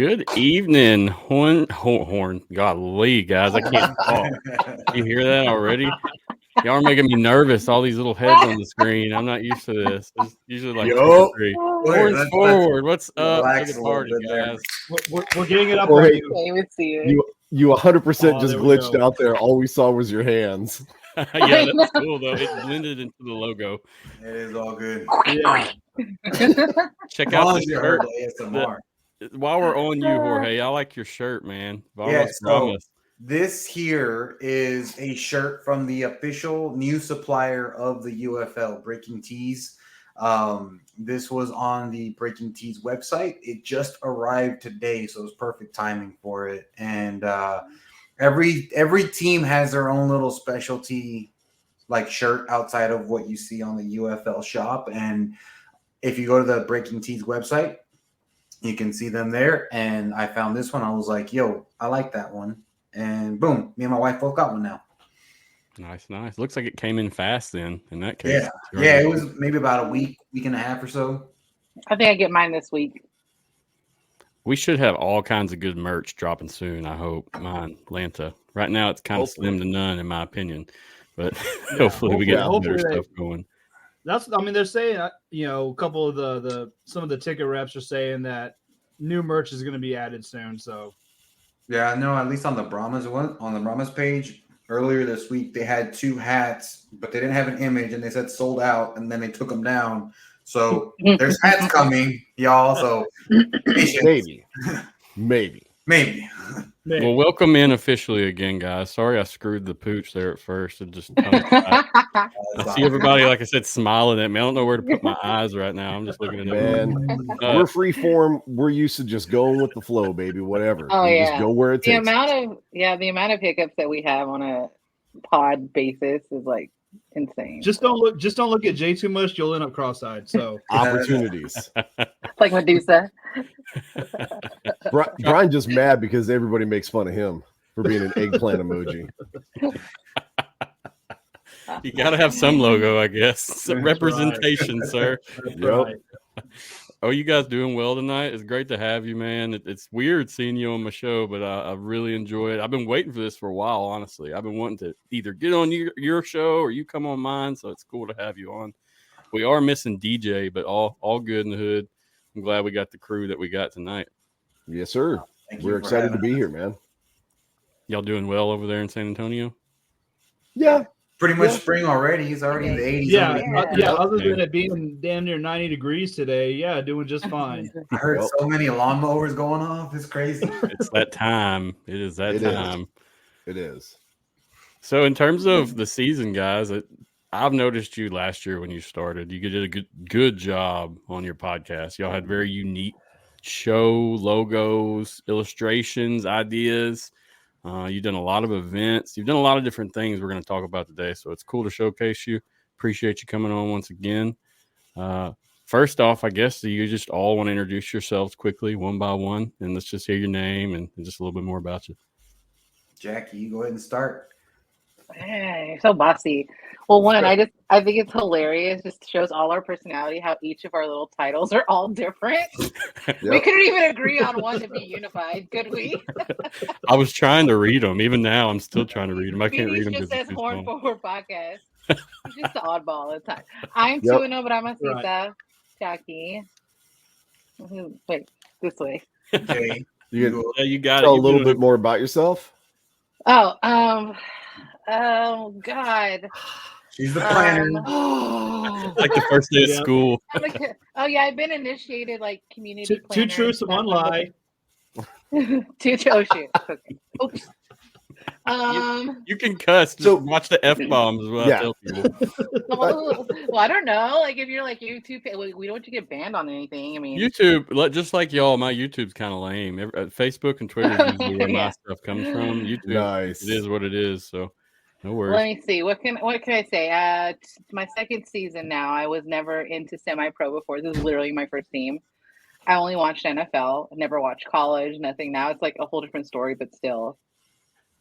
Good evening, Horn. Golly, guys, I can't talk. You hear that already? Y'all are making me nervous. All these little heads on the screen. I'm not used to this. It's usually like 2 or 3. Horns forward. What's up to the party, guys? We're getting it up for you. You 100% just glitched out there. All we saw was your hands. Yeah, that's cool though. It blended into the logo. It is all good. Yeah. Check out the shirt. While we're on you, Jorge, I like your shirt, man. This here is a shirt from the official new supplier of the UFL, Breaking Tees. This was on the Breaking Tees website. It just arrived today, so it was perfect timing for it. And every team has their own little specialty like shirt outside of what you see on the UFL shop. And if you go to the Breaking Tees website, you can see them there. And I found this one. I was like, yo, I like that one. And boom, me and my wife both got one now. Nice. Looks like it came in fast then in that case. Yeah, it was maybe about a week and a half or so. I think I get mine this week. We should have all kinds of good merch dropping soon, I hope. Mine, Lanta. Right now it's kind of slim to none in my opinion. But hopefully we get better stuff going. They're saying, a couple of some of the ticket reps are saying that new merch is going to be added soon. So, yeah, I know. At least on the Brahmas page earlier this week, they had 2 hats, but they didn't have an image, and they said sold out, and then they took them down. So there's hats coming, y'all. So maybe. Well, welcome in officially again, guys. Sorry I screwed the pooch there at first. It just I see everybody, like I said, smiling at me. I don't know where to put my eyes right now. I'm just looking at them. We're free form. We're used to just going with the flow, baby. Whatever. Oh, yeah. Just go where it takes. The amount of hiccups that we have on a pod basis is like insane. Just don't look at Jay too much. You'll end up cross-eyed. So opportunities. Like Medusa. Brian just mad because everybody makes fun of him for being an eggplant emoji. You got to have some logo, I guess. Some representation, right. Sir. Yep. Right. Oh, you guys doing well tonight? It's great to have you, man. It's weird seeing you on my show, but I really enjoy it. I've been waiting for this for a while, honestly. I've been wanting to either get on your show or you come on mine, so it's cool to have you on. We are missing DJ, but all good in the hood. I'm glad we got the crew that we got tonight. Yes, sir. We're excited to be here, man. Y'all doing well over there in San Antonio? Yeah. Pretty much spring already. It's already in the 80s. Yeah. Other than it being damn near 90 degrees today, doing just fine. I heard so many lawnmowers going off. It's crazy. It's that time. It is that time. It is. So in terms of the season, guys, I've noticed you last year when you started. You did a good job on your podcast. Y'all had very unique show logos, illustrations, ideas. You've done a lot of events. You've done a lot of different things we're going to talk about today. So it's cool to showcase you. Appreciate you coming on once again. First off, I guess, do you just all want to introduce yourselves quickly, one by one? And let's just hear your name and just a little bit more about you. Jackie, you go ahead and start. Hey, you're so bossy. Well, I think it's hilarious. Just shows all our personality, how each of our little titles are all different. Yep. We couldn't even agree on one to be unified, could we? I was trying to read them. Even now, I'm still trying to read them. I can't read them. It just says Horn Forward Podcast. It's just the oddball all the time. I'm 2-0, but I'm a Sita. Right. Jackie. Wait, this way. Okay. You got it. Tell a little bit more about yourself. Oh God. She's the planner. Like the first day of school. I've been initiated like community planner. 2 truths and 1 lie. 2 shoot. Okay. Oops. You can cuss. Just watch the F-bombs as well. Yeah. I tell people. Well, I don't know. Like if you're like YouTube, we don't want you to get banned on anything. I mean, YouTube, just like y'all, my YouTube's kind of lame. Facebook and Twitter is usually where my stuff comes from. YouTube, nice. It is what it is. So no worries. Let me see. What can I say? My second season now. I was never into semi-pro before. This is literally my first team. I only watched NFL. I never watched college. Nothing. Now it's like a whole different story, but still.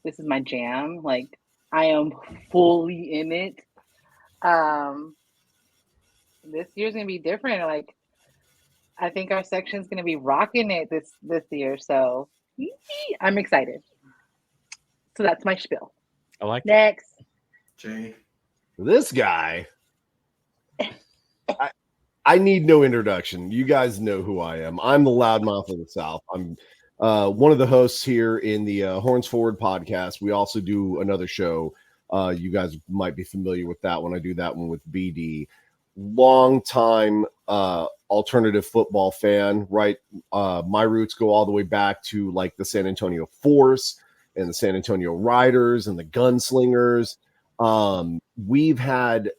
This is my jam. Like I am fully in it. This year's gonna be different. Like I think our section's going to be rocking it this year. So I'm excited. So that's my spiel. I like it. Next. Jay. This guy, I need no introduction. You guys know who I am. I'm the loudmouth of the South. I'm one of the hosts here in the Horns Forward podcast. We also do another show. You guys might be familiar with that one. I do that one with BD. Long time alternative football fan, right? My roots go all the way back to like the San Antonio Force and the San Antonio Riders and the Gunslingers. We've had,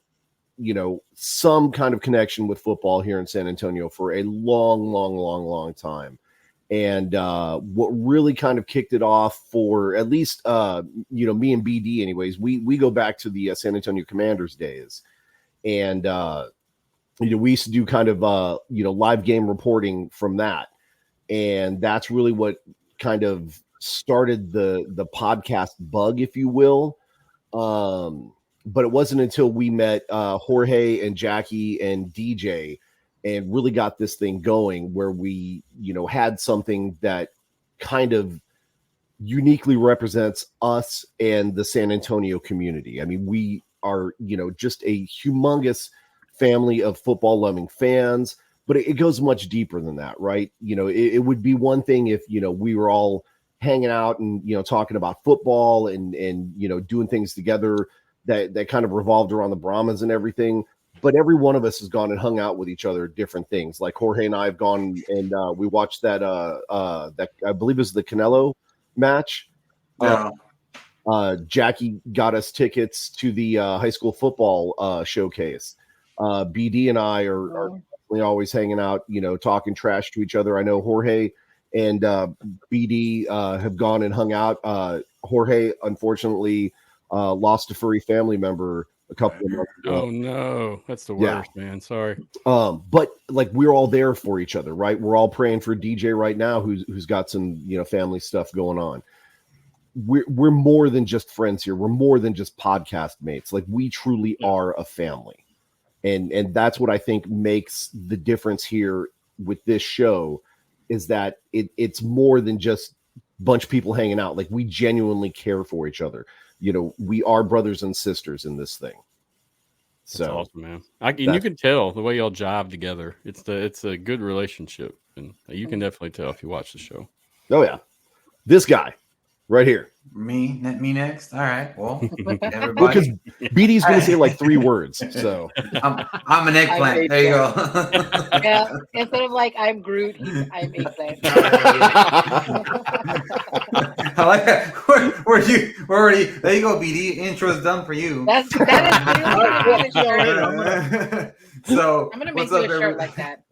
some kind of connection with football here in San Antonio for a long time. And what really kind of kicked it off for at least, me and BD anyways, we go back to the San Antonio Commanders days. And, we used to do kind of, live game reporting from that. And that's really what kind of started the podcast bug, if you will. But it wasn't until we met Jorge and Jackie and DJ and really got this thing going where we, had something that kind of uniquely represents us and the San Antonio community. I mean, we are, just a humongous family of football loving fans, but it goes much deeper than that, right? It would be one thing if, we were all hanging out and, talking about football and doing things together that kind of revolved around the Brahmas and everything. But every one of us has gone and hung out with each other, different things. Like Jorge and I have gone and we watched that I believe it was the Canelo match. Yeah. Jackie got us tickets to the high school football showcase. BD and I are always hanging out, talking trash to each other. I know Jorge and BD have gone and hung out. Jorge, unfortunately, lost a furry family member a couple of months ago. Oh no, that's the worst, man. Sorry. But like we're all there for each other, right? We're all praying for DJ right now, who's got some family stuff going on. We're more than just friends here. We're more than just podcast mates. Like we truly are a family, and that's what I think makes the difference here with this show, is that it's more than just a bunch of people hanging out. Like we genuinely care for each other. We are brothers and sisters in this thing. So that's awesome, man. You can tell the way y'all jive together. It's a good relationship, and you can definitely tell if you watch the show. Oh yeah, this guy right here. Me next. All right. Well, Because everybody. BD's going to say like 3 words. So I'm an eggplant. There you go. Yeah. Instead of like I'm Groot, I'm eggplant. I like that. We're already. There you go, BD. Intro's done for you. That is really So I'm gonna make you a shirt like that.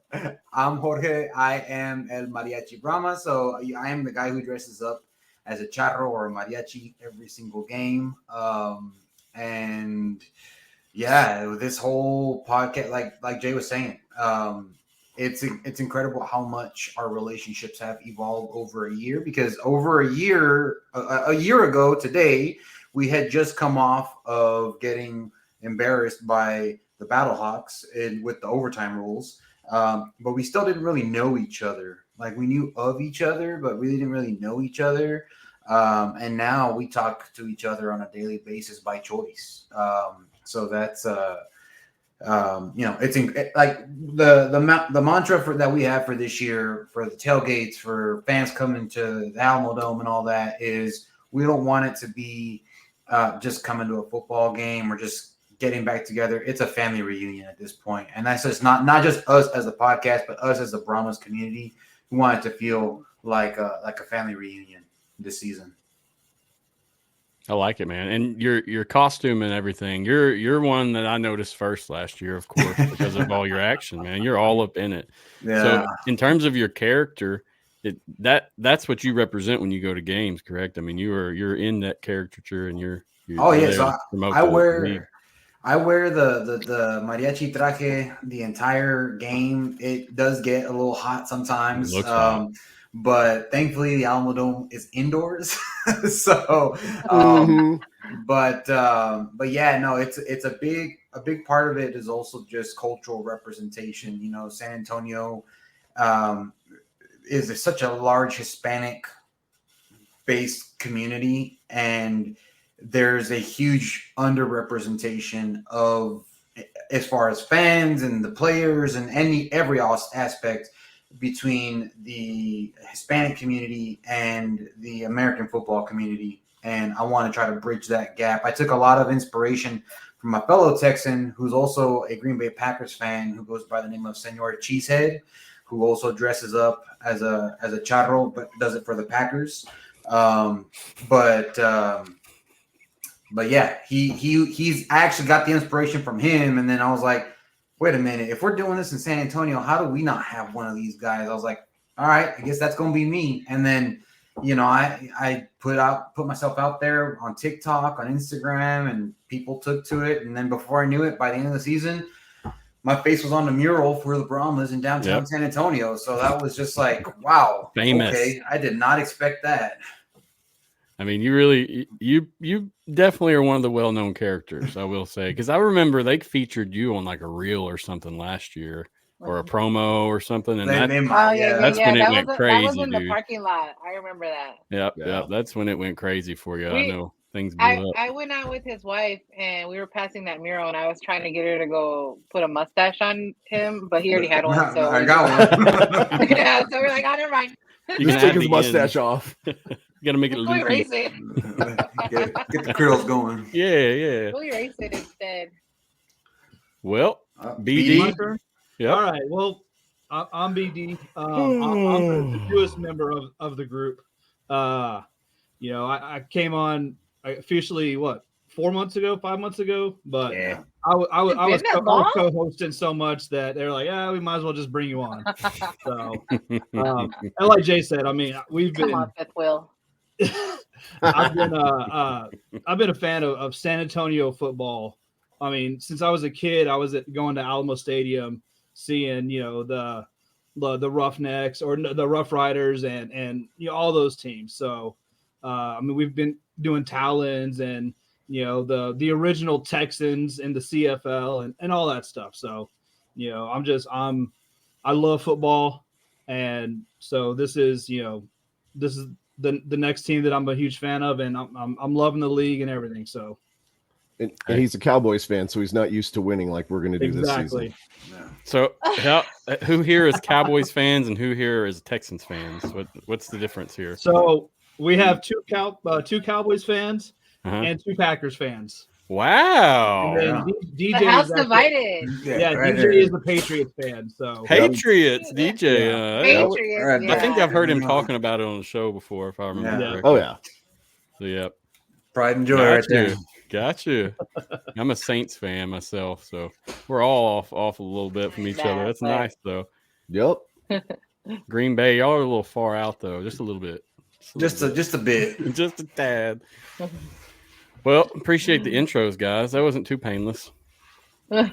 I'm Jorge. I am El Mariachi Brahma. So I am the guy who dresses up as a charro or a mariachi every single game. And yeah, this whole podcast, like Jay was saying, it's incredible how much our relationships have evolved over a year, because over a year ago today, we had just come off of getting embarrassed by the Battlehawks with the overtime rules. But we still didn't really know each other. Like we knew of each other, but really didn't really know each other. And now we talk to each other on a daily basis by choice. So that's it's like the mantra that we have for this year, for the tailgates, for fans coming to the Alamo Dome and all that, is we don't want it to be just coming to a football game or just getting back together. It's a family reunion at this point. And that's just not just us as a podcast, but us as the Brahmas community. We want it to feel like a family reunion this season. I like it, man. And your costume and everything. You're one that I noticed first last year, of course, because of all your action, man. You're all up in it. Yeah. So in terms of your character, that's what you represent when you go to games, correct? I mean, you're in that caricature, and you're oh yeah. So I wear the mariachi traje the entire game. It does get a little hot sometimes. Hot. But thankfully the Alamo Dome is indoors. So but yeah, no, it's a big part of it is also just cultural representation. San Antonio is such a large Hispanic-based community, and there's a huge underrepresentation of, as far as fans and the players and every aspect between the Hispanic community and the American football community. And I want to try to bridge that gap. I took a lot of inspiration from my fellow Texan, who's also a Green Bay Packers fan, who goes by the name of Senor Cheesehead, who also dresses up as a charro, but does it for the Packers. But yeah, he's actually got the inspiration from him. And then I was like, wait a minute, if we're doing this in San Antonio, how do we not have one of these guys? I was like, all right, I guess that's going to be me. And then, I put myself out there on TikTok, on Instagram, and people took to it. And then before I knew it, by the end of the season, my face was on the mural for the Brahmas in downtown San Antonio. So that was just like, wow, famous. Okay, I did not expect that. I mean, you definitely are one of the well-known characters, I will say, because I remember they featured you on like a reel or something last year, or a promo or something, and that's when it went crazy. That was in the parking lot. I remember that. Yep. That's when it went crazy for you. I know things blew up. I went out with his wife, and we were passing that mural, and I was trying to get her to go put a mustache on him, but he already had one. So I got one. Yeah, so we're like, oh, never mind. You can take his mustache off. You got to make it We'll loopy. erase it. Get the curls going. Yeah. We'll erase it instead. Well, BD. Yep. All right. Well, I'm BD. I'm the newest member of the group. I came on officially 5 months ago, but I was co-hosting so much that they're like, we might as well just bring you on. So, and like Jay said, I mean, Come on, Fifth Wheel. I've been a fan of San Antonio football. I mean, since I was a kid, I was going to Alamo Stadium, seeing the Roughnecks or the Rough Riders and all those teams. So I mean, we've been doing Talons and the original Texans in the CFL and all that stuff. So I love football, and so this is the next team that I'm a huge fan of, and I'm loving the league and everything. So. And he's a Cowboys fan, so he's not used to winning like we're going to do this season. So, who here is Cowboys fans and who here is Texans fans? What's the difference here? So we have two Cowboys fans and two Packers fans. Wow! And then DJ the house divided. DJ is the Patriots fan. So Patriots, DJ. Patriots. I think I've heard him talking about it on the show before, if I remember correctly. Oh yeah. So yep. Pride and joy right there. Gotcha. I'm a Saints fan myself, so we're all off a little bit from each other. That's nice, though. Yep. Green Bay, y'all are a little far out, though. Just a little bit. Just a bit. Just a tad. Well, appreciate the intros, guys. That wasn't too painless. In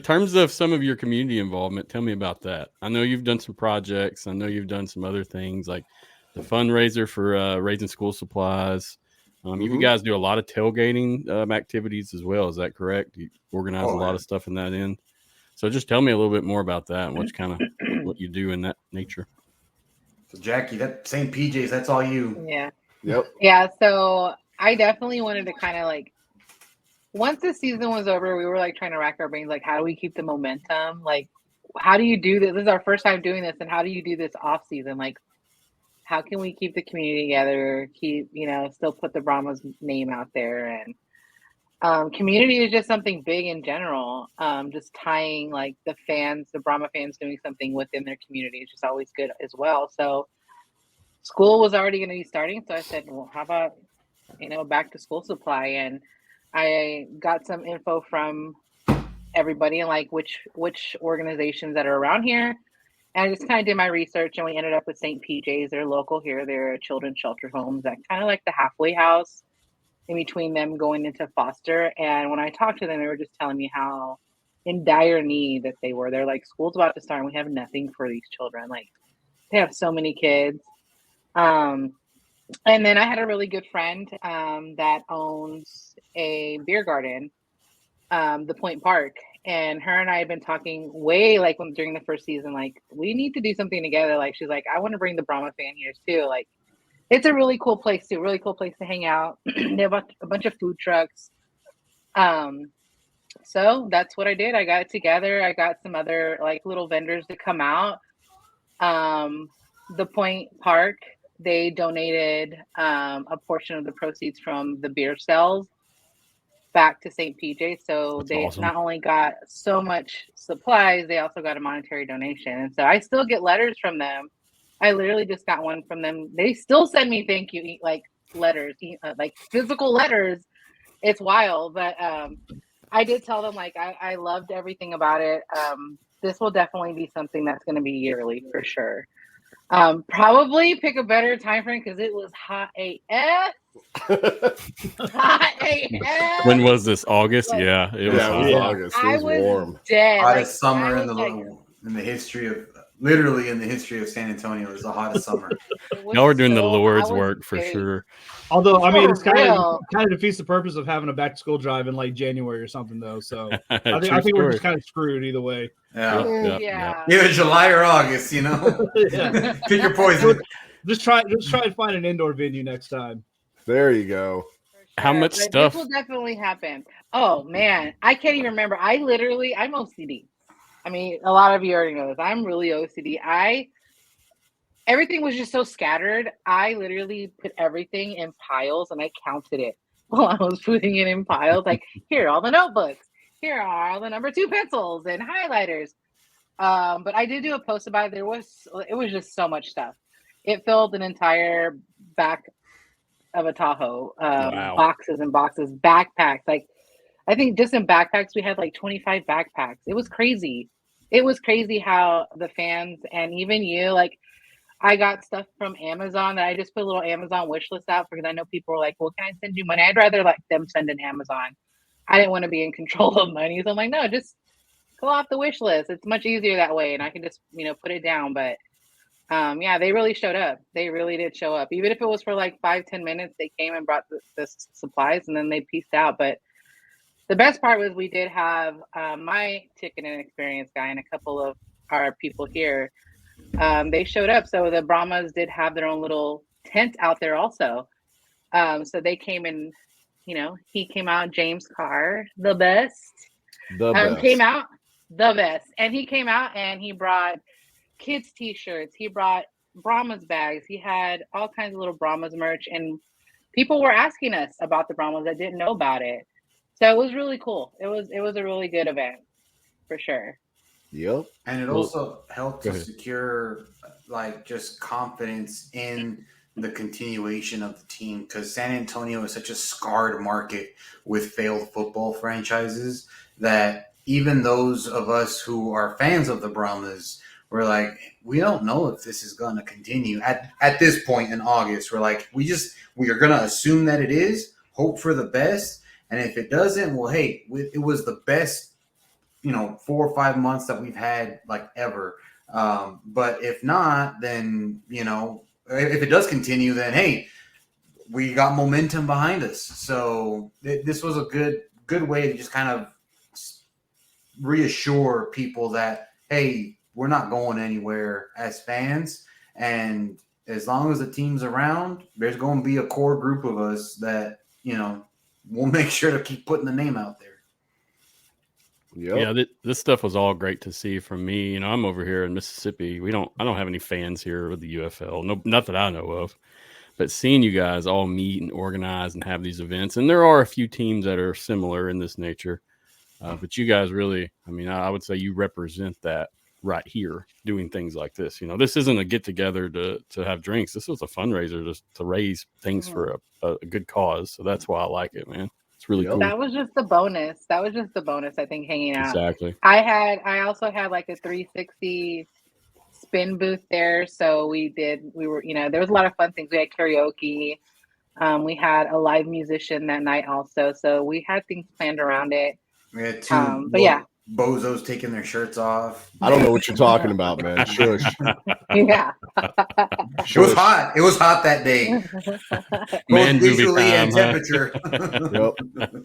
terms of some of your community involvement, tell me about that. I know you've done some projects. I know you've done some other things like the fundraiser for raising school supplies. You guys do a lot of tailgating activities as well. Is that correct? You organize a lot of stuff in that end. So just tell me a little bit more about that and what you do in that nature. So Jackie, that St. PJs, that's all you. Yeah. Yep. Yeah. So I definitely wanted to kind of once the season was over, we were trying to rack our brains. How do we keep the momentum? How do you do this? This is our first time doing this. And how do you do this off season? How can we keep the community together, still put the Brahmas name out there? And community is just something big in general. Just tying the fans, the Brahma fans doing something within their community is just always good as well. So school was already going to be starting. So I said, well, how about, back to school supply? And I got some info from everybody and which organizations that are around here. And I just kind of did my research, and we ended up with St. PJ's. They're local here. They're children's shelter homes that kind of like the halfway house in between them going into foster. And when I talked to them, they were just telling me how in dire need that they were. They're like, school's about to start, and we have nothing for these children. They have so many kids. And then I had a really good friend that owns a beer garden, the Point Park. And her and I had been talking way like during the first season, like we need to do something together. Like she's like, I want to bring the Brahma fan here too. Like it's a really cool place too, really cool place to hang out. They have a bunch of food trucks. So that's what I did. I got it together. I got some other like little vendors to come out. The Point Park, they donated a portion of the proceeds from the beer sales back to St. PJ. So That's they awesome. not only got so much supplies, they also got a monetary donation. And so I still get letters from them. I literally just got one from them. They still send me thank you, like letters, like physical letters. It's wild. But I did tell them, like, I loved everything about it. This will definitely be something that's going to be yearly for sure. Probably pick a better time frame because it was hot AF. Hot AF. When was this? August? Like, Yeah, it was. Yeah, it was hot. August. It I was was warm. dead. Hottest Like, summer I in was the history of literally in the history of San Antonio. It was the hottest summer. it was Y'all were doing the so- I Lord's was work for dead. sure. Although, I mean, For it's kind real. of defeats the purpose of having a back to school drive in like January or something, though. So I True think we're story. just kind of screwed either way. Yeah. Yeah. Either July or August, you know. Yeah. Pick your poison. Just try and find an indoor venue next time. There you go. For How much But stuff- This will definitely happen. Oh man, I can't even remember. I'm OCD. I mean, a lot of you already know this. I'm really OCD. Everything was just so scattered. I literally put everything in piles and I counted it while I was putting it in piles. Like, here are all the notebooks. Here are all the number 2 pencils and highlighters. But I did do a post about it. It was just so much stuff. It filled an entire back of a Tahoe. Wow. Boxes and boxes, backpacks. Like, I think just in backpacks, we had like 25 backpacks. It was crazy. It was crazy how the fans and even you, like, I got stuff from Amazon that I just put a little Amazon wish list out because I know people were like, well, can I send you money? I'd rather like them send an Amazon. I didn't want to be in control of money. So I'm like, no, just go off the wish list. It's much easier that way. And I can just, put it down. But yeah, they really showed up. They really did show up. Even if it was for like 5-10 minutes, they came and brought the supplies and then they pieced out. But the best part was we did have my ticket and experience guy and a couple of our people here. They showed up. So the Brahmas did have their own little tent out there also. So they came in, he came out, James Carr, the best. Came out the best. And he came out and he brought kids t-shirts. He brought Brahmas bags. He had all kinds of little Brahmas merch. And people were asking us about the Brahmas that didn't know about it. So it was really cool. It was a really good event for sure. Yep. And it also helped Go to ahead. secure like just confidence in the continuation of the team because San Antonio is such a scarred market with failed football franchises that even those of us who are fans of the Brahmas were like, we don't know if this is going to continue at this point in August. We're like, we are going to assume that it is, hope for the best. And if it doesn't, well, hey, it was the best 4 or 5 months that we've had like ever. But if not, then, if it does continue, then, hey, we got momentum behind us. So this was a good way to just kind of reassure people that, hey, we're not going anywhere as fans. And as long as the team's around, there's going to be a core group of us that, we'll make sure to keep putting the name out there. Yep. Yeah, this stuff was all great to see from me. I'm over here in Mississippi. I don't have any fans here with the UFL. No, not that I know of. But seeing you guys all meet and organize and have these events, and there are a few teams that are similar in this nature. But you guys really, I would say you represent that right here doing things like this. This isn't a get together to have drinks. This was a fundraiser to raise things for a good cause. So that's why I like it, man. It's really cool. That was just the bonus. I think, hanging out. Exactly. I also had like a 360 spin booth there. So we were, there was a lot of fun things. We had karaoke. We had a live musician that night also. So we had things planned around it. We had two but yeah. bozos taking their shirts off. I don't know what you're talking about, man. Shush. Yeah. It was hot. It was hot that day. Man Both visually movie and time, huh? temperature. Yep.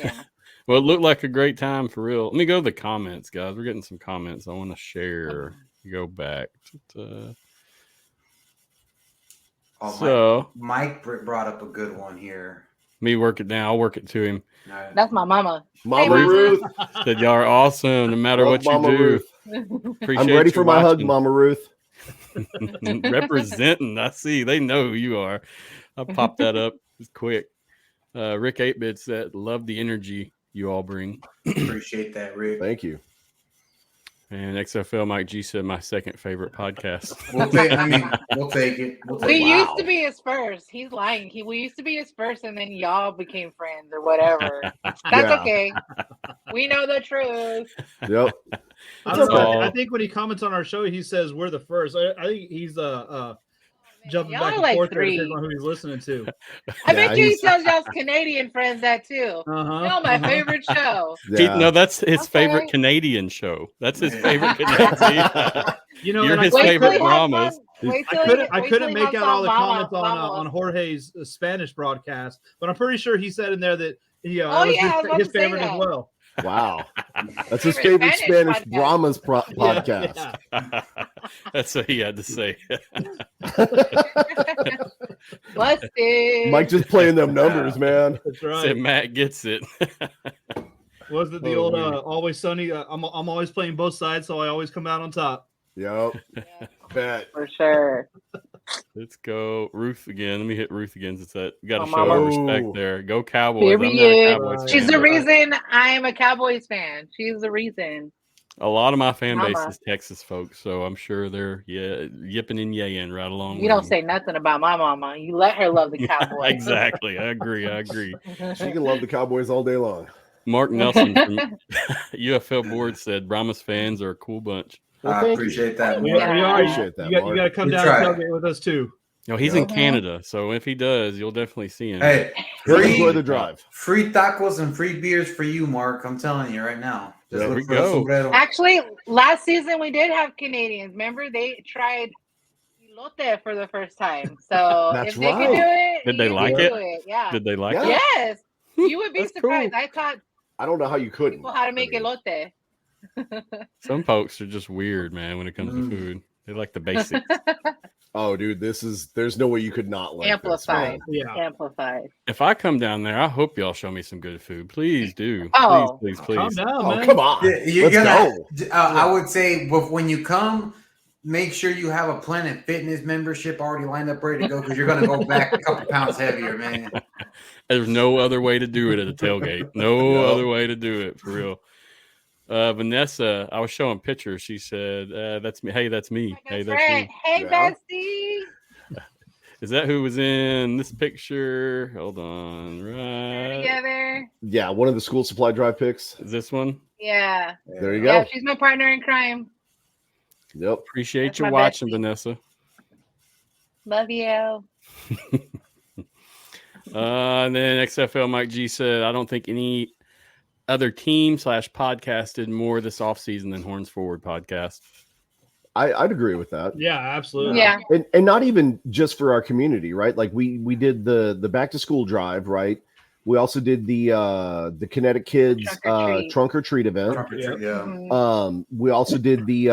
Yeah. Well, it looked like a great time for real. Let me go to the comments, guys. We're getting some comments I want to share. Go back. Mike brought up a good one here. Me work it down. I'll work it to him. That's my mama. Mama Hey, Ruth. Said y'all are awesome no matter Love what you Mama do. Ruth. Appreciate I'm ready you for my hug, watching. Mama Ruth. Representing. I see. They know who you are. I'll pop that up just quick. Rick 8-Bit said, love the energy you all bring. Appreciate that, Rick. Thank you. And XFL Mike G said, my second favorite podcast. We'll take it. We used to be his first. He's lying. We used to be his first, and then y'all became friends or whatever. That's okay. We know the truth. Yep. I don't know. I think when he comments on our show, he says we're the first. I think he's jumping Y'all back are and like forth three. depending on who he's listening to. I bet you he tells y'all's Canadian friends that too. Uh-huh. Y'all my favorite show. Yeah. No, that's his Okay. favorite Canadian show. That's his favorite Canadian. You know, You're and his Wait till favorite he has Brahmas. one- wait till I he- couldn't wait till couldn't he make has out all the Mama, comments Mama. on Jorge's Spanish broadcast, but I'm pretty sure he said in there that that Oh, was yeah, I was about his to say favorite as that. well. Wow. That's his Favorite favorite Spanish Spanish podcast. Brahmas podcast. Yeah. That's what he had to say. Busted. Mike just playing them numbers, man. That's Said right. Matt gets it. Was it the Oh, old weird. Always Sunny? I'm always playing both sides, so I always come out on top. Yep. Yeah, Bet. for sure. Let's go Ruth again. Let me hit Ruth again. Since that we got to Oh, show Mama. our respect there. Go Cowboys. I'm not a Period. Cowboys She's fan, She's the but reason I am a Cowboys fan. She's the reason. a lot of my fan base Mama. is Texas folks, so I'm sure they're yipping and yaying right along. You don't with say nothing about my mama. You let her love the me. Cowboys. Exactly. I agree. She can love the Cowboys all day long. Mark Nelson from UFL board said Brahmas fans are a cool bunch. Well, I thank appreciate that. We, Mark. we are. Appreciate that, You Mark. got to come We down try. and tailgate with us too. No, he's in Yeah. Canada, so if he does, you'll definitely see him. Hey, He'll free, enjoy the drive. free tacos and free beers for you, Mark. I'm telling you right now. Just There look we for the go. sombrero. Actually, last season we did have Canadians. Remember, they tried elote for the first time. So That's if they right. could do it, Did they you like can it? do it. Yeah. Did they like Yeah. it? Yes. You would be That's surprised. cool. I taught I don't know how you couldn't. people how to make I mean, elote. Some folks are just weird, man, when it comes to food. They like the basics. Oh, dude, there's no way you could not like Amplified. this, Yeah. Amplified. If I come down there, I hope y'all show me some good food. Please do. Oh. Please, Calm please. down, man. Oh, man. come on. Yeah, you're Let's gonna. go. I would say when you come, make sure you have a Planet Fitness membership already lined up, ready to go, because you're gonna go back a couple pounds heavier, man. There's no other way to do it at a tailgate. No Yep. other way to do it, for real. Vanessa, I was showing pictures. She said, that's me. Hey, that's me. My Hey, best that's friend. me. Hey, Yeah. bestie. Is that who was in this picture? Hold on. Right. Together. Yeah, one of the school supply drive picks. Is this one? Yeah. There you Yeah, go. she's my partner in crime. Yep. Appreciate That's you my watching, bestie. Vanessa. Love you. And then XFL Mike G said, I don't think any other team / podcast did more this offseason than Horns Forward podcast. I'd agree with that. Yeah, absolutely. Yeah. And not even just for our community, right? Like we did the back to school drive, right? We also did the Kinetic Kids trunk or treat event. Yeah. Mhm. We also did the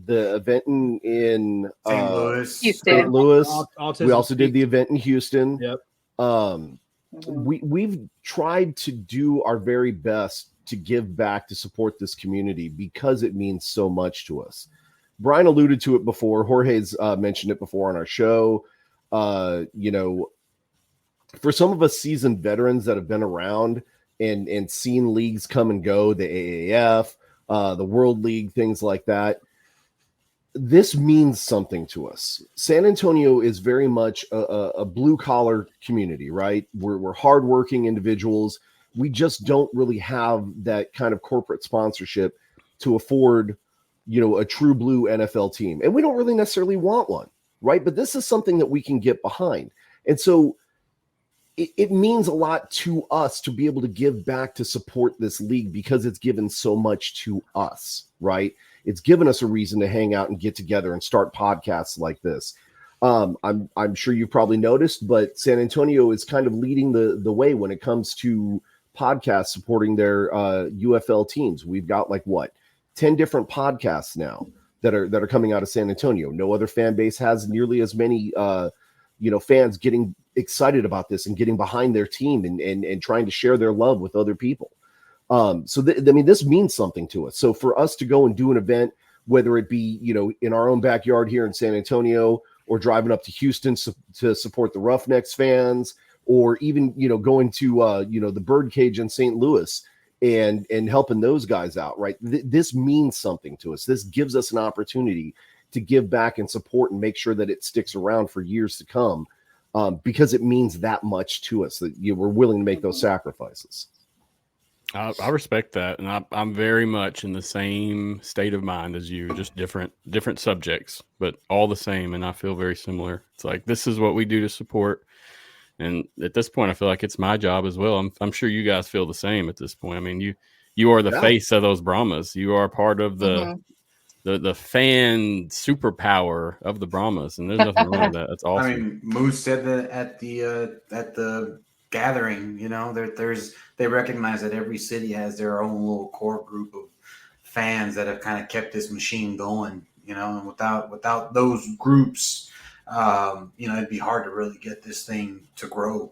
event in St. Louis. Houston. St. Louis. Autism We also did Speaks. the event in Houston. Yep. Mhm. We've tried to do our very best to give back to support this community because it means so much to us. Brian alluded to it before. Jorge's mentioned it before on our show. You know, for some of us seasoned veterans that have been around and seen leagues come and go, the AAF, the World League, things like that, this means something to us. San Antonio is very much a blue collar community, right? We're hardworking individuals. We just don't really have that kind of corporate sponsorship to afford, you know, a true blue NFL team. And we don't really necessarily want one, right? But this is something that we can get behind. And so it means a lot to us to be able to give back to support this league because it's given so much to us, right? It's given us a reason to hang out and get together and start podcasts like this. I'm sure you've probably noticed, but San Antonio is kind of leading the way when it comes to podcasts supporting their UFL teams. We've got 10 different podcasts now that are coming out of San Antonio. No other fan base has nearly as many fans getting excited about this and getting behind their team and trying to share their love with other people. This means something to us. So for us to go and do an event, whether it be, in our own backyard here in San Antonio, or driving up to Houston to support the Roughnecks fans, or even, going to, the Birdcage in St. Louis and helping those guys out, right? This means something to us. This gives us an opportunity to give back and support and make sure that it sticks around for years to come, because it means that much to us that we're willing to make those sacrifices. I respect that, and I'm very much in the same state of mind as you, just different subjects, but all the same, and I feel very similar. It's like, this is what we do to support, and at this point, I feel like it's my job as well. I'm sure you guys feel the same at this point. I mean, you are the face of those Brahmas. You are part of the fan superpower of the Brahmas, and there's nothing wrong with that. That's awesome. I mean, Moose said that at the gathering, they recognize that every city has their own little core group of fans that have kind of kept this machine going, and without those groups, it'd be hard to really get this thing to grow.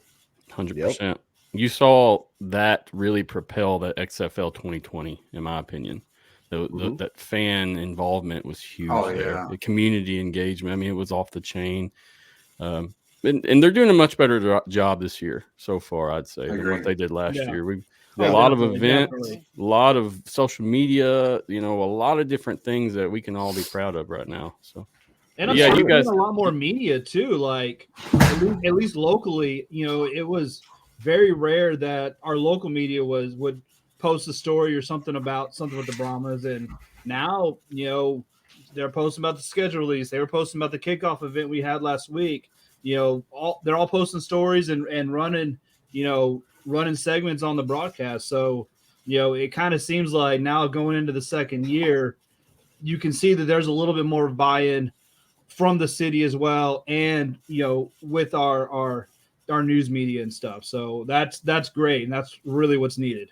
100%. You saw that really propel that XFL 2020, in my opinion. That fan involvement was huge there. The community engagement, I mean, it was off the chain. And they're doing a much better job this year so far, I'd say, than what they did last year. We've a lot of events, a lot of social media, a lot of different things that we can all be proud of right now. So, and I'm sure you guys a lot more media too. Like at least locally, it was very rare that our local media would post a story or something about something with the Brahmas, and now they're posting about the schedule release. They were posting about the kickoff event we had last week. They're all posting stories and running segments on the broadcast. So, it kind of seems like now going into the second year, you can see that there's a little bit more buy-in from the city as well. And, with our news media and stuff. So that's great. And that's really what's needed.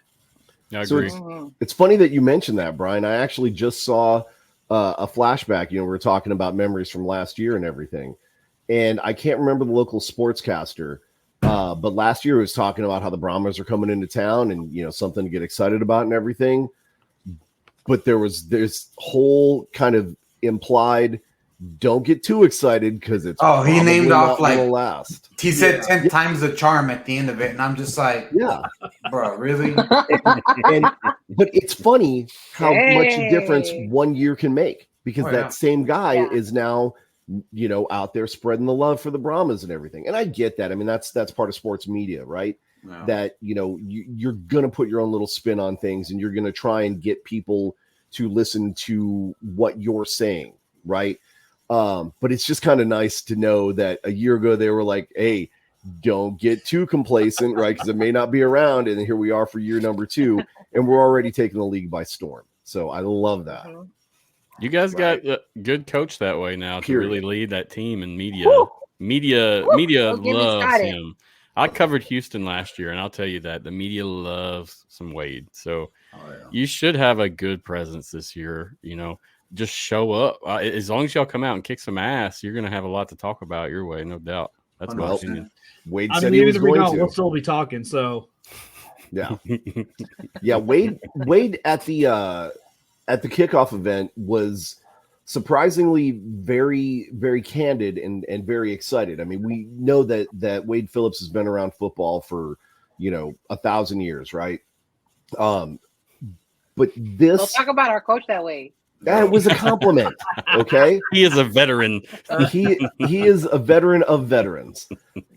I agree. So it's funny that you mentioned that, Brian. I actually just saw a flashback. We were talking about memories from last year and everything. And I can't remember the local sportscaster, but last year he was talking about how the Brahmas are coming into town and, something to get excited about and everything. But there was this whole kind of implied, don't get too excited because it's he named off last. He said 10 times the charm at the end of it. And I'm just like, bro, really? But it's funny how much a difference 1 year can make, because that same guy is now out there spreading the love for the Brahmas and everything. And I get that. I mean, that's part of sports media, right? Yeah. That, you're going to put your own little spin on things, and you're going to try and get people to listen to what you're saying, right? But it's just kind of nice to know that a year ago they were like, hey, don't get too complacent, right? Because it may not be around. And here we are for year number 2, and we're already taking the league by storm. So I love that. You guys got a good coach that way now to really lead that team in media. Woo! Media loves him. I covered Houston last year, and I'll tell you that the media loves some Wade. So you should have a good presence this year. Just show up. As long as y'all come out and kick some ass, you're going to have a lot to talk about your way, no doubt. That's my opinion. Wade said he was going to. We'll still be talking. So yeah. Wade at the kickoff event was surprisingly very, very candid and very excited. I mean, we know that Wade Phillips has been around football for 1,000 years, right? But this, we'll talk about our coach that way. That was a compliment. Okay, he is a veteran. He is a veteran of veterans.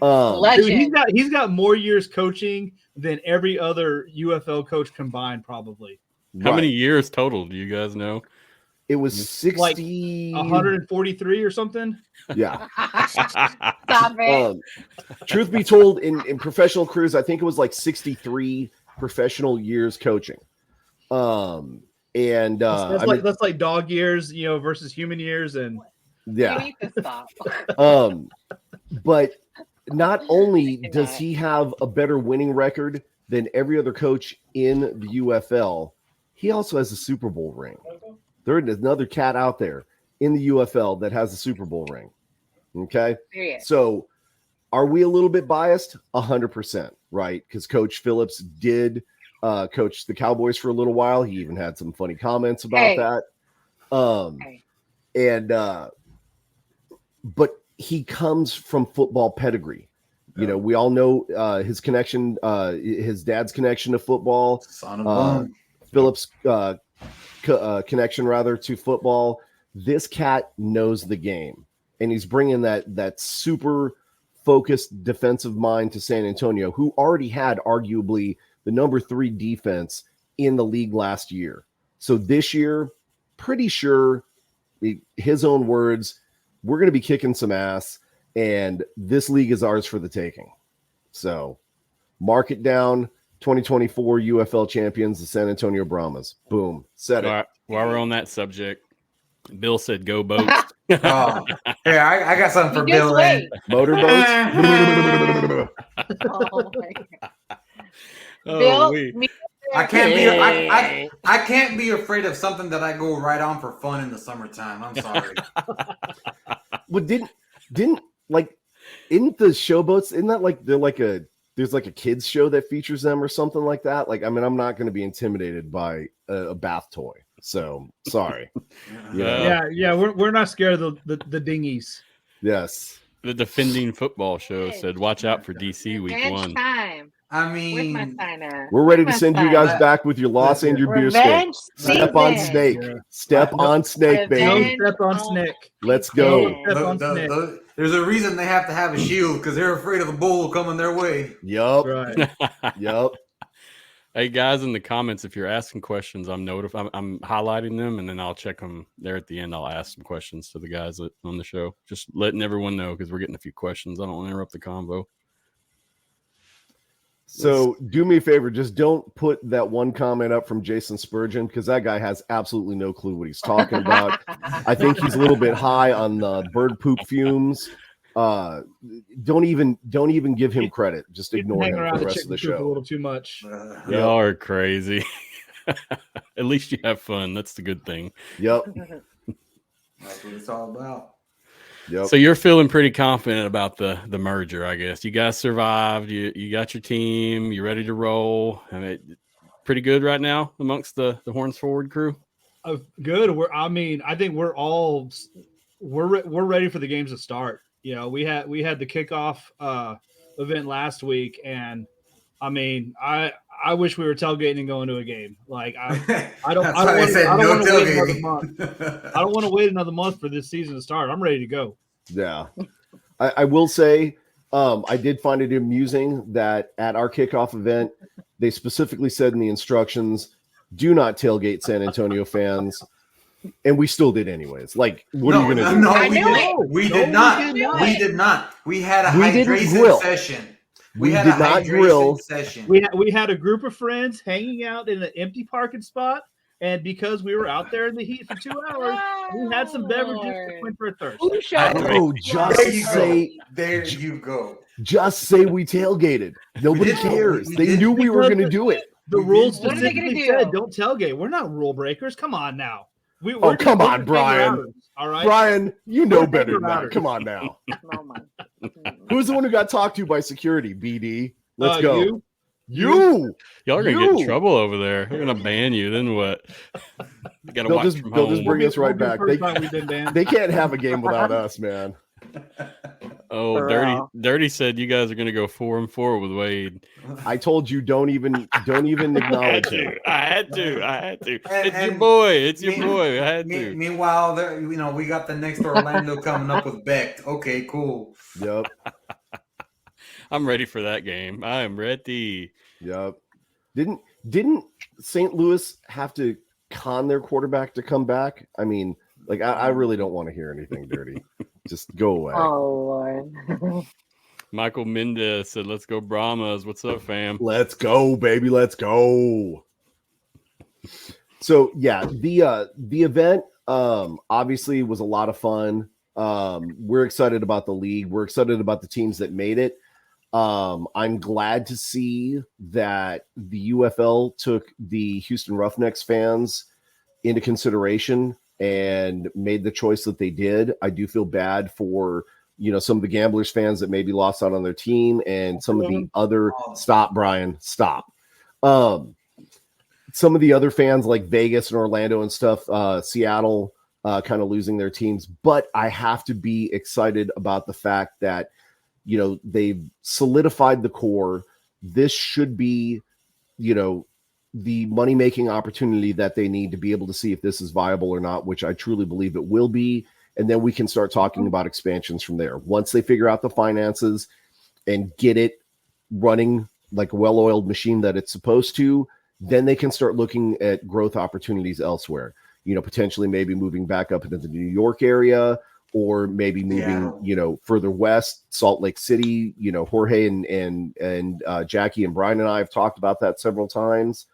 Dude, he's got more years coaching than every other UFL coach combined, probably. How many years total do you guys know? It was 60, 143 or something. Yeah. Stop it. Truth be told, in professional careers, I think it was like 63 professional years coaching. And that's like dog years, versus human years, and yeah. You need to stop. But not only does he have a better winning record than every other coach in the UFL, he also has a Super Bowl ring. There is another cat out there in the UFL that has a Super Bowl ring. Okay. Period. So are we a little bit biased? 100%, right? Because Coach Phillips did coach the Cowboys for a little while. He even had some funny comments about that. But he comes from football pedigree. You know, we all know his connection, his dad's connection to football. Son of Phillips' connection, rather, to football. This cat knows the game, and he's bringing that super focused defensive mind to San Antonio, who already had arguably the number 3 defense in the league last year. So this year, pretty sure, his own words, we're going to be kicking some ass, and this league is ours for the taking. So mark it down. 2024 UFL champions, the San Antonio Brahmas. Boom. Said it. All right, while we're on that subject, Bill said go boats. Hey, I got something for You just Bill. wait. Motorboats. Oh my God. Oh, Bill, wait. me- I can't be I can't be afraid of something that I go right on for fun in the summertime. I'm sorry. But didn't like in the showboats, isn't that like there's like a kids show that features them or something like that? Like, I mean, I'm not going to be intimidated by a bath toy. So sorry. Yeah. We're not scared of the dinghies. Yes. The defending football show said, "Watch out for DC week Revenge 1." time. I Where's my mean, sign at? We're ready to Where's send my you sign? guys back with your loss and your beer steak. Revenge Step on season. snake. Yeah. Step on snake, No baby. step on Snick. Let's go. Yeah. Step on Snick. there's a reason they have to have a shield because they're afraid of a bull coming their way. Yup. Right. Yup. Hey guys, in the comments, if you're asking questions, I'm highlighting them, and then I'll check them there at the end. I'll ask some questions to the guys on the show, just letting everyone know because we're getting a few questions. I don't want to interrupt the convo. So do me a favor, just don't put that one comment up from Jason Spurgeon because that guy has absolutely no clue what he's talking about. I think he's a little bit high on the bird poop fumes. Don't even give him credit. Just ignore Hang him around for the the rest of chicken the coop a show. little too much. Y'all are crazy. At least you have fun. That's the good thing. Yep. That's what it's all about. Yep. So you're feeling pretty confident about the merger, I guess. You guys survived. You got your team. You ready to roll? I mean, pretty good right now amongst the Horns Forward crew. Good. I think we're ready for the games to start. You know, we had the kickoff event last week, and I mean, I wish we were tailgating and going to a game. Like I don't want to wait another month. I don't want to wait another month for this season to start. I'm ready to go. Yeah. I will say I did find it amusing that at our kickoff event, they specifically said in the instructions, do not tailgate San Antonio fans. And we still did anyways. Like, what are you going to do? No, we did not. We did not. We had a hydration session. We did not grill. Session. We had a group of friends hanging out in an empty parking spot, and because we were out there in the heat for 2 hours, we had some beverages to quench our thirst. There you go. Just say we tailgated. Nobody cares. They knew we were going to do it. The rules What are they specifically gonna do? said don't tailgate. We're not rule breakers. Come on now. Come on, Brian. All right, Brian, you know We're better than that. routers. Come on now. Oh my. Who's the one who got talked to by security? BD. Let's go. You? Y'all are gonna get in trouble over there. They're gonna ban you. Then what? You gotta They'll watch just from they'll home. just bring us right back. They They can't have a game without us, man. Oh, Dirty said you guys are gonna go 4-4 with Wade. I told you don't even acknowledge it. I had to. It's your boy. It's your boy. I had to. Meanwhile, we got the next Orlando coming up with Becht. Okay, cool. Yep. I'm ready for that game. I am ready. Yep. Didn't St. Louis have to con their quarterback to come back? I mean, like I really don't want to hear anything dirty. Just go away. Oh Lord. Michael Mendez said, "Let's go Brahmas." What's up, fam? Let's go, baby. Let's go. So yeah, the event obviously was a lot of fun. We're excited about the league. We're excited about the teams that made it. I'm glad to see that the UFL took the Houston Roughnecks fans into consideration and made the choice that they did. I do feel bad for, some of the Gamblers fans that maybe lost out on their team and some of the other stop. Some of the other fans like Vegas and Orlando and stuff, Seattle kind of losing their teams. But I have to be excited about the fact that, they've solidified the core. This should be, the money-making opportunity that they need to be able to see if this is viable or not, which I truly believe it will be. And then we can start talking about expansions from there. Once they figure out the finances and get it running like a well-oiled machine that it's supposed to, then they can start looking at growth opportunities elsewhere. Potentially maybe moving back up into the New York area, or maybe moving, further west, Salt Lake City. Jorge and Jackie and Brian and I have talked about that several times.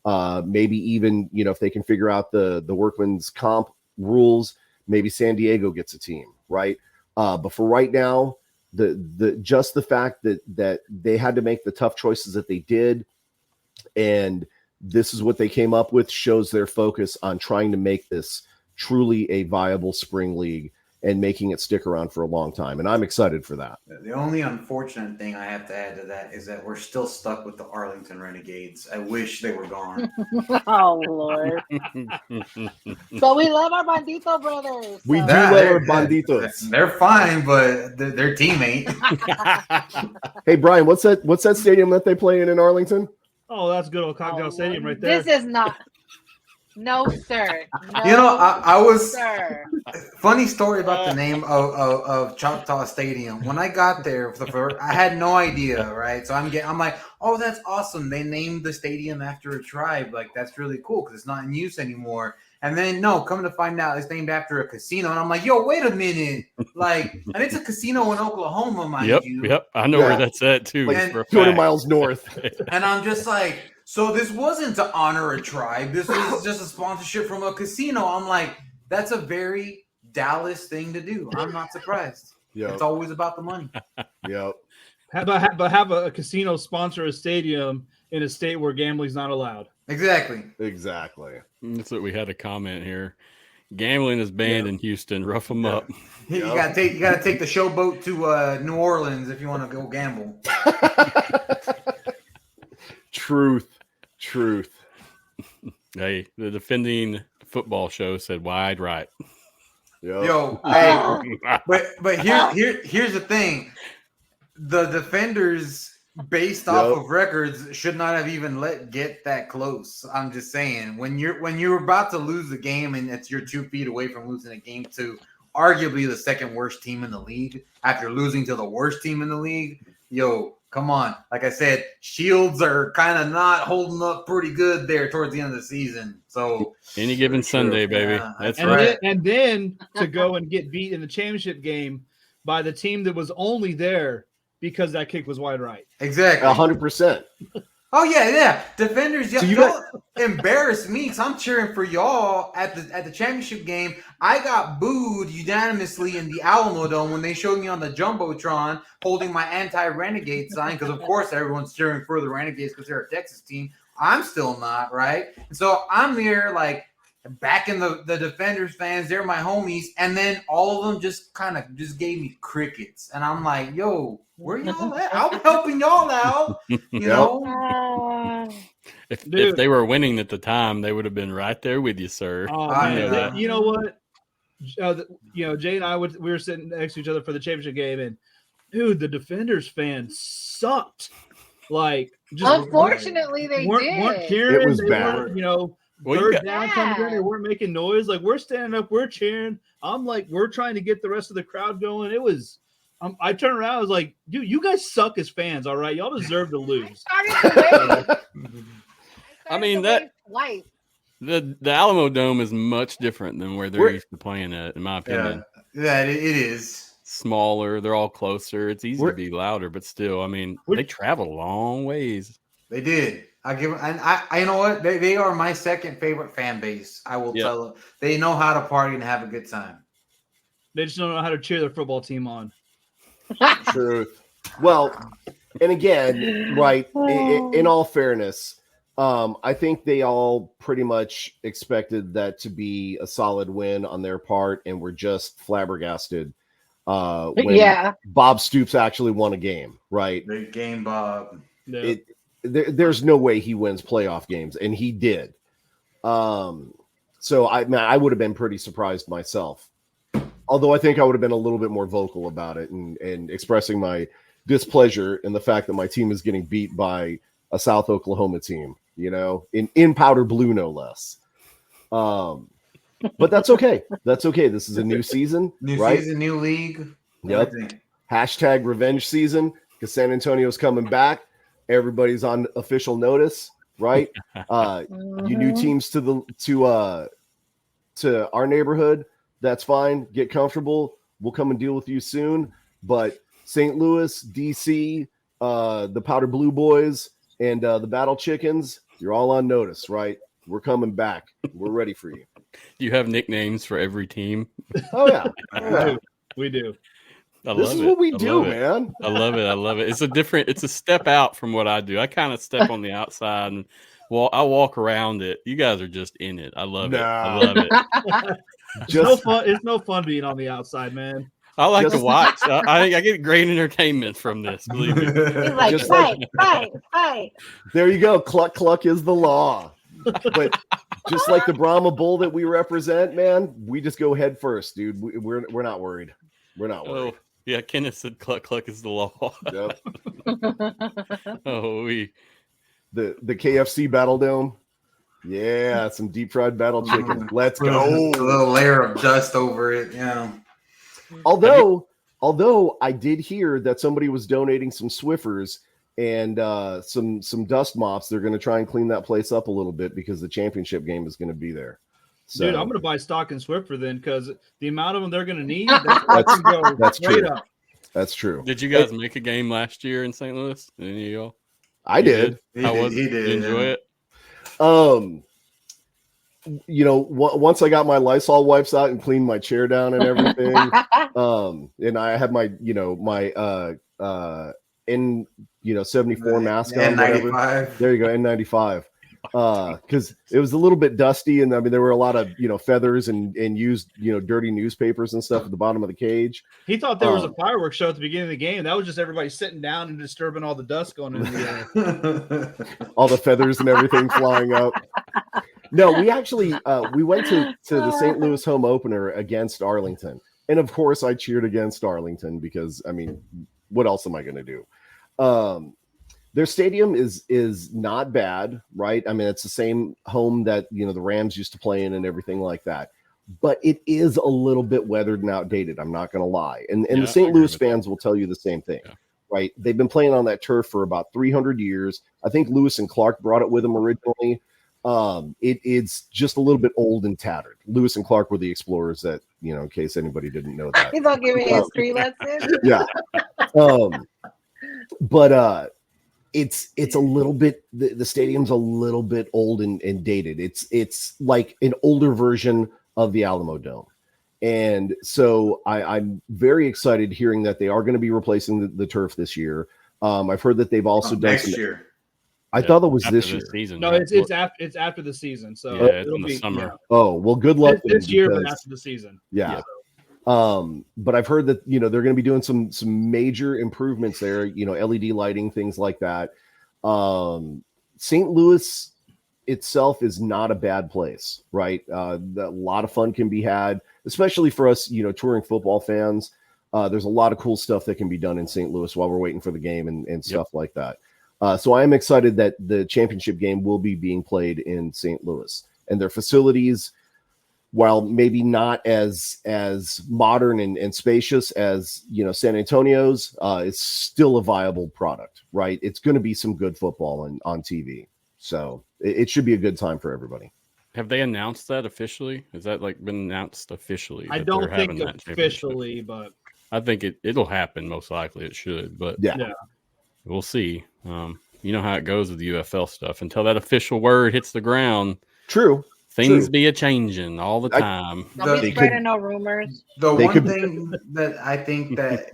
Maybe even, if they can figure out the workman's comp rules, maybe San Diego gets a team, right? But for right now, the fact that they had to make the tough choices that they did, and this is what they came up with, shows their focus on trying to make this truly a viable spring league and making it stick around for a long time. And I'm excited for that. The only unfortunate thing I have to add to that is that we're still stuck with the Arlington Renegades. I wish they were gone. Oh, Lord. But we love our Bandito brothers. We do love our Banditos. They're fine, but their team ain't. Hey, Brian, what's that stadium that they play in Arlington? Oh, that's good old Cocktail Stadium right there. This is not. No, sir. No, I was. Sir. Funny story about the name of Choctaw Stadium. When I got there, I had no idea, right? So I'm like, oh, that's awesome. They named the stadium after a tribe. Like, that's really cool because it's not in use anymore. And then, no, come to find out it's named after a casino. And I'm like, yo, wait a minute. Like, and it's a casino in Oklahoma, mind you. Yep. I know where that's at, too. Like 200 miles north. And I'm just like, so this wasn't to honor a tribe. This was just a sponsorship from a casino. I'm like, that's a very Dallas thing to do. I'm not surprised. Yep. It's always about the money. Yep. Have a casino sponsor a stadium in a state where gambling's not allowed. Exactly. That's what we had a comment here. Gambling is banned in Houston. Rough them up. You gotta take the showboat to New Orleans if you want to go gamble. Truth. Hey, the defending football show said wide right. Yep. Yo, hey, but here's the thing: the defenders, based off of records, should not have even get that close. I'm just saying, when you're about to lose the game and it's you're 2 feet away from losing a game to arguably the second worst team in the league after losing to the worst team in the league, yo. Come on. Like I said, Shields are kind of not holding up pretty good there towards the end of the season. So any given Sunday, baby. Yeah, that's right. And then to go and get beat in the championship game by the team that was only there because that kick was wide right. Exactly. 100%. Oh, yeah. Defenders, so don't embarrass me because I'm cheering for y'all at the championship game. I got booed unanimously in the Alamo Dome when they showed me on the Jumbotron holding my anti-Renegade sign because, of course, everyone's cheering for the Renegades because they're a Texas team. I'm still not, right? And so I'm there, like, backing the Defenders fans. They're my homies. And then all of them just gave me crickets. And I'm like, yo, where y'all at? I'm helping y'all out, you know? If they were winning at the time, they would have been right there with you, sir. Oh, man. You know what? Jay and I we were sitting next to each other for the championship game, and dude, the Defenders fans sucked. Like, just unfortunately, they weren't cheering. It was they bad. Third down coming in, they weren't making noise. Like, we're standing up, we're cheering. I'm like, we're trying to get the rest of the crowd going. It was. I turned around. I was like, dude, you guys suck as fans. All right, y'all deserve to lose. I mean that. The Alamo Dome is much different than where they're used to playing at, in my opinion. Yeah, it is. Smaller, they're all closer. It's easy to be louder, but still, I mean, they traveled a long ways. They did. I give them, and I you know what? They are my second favorite fan base. I will tell them. They know how to party and have a good time. They just don't know how to cheer their football team on. Truth. Well, And again, right, in all fairness, I think they all pretty much expected that to be a solid win on their part, and were just flabbergasted when Bob Stoops actually won a game, right? Big game, Bob. Yeah. There's no way he wins playoff games, and he did. So I would have been pretty surprised myself. Although I think I would have been a little bit more vocal about it and expressing my displeasure in the fact that my team is getting beat by a South Oklahoma team, in powder blue, no less. But that's okay. That's okay. This is a new season, right? Season, new league. Yep. Hashtag revenge season, because San Antonio's coming back. Everybody's on official notice, right? You new teams to our neighborhood, that's fine. Get comfortable. We'll come and deal with you soon. But St. Louis, DC, the Powder Blue Boys, and the Battle Chickens, you're all on notice, right? We're coming back. We're ready for you. Do you have nicknames for every team? Oh, yeah. We do. This is what we do, man. I love it. It's a step out from what I do. I kind of step on the outside and I walk around it. You guys are just in it. I love it. I love it. It's no fun being on the outside, man. I like to watch. I get great entertainment from this. Believe me. He's like, fight. There you go. Cluck, cluck is the law. But just like the Brahma Bull that we represent, man, we just go head first, dude. We're not worried. We're not worried. Oh, yeah, Kenneth said cluck, cluck is the law. Yep. The KFC Battle Dome. Yeah, some deep fried battle chicken. Let's go. A little layer of dust over it. Yeah. Although I did hear that somebody was donating some Swiffers and some dust mops. They're going to try and clean that place up a little bit because the championship game is going to be there. So, dude, I'm going to buy stock in Swiffer then, because the amount of them they're going to need, that's true. Up. That's true. Did you guys make a game last year in St. Louis? Any of y'all? I did. How was it? Did you enjoy it? Once I got my Lysol wipes out and cleaned my chair down and everything, and I had my N74 mask on, whatever. There you go, N95. Because it was a little bit dusty, and I mean there were a lot of feathers and used dirty newspapers and stuff at the bottom of the cage. He thought there was a fireworks show at the beginning of the game. That was just everybody sitting down and disturbing all the dust going in the air. All the feathers and everything flying up. No, we actually we went to the St. Louis home opener against Arlington, and of course I cheered against Arlington because I mean, what else am I going to do? Their stadium is not bad, right? I mean, it's the same home that the Rams used to play in and everything like that. But it is a little bit weathered and outdated. I'm not going to lie, and the St. Louis fans will tell you the same thing, right? They've been playing on that turf for about 300 years. I think Lewis and Clark brought it with them originally. It's just a little bit old and tattered. Lewis and Clark were the explorers that in case anybody didn't know that. He's not giving us 3 lessons. Yeah. But it's a little bit the stadium's a little bit old and dated. It's like an older version of the Alamo Dome. And so I'm very excited hearing that they are going to be replacing the turf this year. I've heard that they've also done next year. I thought it was this year. Season, no, right? it's after the season. So it's in the summer. Yeah. Oh, well, good luck this year, but after the season. Yeah. But I've heard that they're going to be doing some major improvements there. LED lighting, things like that. St. Louis itself is not a bad place, right? A lot of fun can be had, especially for us, touring football fans. There's a lot of cool stuff that can be done in St. Louis while we're waiting for the game and stuff like that. So I am excited that the championship game will be being played in St. Louis, and their facilities, while maybe not as modern and spacious as San Antonio's, is still a viable product, right? It's going to be some good football on TV, so it should be a good time for everybody. Have they announced that officially? Has that been announced officially? I don't think officially, but I think it'll happen. Most likely, it should. But yeah. We'll see. You know how it goes with the UFL stuff. Until that official word hits the ground, True. Things be a changing all the time. Don't be spreading no rumors. The one thing that I think that,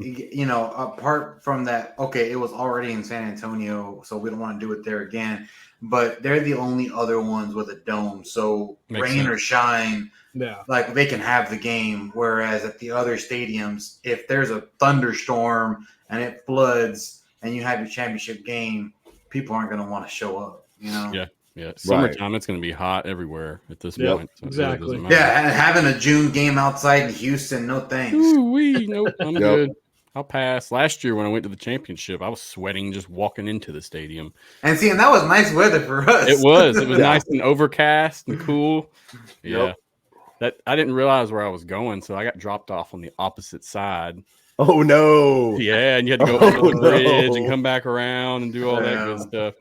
apart from that, okay, it was already in San Antonio, so we don't want to do it there again. But they're the only other ones with a dome. So rain or shine, like they can have the game. Whereas at the other stadiums, if there's a thunderstorm and it floods and you have your championship game, people aren't going to want to show up, Yeah, summertime, It's going to be hot everywhere at this point. So exactly. Really and having a June game outside in Houston, no thanks. Nope, I'm good. I'll pass. Last year when I went to the championship, I was sweating just walking into the stadium. And that was nice weather for us. It was nice and overcast and cool. Yeah. That I didn't realize where I was going, so I got dropped off on the opposite side. Oh no! Yeah, and you had to go over the bridge and come back around and do all that good stuff.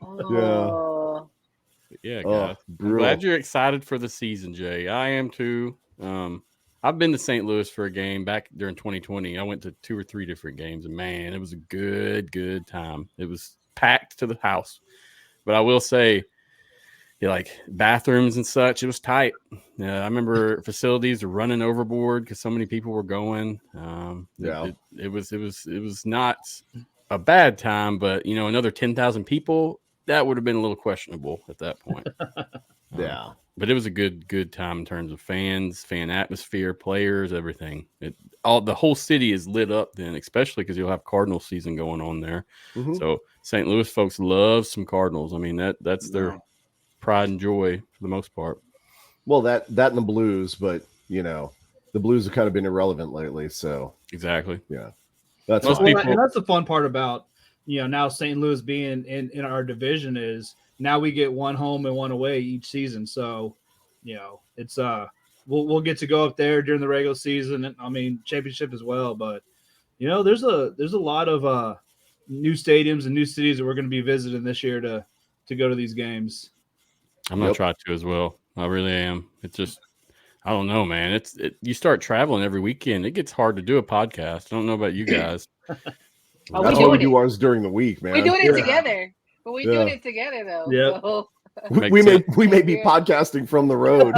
Yeah, guys. I'm glad you're excited for the season, Jay. I am too. I've been to St. Louis for a game back during 2020. I went to 2 or 3 different games, and man, it was a good time. It was packed to the house. But I will say, like bathrooms and such, it was tight. I remember facilities were running overboard because so many people were going. It was not a bad time, but another 10,000 people, that would have been a little questionable at that point. But it was a good time in terms of fans, fan atmosphere, players, everything. The whole city is lit up then, especially because you'll have Cardinal season going on there. Mm-hmm. So St. Louis folks love some Cardinals. I mean, that's their pride and joy for the most part. Well, that and the Blues, but the Blues have kind of been irrelevant lately. So exactly, that's and that's the fun part about now St. Louis being in our division is now we get one home and one away each season. So it's we'll get to go up there during the regular season, and I mean championship as well. But there's a lot of new stadiums and new cities that we're going to be visiting this year to go to these games. I'm gonna try to as well. I really am. It's just, I don't know, man. You start traveling every weekend. It gets hard to do a podcast. I don't know about you guys. That's why we do ours during the week, man. We're doing it together. But we're doing it together, though. Yeah. So. We may be podcasting from the road.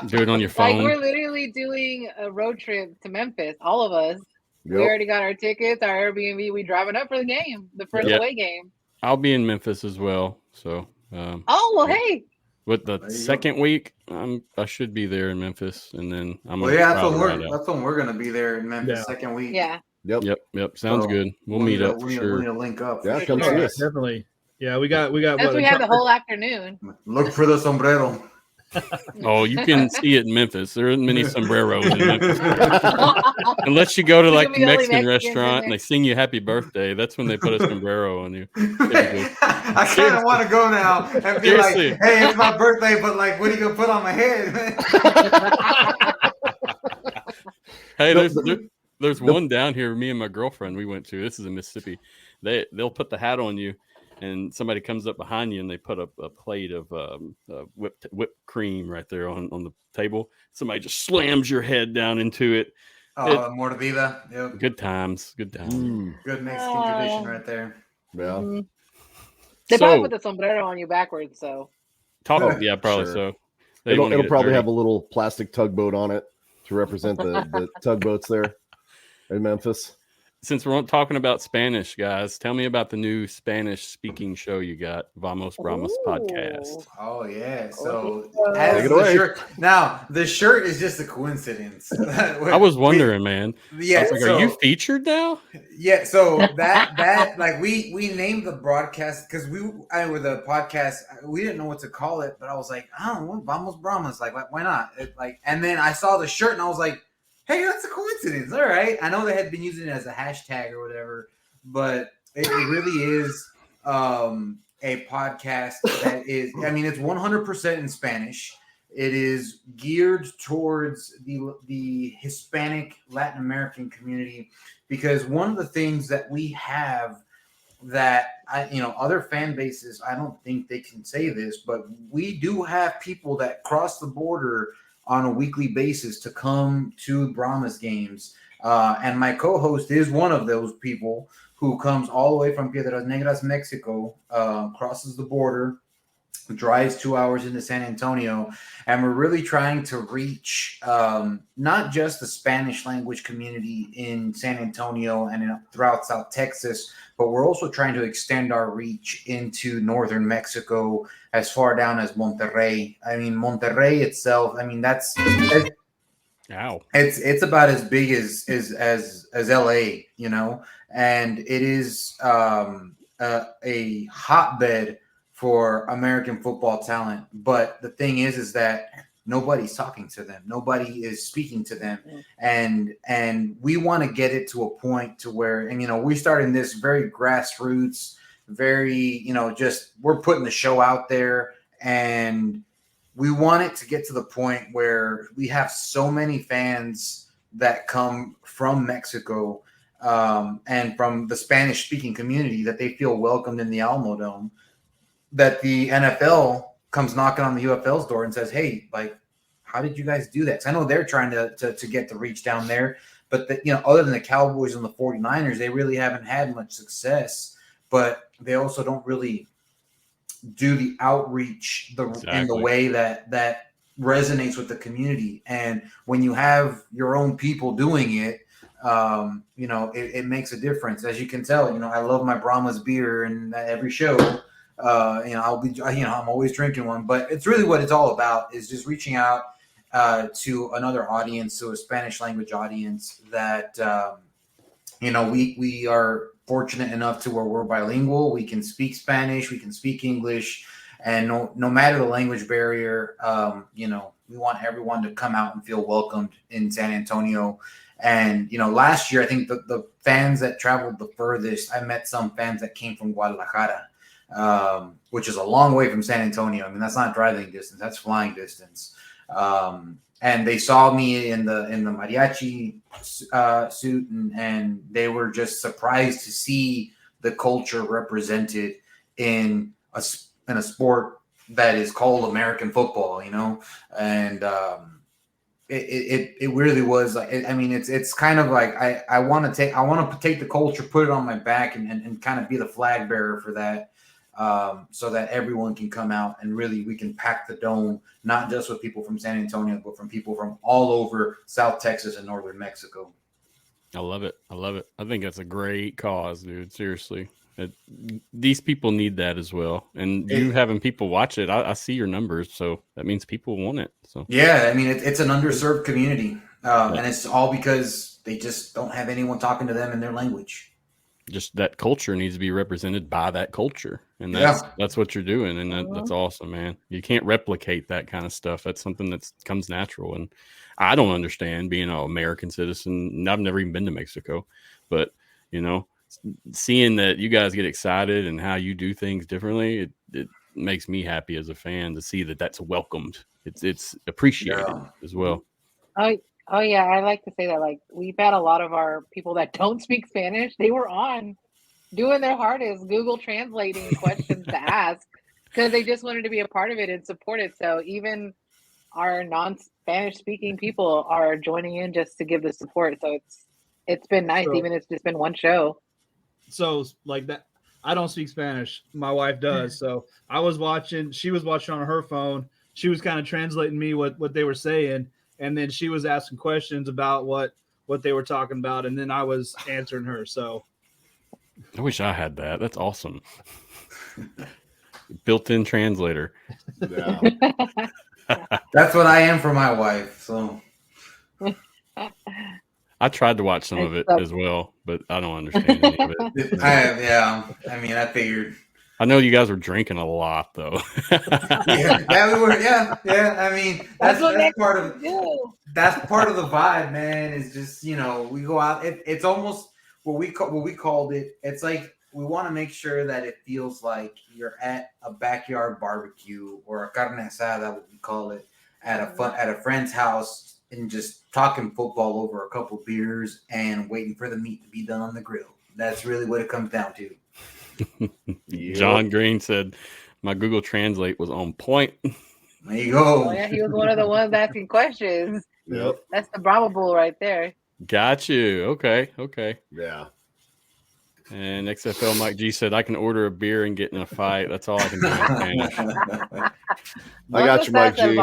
Do it on your phone. Like we're literally doing a road trip to Memphis. All of us. Yep. We already got our tickets, our Airbnb. We driving up for the game, the first away game. I'll be in Memphis as well. So. Hey. With the second week, I should be there in Memphis, and then I'm. That's when we're gonna be there in Memphis second week. Yeah. Yep. Sounds good. We'll meet up for sure. We need to link up. Yeah, come see us. Definitely. Yeah, we got. That's we have the whole afternoon. Look for the sombrero. Oh, you can see it in Memphis. There aren't many sombreros in Memphis. Unless you go to like the Mexican restaurant and they sing you happy birthday. That's when they put a sombrero on you. I kind of want to go now and be like, hey, it's my birthday, but like, what are you going to put on my head, man? Hey, there's one down here me and my girlfriend we went to. This is in Mississippi. They'll put the hat on you. And somebody comes up behind you and they put up a plate of whipped cream right there on the table. Somebody just slams your head down into it. Oh, mordida. Yep. Good times. Good Mexican tradition right there. Yeah. They probably put the sombrero on you backwards. So. Probably sure. so. It'll probably have a little plastic tugboat on it to represent the tugboats there in Memphis. Since we're talking about Spanish, guys, tell me about the new Spanish-speaking show you got, Vamos Brahmas Podcast. Oh, yeah. So, the shirt is just a coincidence. I was wondering, man. Yeah. I was like, are you featured now? Yeah. So, that like, we named the broadcast because with the podcast, we didn't know what to call it, but I was like, I don't know, Vamos Brahmas. Like, why not? And then I saw the shirt and I was like, hey, that's a coincidence. All right. I know they had been using it as a hashtag or whatever, but it really is a podcast that is, it's 100% in Spanish. It is geared towards the Hispanic Latin American community because one of the things that we have that, other fan bases, I don't think they can say this, but we do have people that cross the border on a weekly basis to come to Brahmas games. And my co-host is one of those people who comes all the way from Piedras Negras, Mexico, crosses the border, drives 2 hours into San Antonio, and we're really trying to reach not just the Spanish language community in San Antonio and throughout South Texas, but we're also trying to extend our reach into northern Mexico as far down as Monterrey. I mean, Monterrey itself, I mean, it's about as big as LA, you know, and it is a hotbed for American football talent. But the thing is that nobody's talking to them. Nobody is speaking to them. And we want to get it to a point to where, and, you know, we started in this very grassroots, very, you know, just we're putting the show out there, and we want it to get to the point where we have so many fans that come from Mexico and from the Spanish speaking community that they feel welcomed in the Alamo Dome, that the NFL comes knocking on the UFL's door and says, hey, like, how did you guys do that? 'Cause I know they're trying to get the reach down there, but you know, other than the Cowboys and the 49ers, they really haven't had much success, but they also don't really do the outreach in the way that resonates with the community. And when you have your own people doing it, you know, it makes a difference. As you can tell, you know, I love my Brahma's beer, and every show, you know, I'm always drinking one, but it's really what it's all about, is just reaching out to another audience, to a Spanish language audience that, you know, we are fortunate enough to where we're bilingual. We can speak Spanish, we can speak English, and no matter the language barrier, you know, we want everyone to come out and feel welcomed in San Antonio. And, you know, last year, I think the fans that traveled the furthest, I met some fans that came from Guadalajara, which is a long way from San Antonio. I mean, that's not driving distance, that's flying distance. And they saw me in the mariachi suit, and they were just surprised to see the culture represented in a sport that is called American football, you know. And it really was like, I mean, it's kind of like I want to take the culture, put it on my back, and kind of be the flag bearer for that. So that everyone can come out and really we can pack the dome, not just with people from San Antonio, but from people from all over South Texas and northern Mexico. I love it. I think that's a great cause, dude. Seriously. These people need that as well. And you having people watch it, I see your numbers, so that means people want it. So yeah, I mean, it's an underserved community, and it's all because they just don't have anyone talking to them in their language. Just that culture needs to be represented by that culture, and that's what you're doing, and that's awesome, man. You can't replicate that kind of stuff. That's something that comes natural, and I don't understand being an American citizen. I've never even been to Mexico, but you know, seeing that you guys get excited and how you do things differently, it makes me happy as a fan to see that that's welcomed. It's appreciated as well. Oh yeah, I like to say that, like, we've had a lot of our people that don't speak Spanish, they were on doing their hardest, Google translating questions to ask, because they just wanted to be a part of it and support it. So even our non-Spanish speaking people are joining in just to give the support. So it's been nice, even if it's just been one show. So like that, I don't speak Spanish. My wife does. So she was watching on her phone. She was kind of translating me what they were saying. And then she was asking questions about what they were talking about. And then I was answering her. So I wish I had that. That's awesome. Built-in translator. Yeah. That's what I am for my wife. So I tried to watch some of it as well, but I don't understand any of it. I mean, I figured. I know you guys were drinking a lot, though. Yeah, we were. Yeah. I mean, that's part of the vibe, man. Is just, you know, we go out. It's almost what we called it. It's like we want to make sure that it feels like you're at a backyard barbecue or a carne asada, what we call it, at a friend's house, and just talking football over a couple beers and waiting for the meat to be done on the grill. That's really what it comes down to. John Green said my Google Translate was on point. There you go. Oh, yeah, he was one of the ones asking questions. Yep. That's the Bravo Bull right there. Got you. Okay. Yeah. And XFLMikeG said, I can order a beer and get in a fight. That's all I can do in Spanish. I got you, Mike G.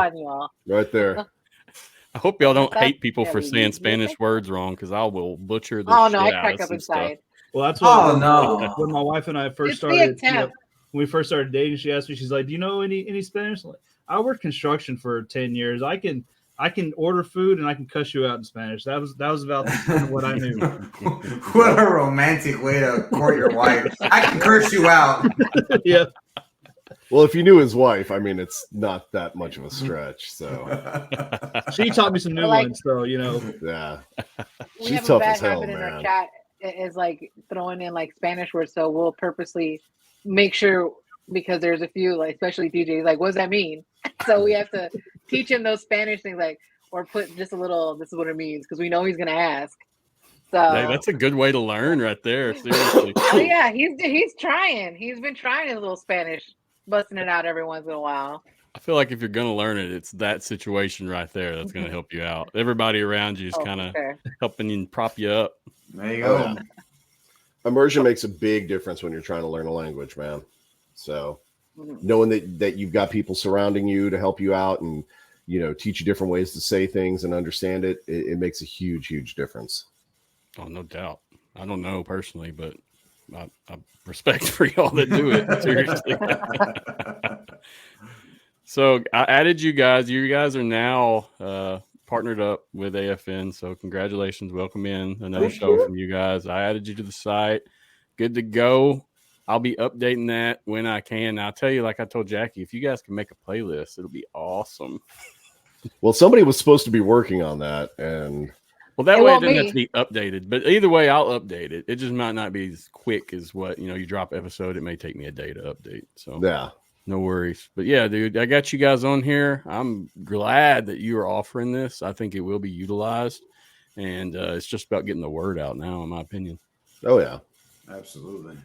Right there. I hope y'all don't hate people for saying Spanish words wrong, because I will butcher the shit I out crack of up some inside. stuff. Well, that's what no. when my wife and I first It's the started, attempt. when we first started dating, she asked me, she's like, "Do you know any Spanish?" I'm like, I worked construction for 10 years. I can order food and I can cuss you out in Spanish. That was about what I knew. What a romantic way to court your wife. I can curse you out. Yeah. Well, if you knew his wife, I mean, it's not that much of a stretch. So She taught me some new ones, though, yeah. We She's have a tough bad as hell, habit in our man. chat is like throwing in like Spanish words, so we'll purposely make sure, because there's a few, like especially DJ, like, what does that mean? So we have to teach him those Spanish things, like, or put just a little, this is what it means, because we know he's gonna ask. So Hey, that's a good way to learn right there. Seriously. oh yeah, he's trying. He's been trying his little Spanish, busting it out every once in a while. I feel like if you're going to learn it, it's that situation right there that's going to help you out. Everybody around you is kind of helping you prop you up. There you go. Yeah. Immersion makes a big difference when you're trying to learn a language, man. So knowing that you've got people surrounding you to help you out and, teach you different ways to say things and understand it, it makes a huge, huge difference. Oh, no doubt. I don't know personally, but I respect for y'all that do it. Seriously. So I added you guys. You guys are now partnered up with AFN. So congratulations. Welcome in another show from you guys. I added you to the site. Good to go. I'll be updating that when I can. I'll tell you, like I told Jackie, if you guys can make a playlist, it'll be awesome. Well, somebody was supposed to be working on that, and well, that way it doesn't have to be updated. But either way, I'll update it. It just might not be as quick as what you drop episode. It may take me a day to update. So yeah, no worries. But yeah, dude, I got you guys on here. I'm glad that you are offering this. I think it will be utilized, and it's just about getting the word out now, in my opinion. Oh yeah, absolutely.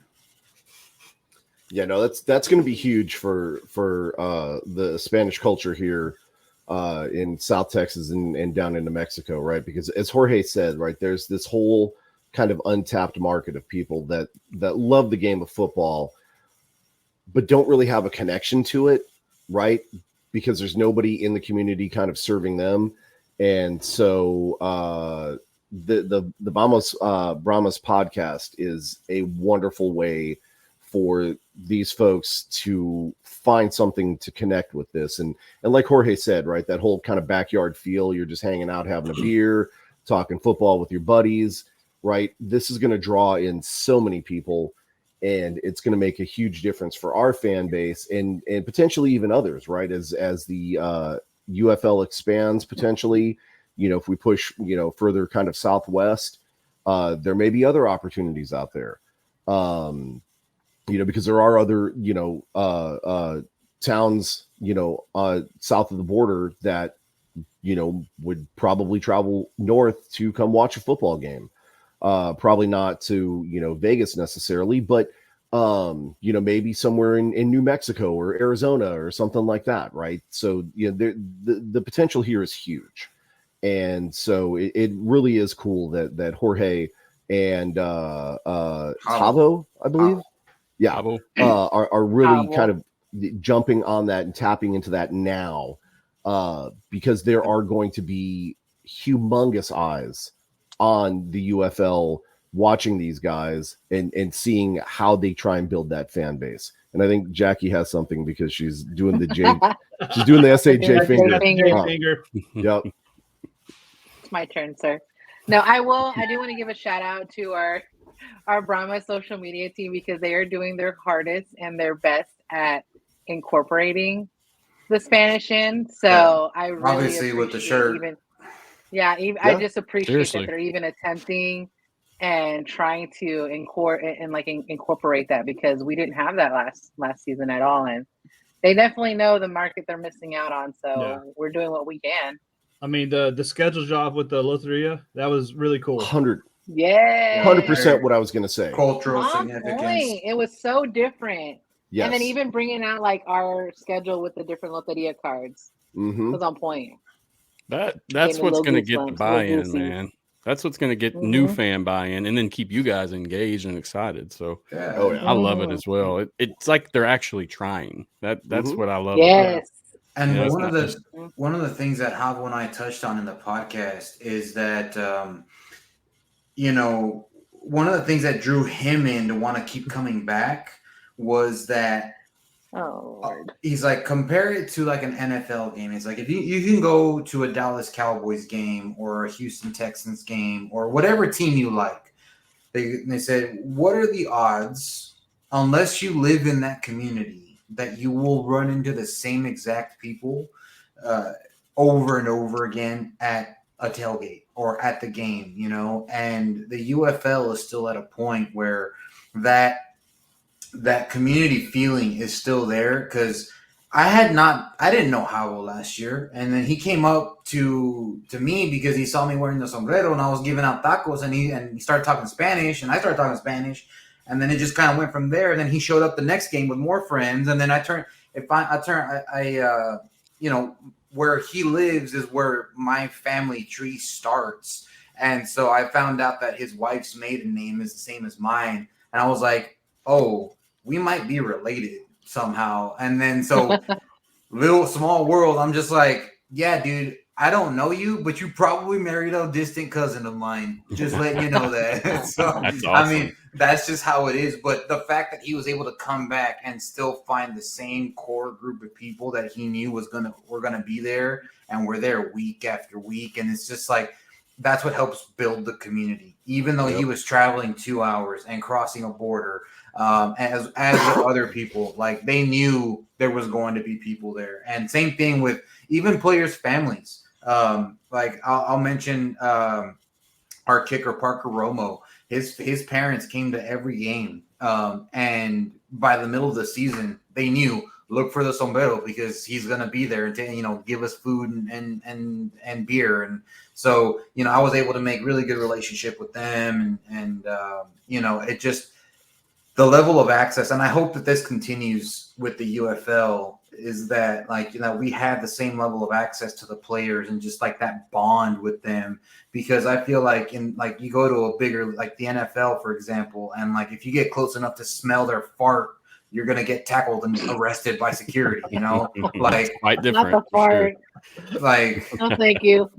Yeah, no, that's going to be huge for the Spanish culture here in South Texas and down into Mexico, right? Because as Jorge said, right, there's this whole kind of untapped market of people that love the game of football, but don't really have a connection to it, right? Because there's nobody in the community kind of serving them. And so the Brahmas podcast is a wonderful way for these folks to find something to connect with this. And like Jorge said, right, that whole kind of backyard feel, you're just hanging out, having a beer, talking football with your buddies, right? This is going to draw in so many people, and it's going to make a huge difference for our fan base and potentially even others, right? As the UFL expands potentially, if we push, further kind of southwest, there may be other opportunities out there. Because there are other, towns, south of the border that, would probably travel north to come watch a football game. Probably not to, Vegas necessarily, but, maybe somewhere in New Mexico or Arizona or something like that. Right. So, the potential here is huge. And so it really is cool that Jorge and Tavo, I believe. Yeah, are really kind of jumping on that and tapping into that now, because there are going to be humongous eyes on the UFL watching these guys and seeing how they try and build that fan base. And I think Jackie has something because she's doing the J, she's doing the SAJ finger. Yep, it's my turn, sir. No, I do want to give a shout out to our Brahma social media team, because they are doing their hardest and their best at incorporating the Spanish in. So I really obviously with the shirt. I just appreciate that they're even attempting and trying to incorporate that, because we didn't have that last season at all, and they definitely know the market they're missing out on. So we're doing what we can. I mean, the schedule job with the Loteria, that was really cool. 100% what I was going to say. Cultural significance. Point. It was so different. Yes. And then even bringing out like our schedule with the different Loteria cards was on point. That's what's going to get the buy-in, man. That's what's going to get new fan buy-in and then keep you guys engaged and excited. So I love it as well. It's like they're actually trying. That's what I love. Yes. And one of the things that Havo and I touched on in the podcast is that one of the things that drew him in to want to keep coming back was that he's like, compare it to like an NFL game. It's like if you can go to a Dallas Cowboys game or a Houston Texans game or whatever team you like. They said, what are the odds, unless you live in that community, that you will run into the same exact people over and over again at a tailgate or at the game, and the UFL is still at a point where that community feeling is still there, because I didn't know Howell last year, and then he came up to me because he saw me wearing the sombrero and I was giving out tacos, and he started talking Spanish and I started talking Spanish, and then it just kind of went from there. And then he showed up the next game with more friends, and then where he lives is where my family tree starts. And so I found out that his wife's maiden name is the same as mine. And I was like, oh, we might be related somehow. And then so little small world, I'm just like, yeah, dude, I don't know you, but you probably married a distant cousin of mine. Just letting you know that. So, That's awesome. I mean, that's just how it is. But the fact that he was able to come back and still find the same core group of people that he knew were gonna be there, and we're there week after week, and it's just like, that's what helps build the community. Even though he was traveling 2 hours and crossing a border, as with other people, like they knew there was going to be people there. And same thing with even players' families. Like I'll mention our kicker Parker Romo. His parents came to every game, and by the middle of the season, they knew, look for the sombrero because he's gonna be there and give us food and beer. And so I was able to make really good relationship with them, and it just, the level of access, and I hope that this continues with the UFL, is that we have the same level of access to the players and just like that bond with them. Because I feel like you go to a bigger, like the NFL, for example, and like if you get close enough to smell their fart, you're going to get tackled and arrested by security, like quite different. Not the fart. Like, No, thank you.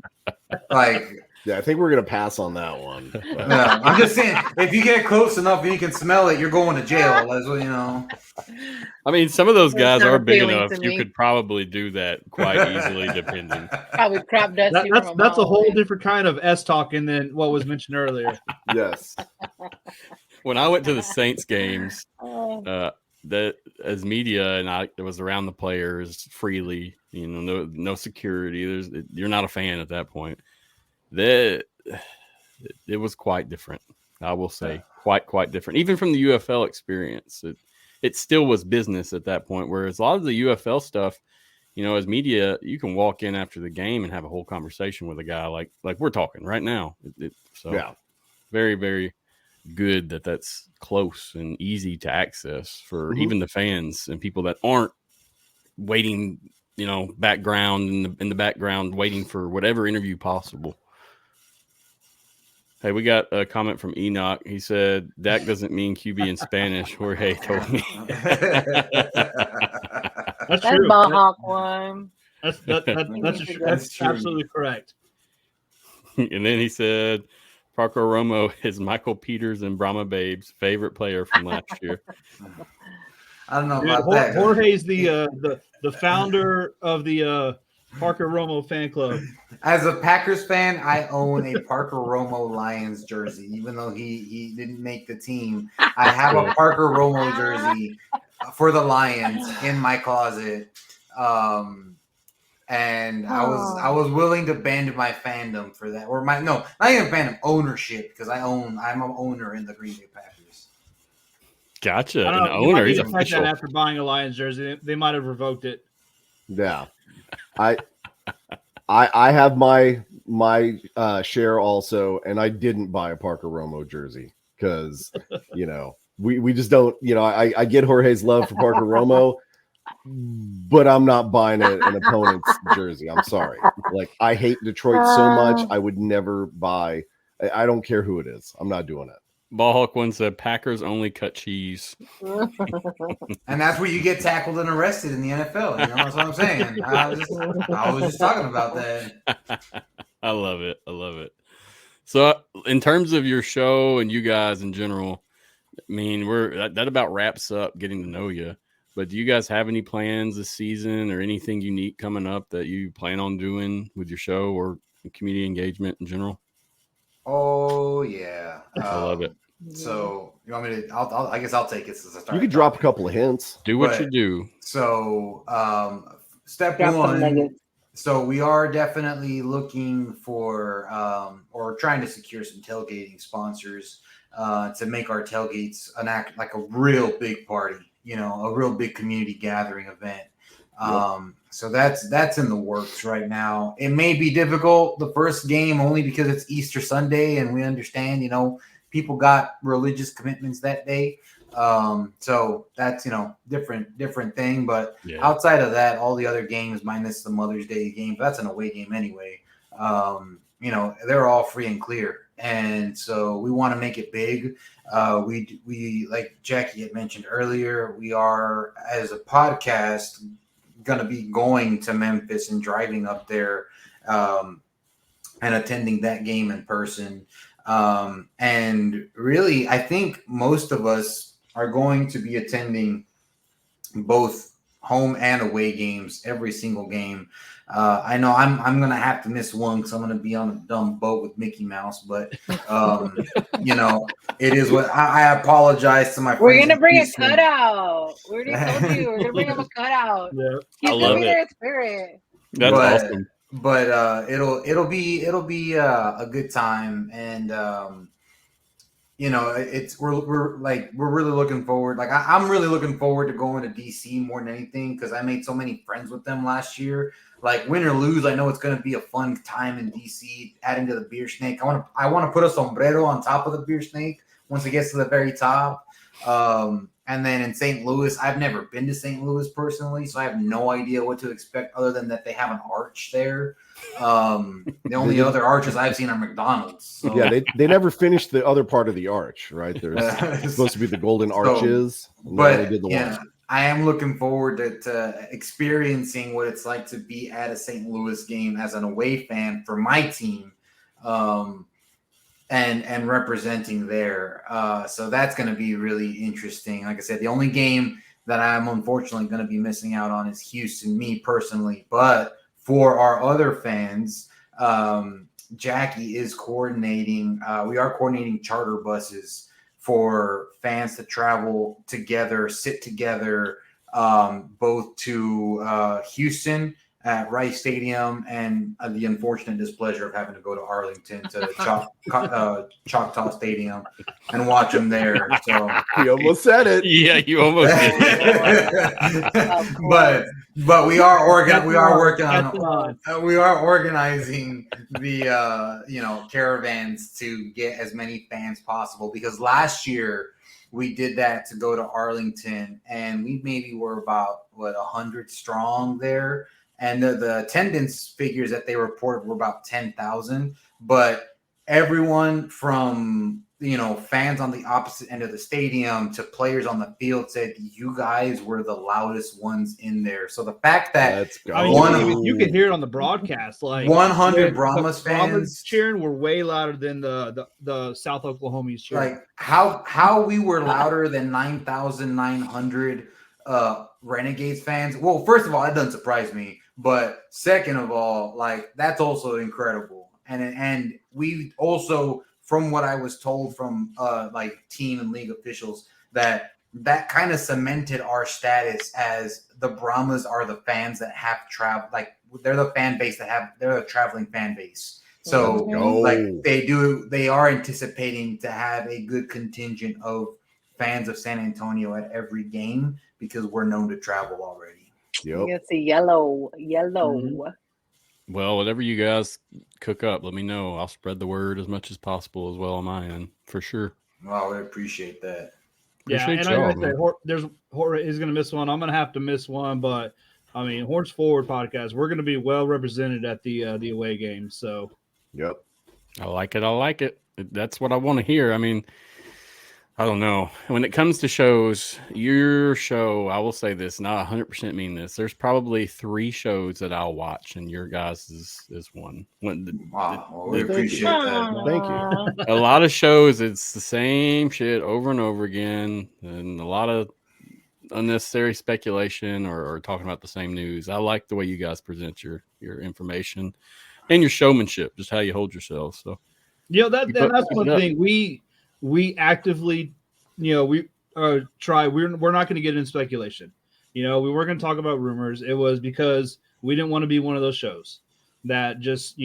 Like, Yeah, I think we're gonna pass on that one. no, I'm just saying, if you get close enough and you can smell it, you're going to jail. As well, I mean, some of those That's guys not are big appealing enough. to You me. could probably do that quite easily, depending. Probably crap dusty. That's a whole different kind of S talking than what was mentioned earlier. Yes. When I went to the Saints games, Oh, that as media, and I was around the players freely, no security. You're not a fan at that point. It was quite different. I will say quite different. Even from the UFL experience, it still was business at that point. Whereas a lot of the UFL stuff, as media, you can walk in after the game and have a whole conversation with a guy like we're talking right now. So Yeah. very, very good that's close and easy to access for even the fans and people that aren't waiting, background in the background, waiting for whatever interview possible. Hey, we got a comment from Enoch. He said, Dak doesn't mean QB in Spanish. Jorge told me. That's that true. Mohawk one. That's absolutely correct. And then he said, Parker Romo is Michael Peters and Brahma Babe's favorite player from last year. I don't know Dude, about that. Jorge's the founder of the Parker Romo fan club. As a Packers fan, I own a Parker Romo Lions jersey, even though he didn't make the team. I have a Parker Romo jersey for the Lions in my closet, and I was willing to bend my fandom for that, or not even fandom, ownership, because I'm an owner in the Green Bay Packers. Gotcha. I An don't know, you owner. might He's need to check official. that after buying a Lions jersey. They might have revoked it. Yeah. I have my share also, and I didn't buy a Parker Romo jersey because we just don't, I get Jorge's love for Parker Romo, but I'm not buying an opponent's jersey. I'm sorry. Like, I hate Detroit so much, I would never buy I don't care who it is. I'm not doing it. Ballhawk one said Packers only cut cheese. And that's where you get tackled and arrested in the NFL. You know, that's what I'm saying. I was just talking about that. I love it. I love it. So in terms of your show and you guys in general, I mean, that about wraps up getting to know you. But do you guys have any plans this season or anything unique coming up that you plan on doing with your show or community engagement in general? Oh yeah, I love it. So you want me to? I guess I'll take it since I started. You could drop a couple of hints. Do what you do. So step Drop some one. nuggets. So we are definitely looking for or trying to secure some tailgating sponsors to make our tailgates like a real big party. You know, a real big community gathering event. So that's in the works right now. It may be difficult the first game only because it's Easter Sunday and we understand, you know, people got religious commitments that day. So that's, you know, different thing. But outside of that, all the other games minus the Mother's Day game, that's an away game anyway. You know, they're all free and clear. And so we want to make it big. We like Jackie had mentioned earlier, we are, as a podcast, going to be going to Memphis and driving up there and attending that game in person. And really, I think most of us are going to be attending both home and away games, every single game. I know I'm going to have to miss one because I'm going to be on a dumb boat with Mickey Mouse, but you know, it is what I apologize to my friends. We're going to bring a cutout. We already told you we're going to bring him a cutout. Yeah. He's I love going to be it. there in spirit. That's awesome. But it'll be a good time, and you know, we're really looking forward. Like I'm really looking forward to going to DC more than anything because I made so many friends with them last year. Like win or lose, I know it's going to be a fun time in DC. Adding to the beer snake, I want to put a sombrero on top of the beer snake once it gets to the very top. And then in St. Louis, I've never been to St. Louis personally, so I have no idea what to expect other than that they have an arch there. The only other arches I've seen are McDonald's. So. Yeah, they never finished the other part of the arch, right? There's supposed to be the golden arches. But yeah, I am looking forward to experiencing what it's like to be at a St. Louis game as an away fan for my team. And representing there. So that's going to be really interesting. Like I said, the only game that I'm unfortunately going to be missing out on is Houston, me personally. But for our other fans, Jackie is coordinating. We are coordinating charter buses for fans to travel together, sit together, both to Houston at Rice Stadium and the unfortunate displeasure of having to go to Arlington to Choctaw Stadium and watch them there. So you almost said it. Yeah, you almost did. but we are organizing the you know, caravans to get as many fans possible, because last year we did that to go to Arlington and we maybe were about 100 strong there. And the attendance figures that they reported were about 10,000, but everyone from, you know, fans on the opposite end of the stadium to players on the field said you guys were the loudest ones in there. So the fact that you can hear it on the broadcast, like 100 Brahmas fans cheering were way louder than the South Oklahomies cheering. Like how we were louder than 9,900 Renegades fans. Well, first of all, that doesn't surprise me. But second of all, like that's also incredible. And we also, from what I was told from like team and league officials, that kind of cemented our status as the Brahmas are the fans that have traveled, like they're the fan base they're a traveling fan base. So like they are anticipating to have a good contingent of fans of San Antonio at every game because we're known to travel already. Yep. It's a yellow. Mm-hmm. Well, whatever you guys cook up, let me know. I'll spread the word as much as possible as well on my end, for sure. Well, we appreciate that. Appreciate I say Hort is going to miss one. I'm going to have to miss one, but I mean, Horns Forward podcast, we're going to be well represented at the away game. So, yep, I like it. That's what I want to hear. I mean, I don't know. When it comes to shows, your show, I will say this, not 100% mean this. There's probably 3 shows that I'll watch, and your guys is one. Wow, we appreciate that. Thank you. A lot of shows, it's the same shit over and over again, and a lot of unnecessary speculation or talking about the same news. I like the way you guys present your information and your showmanship, just how you hold yourselves. So, that's one thing we actively, we try. We're not going to get into speculation. We weren't going to talk about rumors. It was because we didn't want to be one of those shows that just,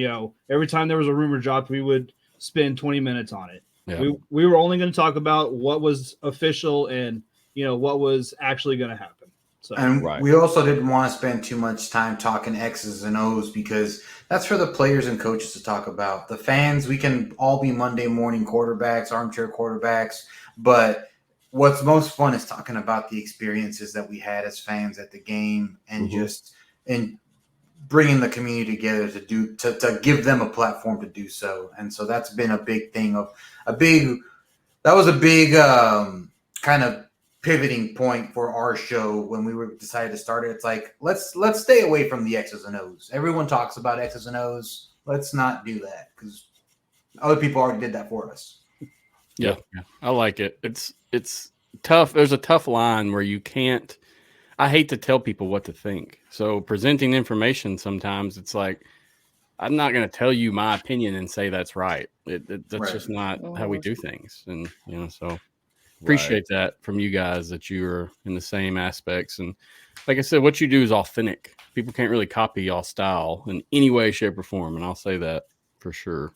every time there was a rumor dropped, we would spend 20 minutes on it. Yeah. We were only going to talk about what was official and, what was actually going to happen. So, and we also didn't want to spend too much time talking X's and O's because that's for the players and coaches to talk about. The fans, we can all be Monday morning quarterbacks, armchair quarterbacks, but what's most fun is talking about the experiences that we had as fans at the game and and bringing the community together to give them a platform to do so. And so that's been a big thing that was a big kind of pivoting point for our show when we decided to start it. It's like, let's stay away from the X's and O's. Everyone talks about X's and O's. Let's not do that because other people already did that for us. Yeah. I like it. It's tough. There's a tough line where you can't. I hate to tell people what to think. So presenting information, sometimes it's like, I'm not going to tell you my opinion and say that's right. That's just not how we do things. And, so appreciate that from you guys that you are in the same aspects. And like I said, what you do is authentic. People can't really copy y'all style in any way, shape, or form. And I'll say that for sure.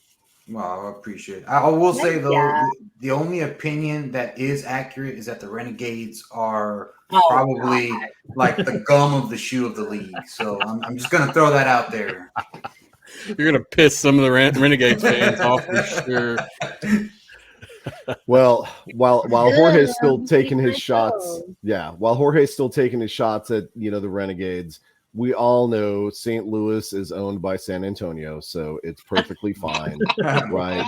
Well, I appreciate it. I will say, though, the only opinion that is accurate is that the Renegades are probably like the gum of the shoe of the league. So I'm just going to throw that out there. You're going to piss some of the Renegades fans off for sure. Well, while Jorge's still taking his shots, while Jorge's still taking his shots at, the Renegades, we all know St. Louis is owned by San Antonio, so it's perfectly fine, right?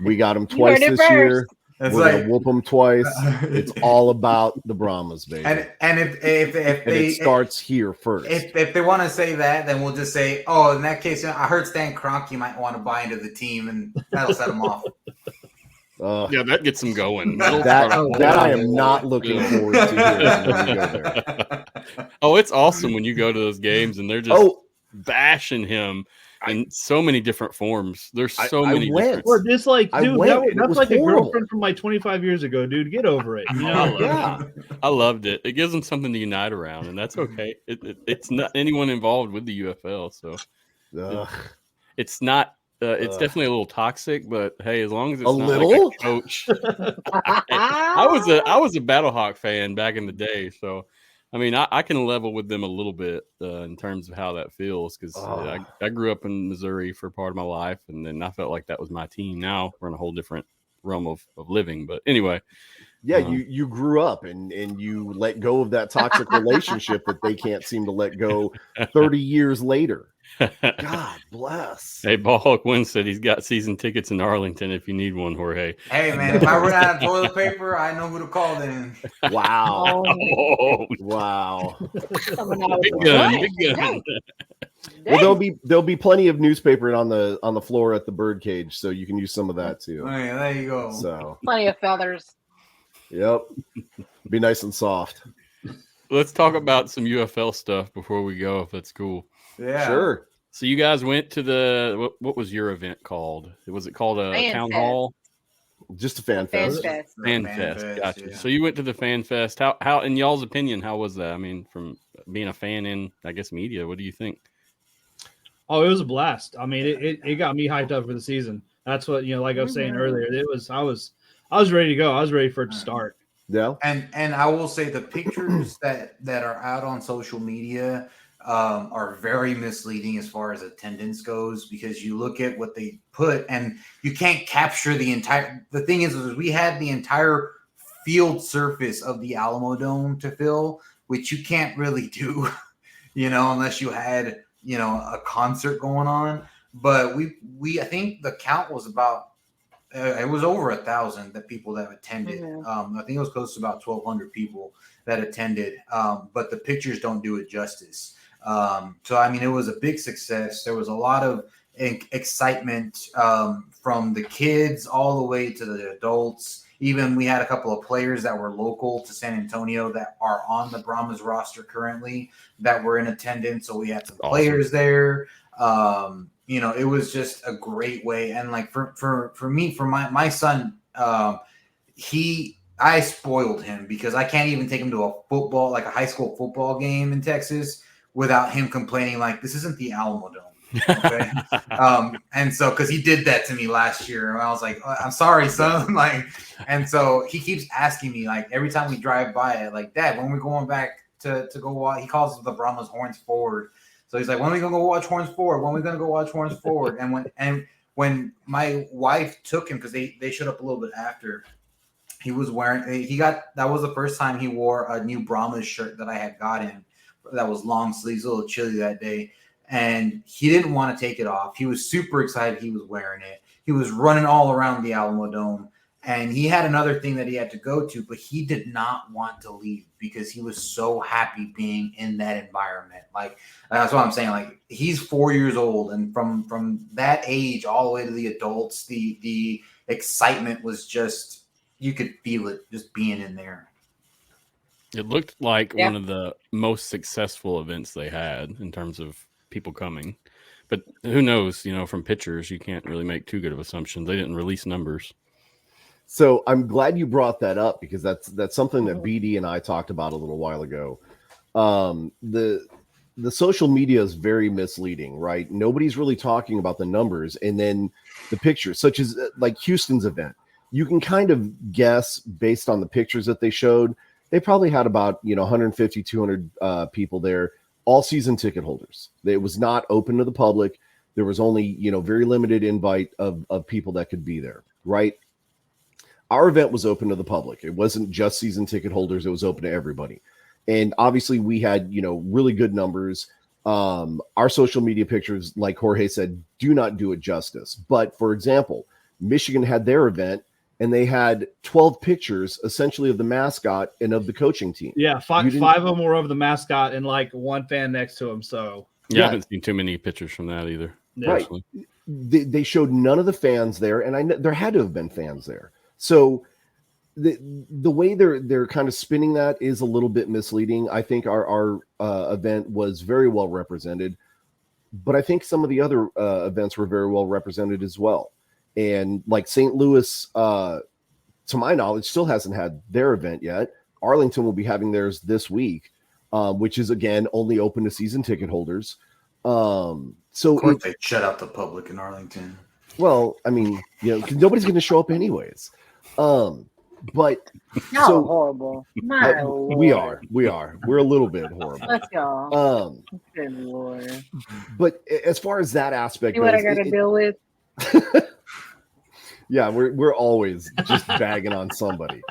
We got them twice this year. We're gonna whoop them twice. It's all about the Brahmas, baby. And if it starts here first. If they want to say that, then we'll just say, oh, in that case, I heard Stan Kroenke might want to buy into the team, and that'll set them off. That gets them going. That I am not looking forward to hearing when we go there. Oh, it's awesome when you go to those games and they're just bashing him in so many different forms. There's so many different. Or just like, dude, that's like horrible. A girlfriend from like 25 years ago, dude. Get over it. I loved it. It gives them something to unite around, and that's okay. It's not anyone involved with the UFL, so it's not. It's definitely a little toxic, but hey, as long as it's not like a coach. I was a Battlehawk fan back in the day, so I mean, I can level with them a little bit in terms of how that feels because I grew up in Missouri for part of my life, and then I felt like that was my team. Now we're in a whole different realm of living, but anyway. Yeah, you grew up and you let go of that toxic relationship that they can't seem to let go 30 years later. God bless. Hey, Ballhawk Wynn said he's got season tickets in Arlington if you need one, Jorge. Hey, man, if I run out of toilet paper, I know who to call then. Wow. Wow. Big gun. Well, there'll be plenty of newspaper on the floor at the birdcage, so you can use some of that too. Oh, yeah, there you go. So plenty of feathers. Yep. Be nice and soft. Let's talk about some UFL stuff before we go, if that's cool. Yeah. Sure. So you guys went to what was your event called? Was it called a town hall? Just a fan fest. Fan fest. Gotcha. Yeah. So you went to the fan fest. How in y'all's opinion, how was that? I mean, from being a fan in, I guess, media, what do you think? Oh, it was a blast. I mean, it got me hyped up for the season. That's what, like I was saying earlier, I was ready to go. I was ready for it to start. Yeah. And I will say the pictures that are out on social media are very misleading as far as attendance goes, because you look at what they put and you can't capture the thing is we had the entire field surface of the Alamo Dome to fill, which you can't really do, unless you had, a concert going on. But I think the count was about it was over 1,000 that people that attended. Mm-hmm. I think it was close to about 1,200 people that attended. But the pictures don't do it justice. So I mean, it was a big success. There was a lot of excitement from the kids all the way to the adults. Even we had a couple of players that were local to San Antonio that are on the Brahmas roster currently that were in attendance. So we had some players there. You know, it was just a great way. And like for me, for my son, I spoiled him because I can't even take him to a high school football game in Texas without him complaining like, this isn't the Alamo Dome. Okay. And so, cause he did that to me last year, and I was like, I'm sorry, son. Like, and so he keeps asking me, like, every time we drive by it, like, Dad, when we're going back to go watch, he calls the Brahmas Horns Forward. So he's like, when are we gonna go watch Horns Forward? When are we gonna go watch Horns Forward? And when my wife took him, because they showed up a little bit after, that was the first time he wore a new Brahmas shirt that I had got him. That was long sleeves, a little chilly that day. And he didn't want to take it off. He was super excited he was wearing it. He was running all around the Alamo Dome. And he had another thing that he had to go to, but he did not want to leave because he was so happy being in that environment. Like, that's what I'm saying. Like, he's 4 years old. And from that age all the way to the adults, the excitement was just, you could feel it just being in there. It looked like one of the most successful events they had in terms of people coming, but who knows, you know, from pictures, you can't really make too good of assumptions. They didn't release numbers. So I'm glad you brought that up because that's something that BD and I talked about a little while ago. The social media is very misleading, right? Nobody's really talking about the numbers, and then the pictures, such as like Houston's event, you can kind of guess based on the pictures that they showed. They probably had about 150, 200 people there, all season ticket holders. It was not open to the public. There was only very limited invite of people that could be there, right? Our event was open to the public. It wasn't just season ticket holders. It was open to everybody. And obviously we had, really good numbers. Our social media pictures, like Jorge said, do not do it justice. But for example, Michigan had their event and they had 12 pictures essentially of the mascot and of the coaching team. Yeah. Five of them were of the mascot and like one fan next to him. So I haven't seen too many pictures from that either. Right. They showed none of the fans there. And I know there had to have been fans there. So the way they're kind of spinning that is a little bit misleading. I think our event was very well represented, but I think some of the other events were very well represented as well. And like St. Louis, to my knowledge, still hasn't had their event yet. Arlington will be having theirs this week, which is again only open to season ticket holders. So of course they shut out the public in Arlington. Well, I mean, 'cause nobody's going to show up anyways. But so horrible. We are. We're a little bit horrible. Let's go. Good Lord. But as far as that aspect, see what I got to deal with. Yeah, we're always just bagging on somebody.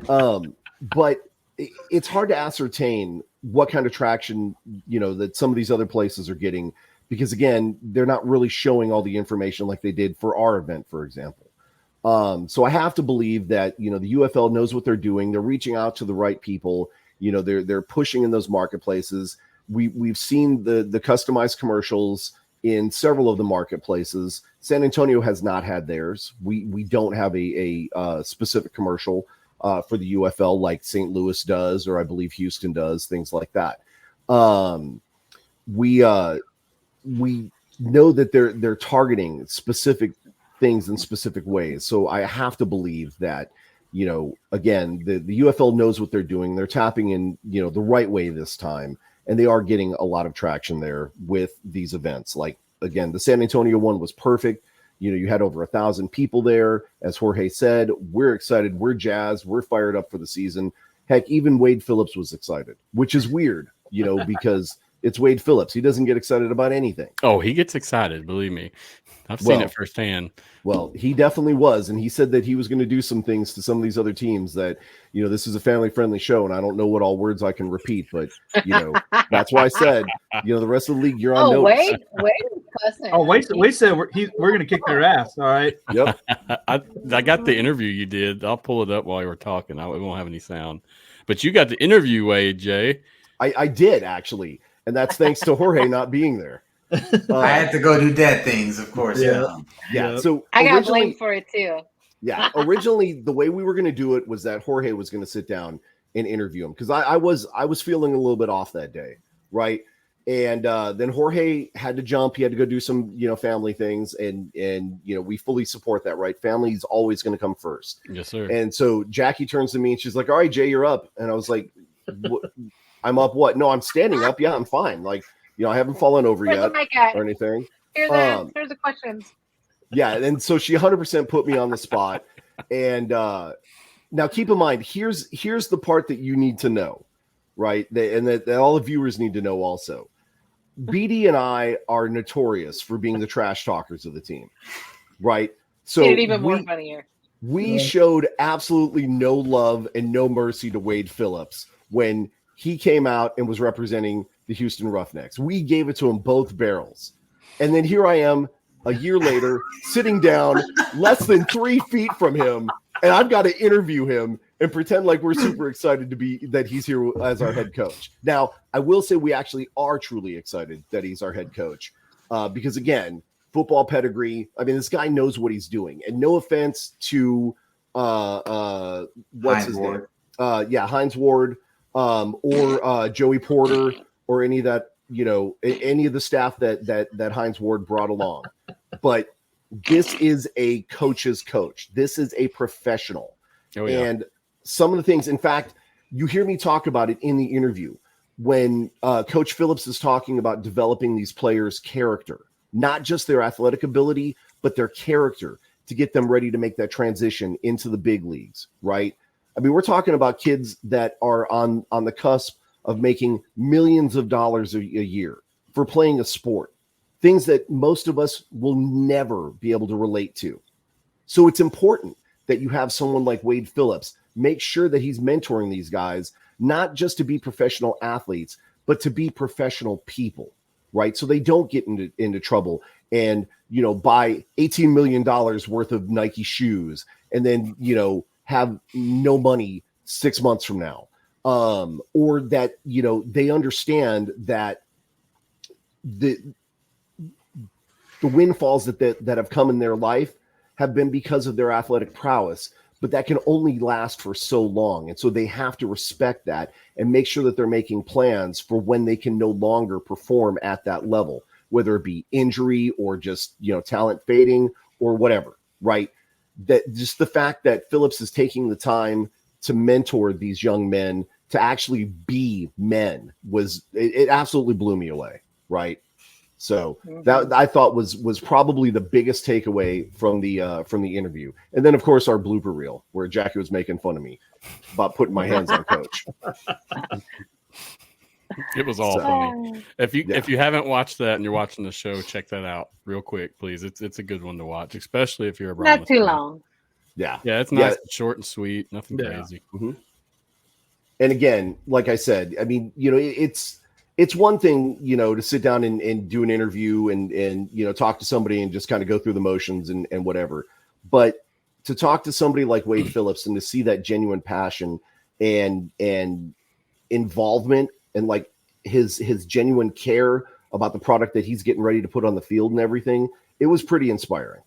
But it's hard to ascertain what kind of traction that some of these other places are getting, because again, they're not really showing all the information like they did for our event, for example. So I have to believe that, the UFL knows what they're doing. They're reaching out to the right people. They're pushing in those marketplaces. We've seen the customized commercials in several of the marketplaces. San Antonio has not had theirs. We don't have a specific commercial for the UFL like St. Louis does, or I believe Houston does, things like that. We know that they're targeting specific things in specific ways. So I have to believe that, again, the UFL knows what they're doing. They're tapping in, the right way this time. And they are getting a lot of traction there with these events. Like, again, the San Antonio one was perfect. You had over 1,000 people there. As Jorge said, we're excited. We're jazzed. We're fired up for the season. Heck, even Wade Phillips was excited, which is weird, because it's Wade Phillips. He doesn't get excited about anything. Oh, he gets excited. Believe me. I've seen it firsthand. Well, he definitely was. And he said that he was going to do some things to some of these other teams that, this is a family-friendly show. And I don't know what all words I can repeat, but, that's why I said, the rest of the league, you're on notice. Wade cussing. Oh, Wade said we're gonna kick their ass. All right. Yep. I got the interview you did. I'll pull it up while you were talking. We won't have any sound, but you got the interview, Wade, Jay. I did actually, and that's thanks to Jorge not being there. I had to go do dad things, of course. Yeah. So I got blamed for it too. Yeah. Originally, the way we were going to do it was that Jorge was going to sit down and interview him because I was feeling a little bit off that day, right? And then Jorge had to jump. He had to go do some, family things, and we fully support that, right? Family is always going to come first. Yes, sir. And so Jackie turns to me and she's like, "All right, Jay, you're up." And I was like, "I'm up? What? No, I'm standing up. Yeah, I'm fine. Like, I haven't fallen over yet or anything." Here's the questions. Yeah, and so she 100% put me on the spot. And now keep in mind, here's the part that you need to know, right? That all the viewers need to know also. BD and I are notorious for being the trash talkers of the team, right? So made it even more funnier. We showed absolutely no love and no mercy to Wade Phillips when he came out and was representing the Houston Roughnecks. We gave it to him both barrels. And then here I am a year later, sitting down less than 3 feet from him, and I've got to interview him and pretend like we're super excited that he's here as our head coach. Now, I will say we actually are truly excited that he's our head coach because, again, football pedigree. I mean, this guy knows what he's doing. And no offense to what's his name? Hines Ward or Joey Porter or any of that, any of the staff that Hines Ward brought along. But this is a coach's coach. This is a professional. Oh, yeah. And some of the things, in fact, you hear me talk about it in the interview when Coach Phillips is talking about developing these players' character, not just their athletic ability, but their character to get them ready to make that transition into the big leagues, right? I mean, we're talking about kids that are on the cusp of making millions of dollars a year for playing a sport, things that most of us will never be able to relate to. So it's important that you have someone like Wade Phillips. Make sure that he's mentoring these guys, not just to be professional athletes, but to be professional people, right? So they don't get into trouble and, buy $18 million worth of Nike shoes and then, have no money 6 months from now. Or that, they understand that the windfalls that have come in their life have been because of their athletic prowess, but that can only last for so long. And so they have to respect that and make sure that they're making plans for when they can no longer perform at that level, whether it be injury or just, talent fading or whatever, right? That just the fact that Phillips is taking the time to mentor these young men to actually be men it absolutely blew me away, right? So that I thought was probably the biggest takeaway from the interview. And then of course our blooper reel where Jackie was making fun of me about putting my hands on Coach. It was all funny. If you haven't watched that and you're watching the show, check that out real quick, please. It's a good one to watch, especially if you're a Browns not too fan. long. Yeah, it's nice, short and sweet, nothing crazy. Mm-hmm. And again, like I said, I mean, it's one thing, to sit down and do an interview and talk to somebody and just kind of go through the motions and whatever. But to talk to somebody like Wade Phillips and to see that genuine passion and involvement and like his genuine care about the product that he's getting ready to put on the field and everything, it was pretty inspiring.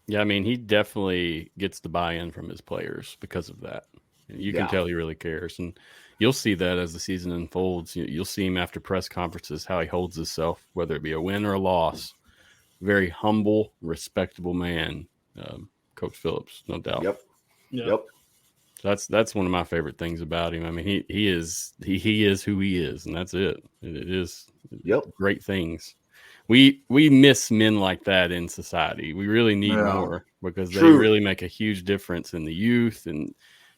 Yeah, I mean, he definitely gets the buy-in from his players because of that. You can tell he really cares. And you'll see that as the season unfolds. You'll see him after press conferences, how he holds himself, whether it be a win or a loss. Very humble, respectable man, Coach Phillips, no doubt. Yep. That's one of my favorite things about him. I mean, he is who he is, and that's it. It is great things. We miss men like that in society. We really need more because they really make a huge difference in the youth and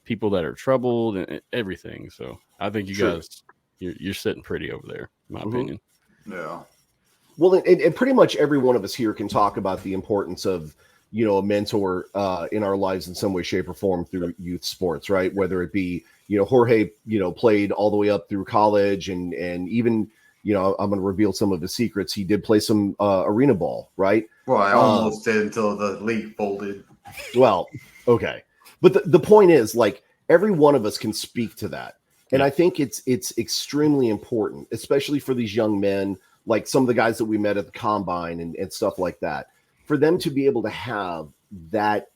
people that are troubled and everything. So I think you guys, you're sitting pretty over there, in my opinion. Yeah. Well, and pretty much every one of us here can talk about the importance of, a mentor in our lives in some way, shape, or form through youth sports, right? Whether it be, Jorge, played all the way up through college and even, you know, I'm going to reveal some of his secrets. He did play some arena ball, right? Well, I almost did until the league folded. Well, okay. But the point is, like, every one of us can speak to that. And I think it's extremely important, especially for these young men, like some of the guys that we met at the combine and stuff like that, for them to be able to have that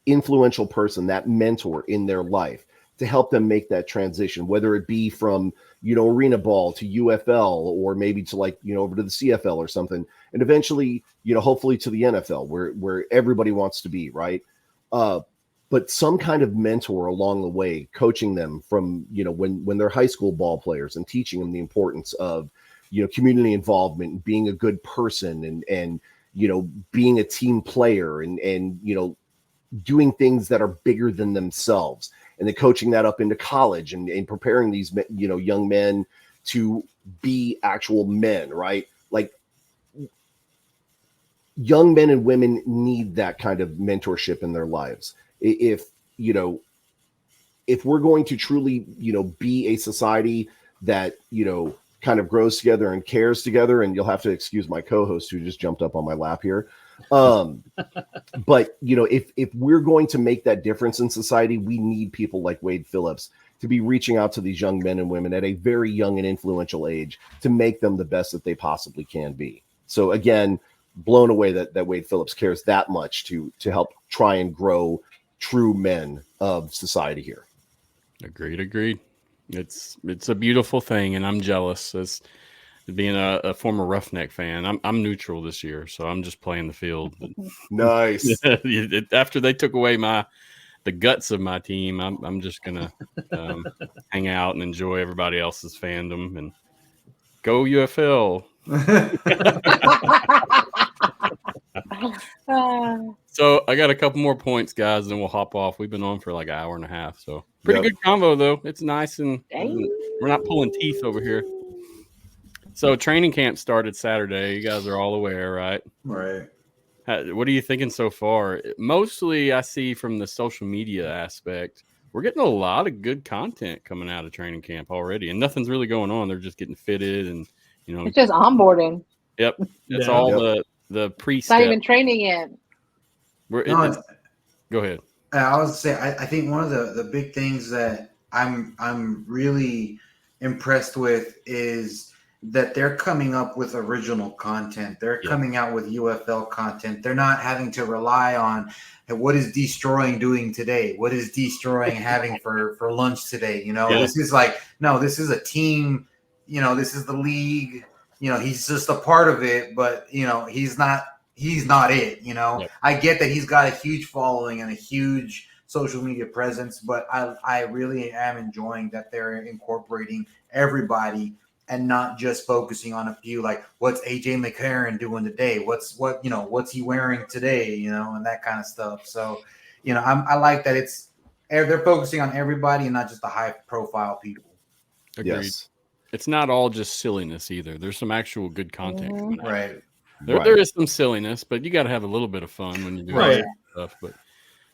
influential person, that mentor in their life to help them make that transition, whether it be from, you know, arena ball to UFL, or maybe to, like, you know, over to the CFL or something. And eventually, you know, hopefully to the NFL where everybody wants to be, right? But some kind of mentor along the way, coaching them from, you know, when they're high school ball players, and teaching them the importance of, you know, community involvement and being a good person and, you know, being a team player and, you know, doing things that are bigger than themselves, and then coaching that up into college and preparing these, you know, young men to be actual men, right? Like, young men and women need that kind of mentorship in their lives. If, you know, if we're going to truly, you know, be a society that, you know, kind of grows together and cares together, and you'll have to excuse my co-host who just jumped up on my lap here. But, you know, if we're going to make that difference in society, we need people like Wade Phillips to be reaching out to these young men and women at a very young and influential age to make them the best that they possibly can be. So again, blown away that Wade Phillips cares that much to help try and grow true men of society here. Agreed. It's a beautiful thing, and I'm jealous. As being a former Roughneck fan, I'm neutral this year, so I'm just playing the field. Nice. After they took away the guts of my team, I'm just gonna hang out and enjoy everybody else's fandom and go UFL. So I got a couple more points, guys, and then we'll hop off. We've been on for like an hour and a half, so pretty good combo though. It's nice, and we're not pulling teeth over here. So training camp started Saturday. You guys are all aware, right? Right. What are you thinking so far? Mostly, I see from the social media aspect, we're getting a lot of good content coming out of training camp already, and nothing's really going on. They're just getting fitted, and, you know, it's just onboarding. Yep, that's all the pre-step. Not even training yet. Go ahead. I was say I think one of the big things that I'm really impressed with is that they're coming up with original content. They're coming out with UFL content. They're not having to rely on, hey, what is Destroying doing today? What is Destroying having for lunch today? You know, this is like, no, this is a team. You know, this is the league. You know, he's just a part of it, but, you know, he's not it, you know. I get that he's got a huge following and a huge social media presence, but I really am enjoying that they're incorporating everybody and not just focusing on a few, like, what's AJ McCarron doing today? What's he wearing today? You know, and that kind of stuff. So, you know, I like that they're focusing on everybody and not just the high profile people. Agreed. Yes. It's not all just silliness either. There's some actual good content coming out. Right. There is some silliness, but you got to have a little bit of fun when you do that stuff. But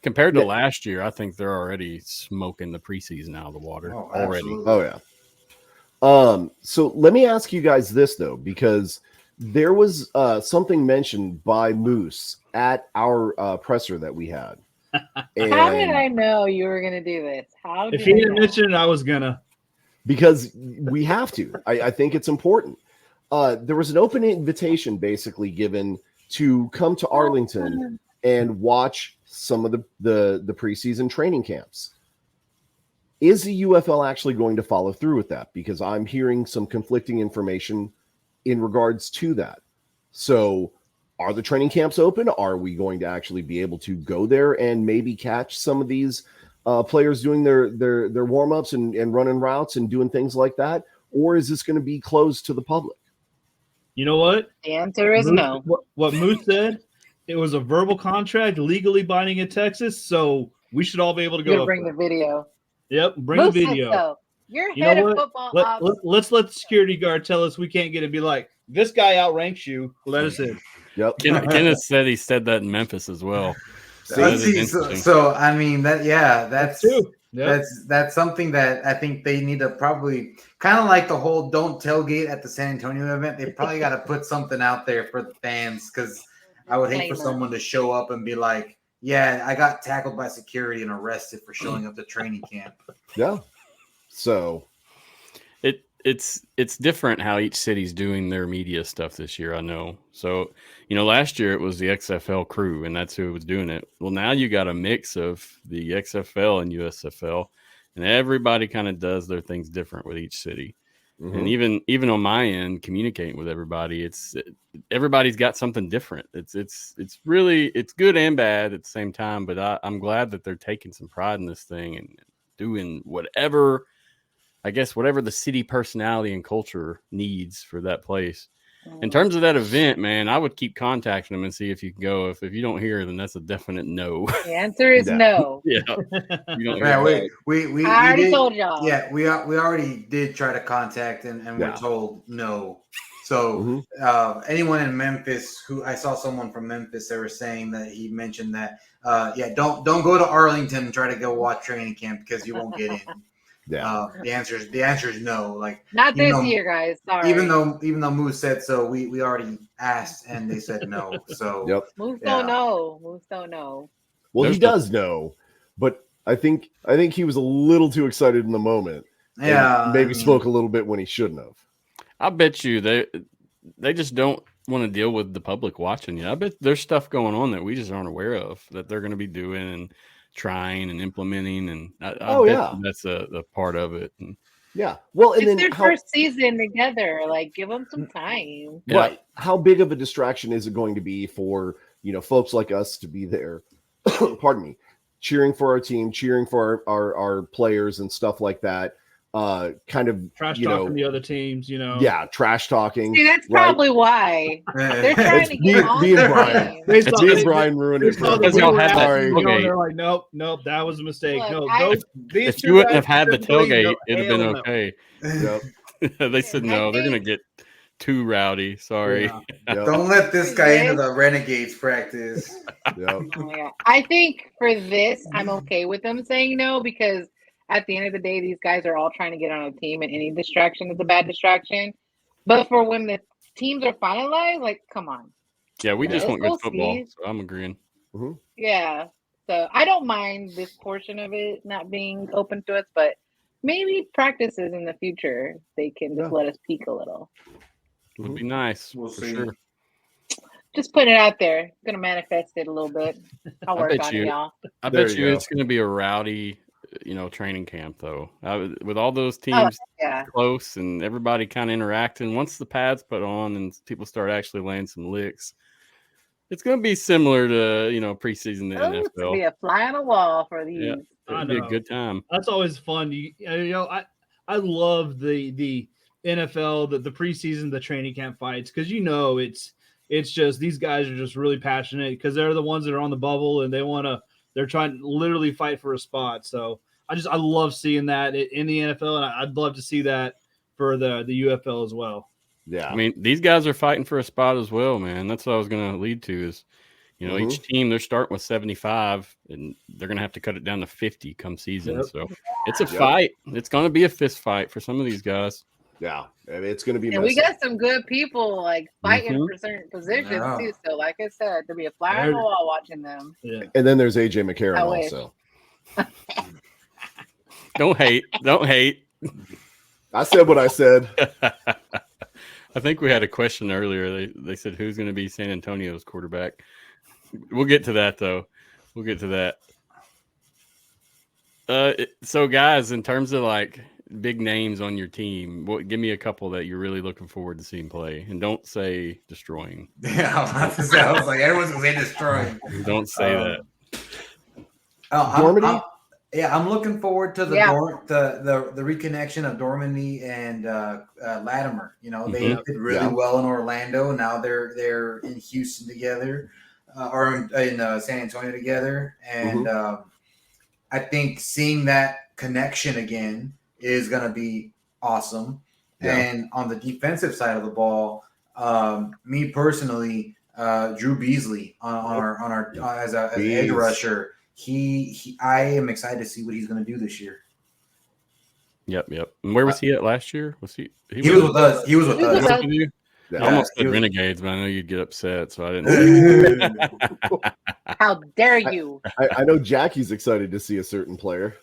compared to last year, I think they're already smoking the preseason out of the water already. Oh yeah. So let me ask you guys this though, because there was something mentioned by Moose at our presser that we had. And how did I know you were going to do this? If he didn't mention it, I was gonna. Because we have to. I think it's important. There was an open invitation basically given to come to Arlington and watch some of the preseason training camps. Is the UFL actually going to follow through with that? Because I'm hearing some conflicting information in regards to that. So are the training camps open? Are we going to actually be able to go there and maybe catch some of these players doing their warm-ups and running routes and doing things like that? Or is this going to be closed to the public? You know what? The answer is no. What Moose said, it was a verbal contract, legally binding in Texas, so we should all be able to go. Bring the video. Yep, bring the video. So. You're head of football. Let's let the security guard tell us we can't get it. Be like, this guy outranks you. Let us in. Yep. Kenneth said he said that in Memphis as well. So I mean that's Yep. That's something that I think they need to probably kind of like the whole don't tailgate at the San Antonio event. They probably got to put something out there for the fans, because I would hate for someone to show up and be like, yeah, I got tackled by security and arrested for showing up to training camp. Yeah. So it's different how each city's doing their media stuff this year. I know. So, last year it was the XFL crew, and that's who was doing it. Well, now you got a mix of the XFL and USFL, and everybody kind of does their things different with each city. Mm-hmm. And even on my end, communicating with everybody, everybody's got something different. It's really good and bad at the same time. But I'm glad that they're taking some pride in this thing and doing whatever the city personality and culture needs for that place. In terms of that event, man, I would keep contacting them and see if you can go. If you don't hear, then that's a definite no. The answer is no. Yeah. We I already told y'all. Yeah, we already did try to contact and we're told no. So anyone in Memphis who I saw someone from Memphis, they were saying that he mentioned that don't go to Arlington and try to go watch training camp because you won't get in. Yeah. The answer is no. Like, not this year, guys. Sorry. Even though Moose said so, we already asked and they said no. So Moose don't know. Moose don't know. Well, he does know, but I think he was a little too excited in the moment. Yeah, maybe spoke a little bit when he shouldn't have. I bet you they just don't want to deal with the public watching you. I bet there's stuff going on that we just aren't aware of that they're going to be doing and trying and implementing, and I bet that's a part of it. And, well, and it's then their first season together. Like, give them some time. Right? How big of a distraction is it going to be for folks like us to be there? Pardon me, cheering for our team, cheering for our players and stuff like that. Kind of trash talking the other teams, trash talking. See, that's probably why they're trying to get on me and Brian. Me and Brian ruined it. They're like, nope, that was a mistake. Look, if you wouldn't have had the tailgate, it'd have been okay. Yep. They said no. They're gonna get too rowdy. Sorry. Yep. Don't let this guy into the Renegades practice. I think for this, I'm okay with them saying no, because at the end of the day, these guys are all trying to get on a team, and any distraction is a bad distraction. But for when the teams are finalized, like, come on. Yeah, we just want good football, so I'm agreeing. Mm-hmm. Yeah, so I don't mind this portion of it not being open to us, but maybe practices in the future, they can just let us peek a little. Would be nice. We'll for see. Sure. Just putting it out there. Gonna manifest it a little bit. I'll work on it, y'all. I bet you it's gonna be a rowdy training camp though. With all those teams close and everybody kind of interacting, once the pads put on and people start actually laying some licks, it's going to be similar to preseason in the NFL. It'll be a fly on the wall for these. Yeah, it'll be a good time. That's always fun. I love the NFL, the preseason, the training camp fights, because it's just these guys are just really passionate because they're the ones that are on the bubble and they're trying to literally fight for a spot. So I love seeing that in the NFL, and I'd love to see that for the UFL as well. Yeah. I mean, these guys are fighting for a spot as well, man. That's what I was going to lead to is, each team, they're starting with 75, and they're going to have to cut it down to 50 come season. Yep. So it's a fight. It's going to be a fist fight for some of these guys. Yeah, it's going to be. And we got some good people fighting for certain positions too. So, like I said, there'll be a fly on the wall watching them. Yeah. And then there's AJ McCarron also. Don't hate. I said what I said. I think we had a question earlier. They said who's going to be San Antonio's quarterback. We'll get to that though. We'll get to that. So guys, in terms of big names on your team, give me a couple that you're really looking forward to seeing play, and don't say destroying. Yeah, I was like, everyone's gonna say destroying. Don't say that. I'm looking forward to the reconnection of Dormady and Latimer. They did really well in Orlando. Now they're in Houston together, or in San Antonio together, and I think seeing that connection again is going to be awesome. Yeah. And on the defensive side of the ball, me personally, Drew Beasley on our as an edge rusher I am excited to see what he's going to do this year. Yep. And where was he at last year? Was he? He was with us. He was with us. Was you? Yeah. I almost said Renegades, but I know you'd get upset, so I didn't. How dare you? I know Jackie's excited to see a certain player.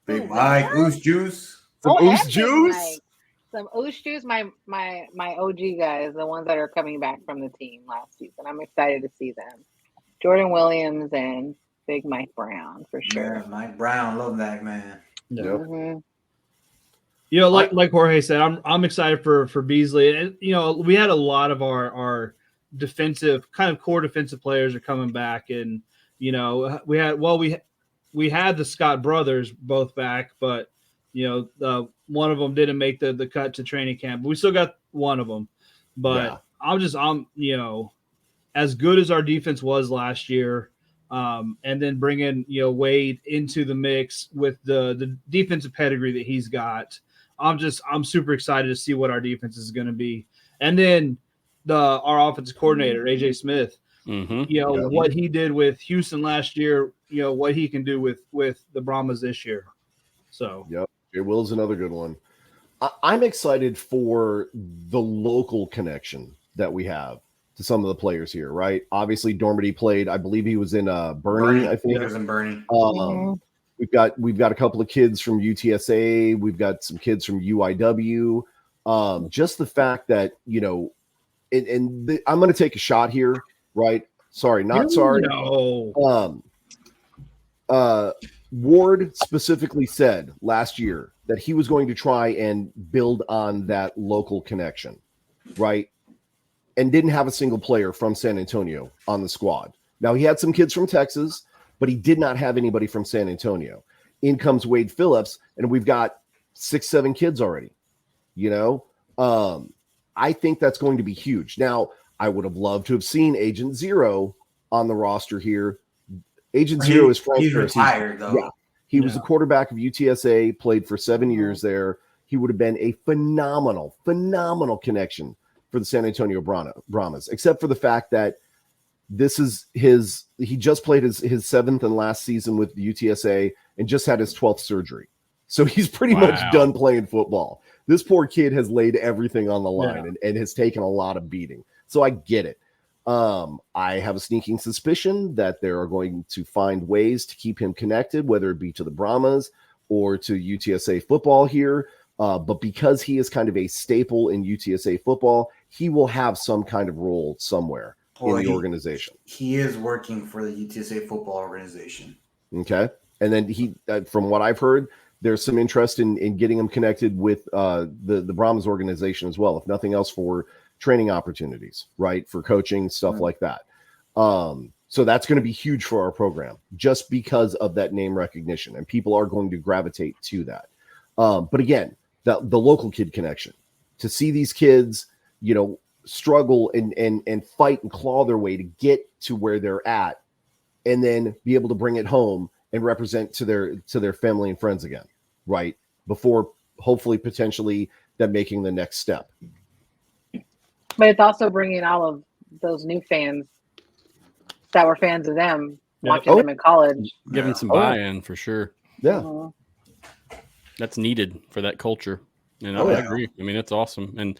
Big Mike, Oos Juice. Some Oos Epic, Juice? Mike. Some Oos Juice, my OG guys, the ones that are coming back from the team last season. I'm excited to see them. Jordan Williams and Big Mike Brown for sure. Yeah, Mike Brown, love that man. Yep. Mm-hmm. You know, like Jorge said, I'm excited for Beasley. And you know, we had a lot of our defensive kind of core defensive players are coming back, and you know, we had the Scott brothers both back, but you know, one of them didn't make the cut to training camp. But we still got one of them. But yeah. I'm you know, as good as our defense was last year, and then bringing, you know, Wade into the mix with the defensive pedigree that he's got. I'm super excited to see what our defense is going to be. And then our offensive coordinator, AJ Smith, you know, what he did with Houston last year, you know, what he can do with the Brahmas this year. So, yep. Jay Will's another good one. I'm excited for the local connection that we have to some of the players here, right? Obviously, Dormady played. I believe he was in Bernie. I think he was in Bernie. We've got a couple of kids from UTSA. We've got some kids from UIW. Just the fact that, you know, I'm going to take a shot here, right? Sorry, not sorry. No. Ward specifically said last year that he was going to try and build on that local connection, right? And didn't have a single player from San Antonio on the squad. Now, he had some kids from Texas, but he did not have anybody from San Antonio. In comes Wade Phillips, and we've got 6-7 kids already, you know? I think that's going to be huge. Now, I would have loved to have seen Agent Zero on the roster here. Agent Zero is Frank. He's retired, though. Yeah, he was the quarterback of UTSA, played for 7 years there. He would have been a phenomenal connection for the San Antonio Brahmas, except for the fact that this is he just played his 7th and last season with the UTSA and just had his 12th surgery. So he's pretty much done playing football. This poor kid has laid everything on the line and has taken a lot of beating. So I get it. I have a sneaking suspicion that they are going to find ways to keep him connected, whether it be to the Brahmas or to UTSA football here. But because he is kind of a staple in UTSA football, he will have some kind of role somewhere in the organization. He is working for the UTSA football organization. Okay. And then he, from what I've heard, there's some interest in getting him connected with the Brahmas organization as well, if nothing else for training opportunities, right? For coaching, stuff like that. So that's going to be huge for our program just because of that name recognition, and people are going to gravitate to that. But again, the local kid connection, to see these kids, you know, struggle and fight and claw their way to get to where they're at, and then be able to bring it home and represent to their family and friends again, right? Before hopefully potentially them making the next step. But it's also bringing all of those new fans that were fans of them, watching them in college. Giving some buy-in for sure. Yeah. That's needed for that culture. And I agree. I mean, it's awesome. And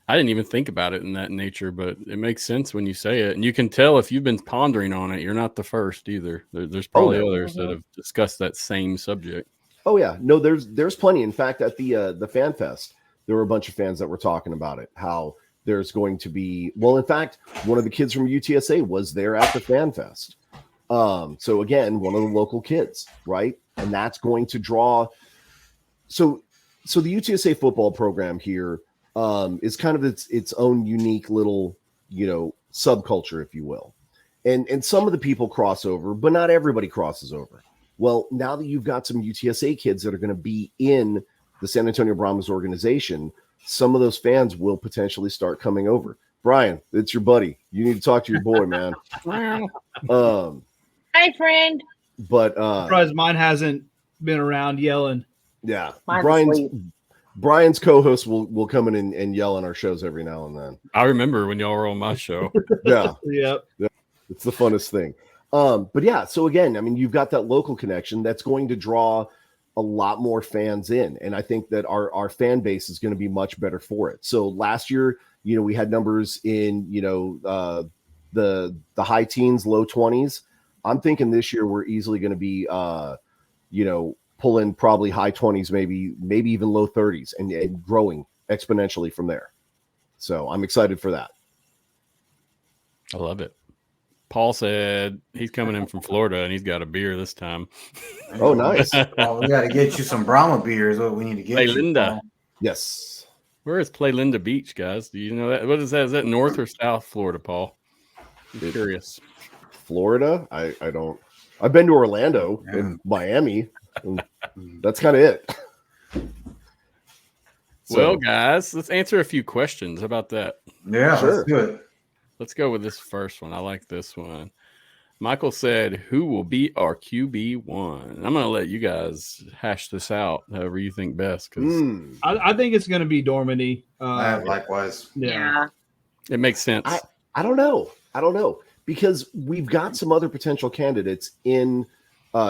I didn't even think about it in that nature, but it makes sense when you say it. And you can tell if you've been pondering on it, you're not the first either. There's probably others that have discussed that same subject. Oh, yeah. No, there's plenty. In fact, at the Fan Fest, there were a bunch of fans that were talking about it, how there's going to be, well, in fact, one of the kids from UTSA was there at the Fan Fest. So again, one of the local kids, right? And that's going to draw. So the UTSA football program here is kind of its own unique little, you know, subculture, if you will. And some of the people cross over, but not everybody crosses over. Well, now that you've got some UTSA kids that are going to be in the San Antonio Brahmas organization, some of those fans will potentially start coming over. Brian, it's your buddy. You need to talk to your boy, man. Hi, friend. But surprised mine hasn't been around yelling. Yeah, Mine's Brian's co-host will come in and yell on our shows every now and then. I remember when y'all were on my show. Yeah. Yep. It's the funnest thing. But yeah, so again, I mean, you've got that local connection that's going to draw a lot more fans in. And I think that our fan base is going to be much better for it. So last year, we had numbers in, the high teens, low 20s. I'm thinking this year we're easily going to be, pulling probably high 20s, maybe even low 30s and growing exponentially from there. So I'm excited for that. I love it. Paul said he's coming in from Florida and he's got a beer this time. Oh, nice. Well, we got to get you some Brahma beers. What we need to get Play you. Linda. Yes. Where is Play Linda Beach, guys? Do you know that? What is that? Is that North or South Florida, Paul? I'm curious. Florida? I don't. I've been to Orlando and Miami. And that's kind of it. Well, guys, let's answer a few questions. How about that? Yeah, Sure. let's do it. Let's go with this first one. I like this one. Michael said, who will be our QB1? I'm going to let you guys hash this out however you think best. Because I think it's going to be Dormady. Likewise. Yeah. it makes sense. I don't know. Because we've got some other potential candidates in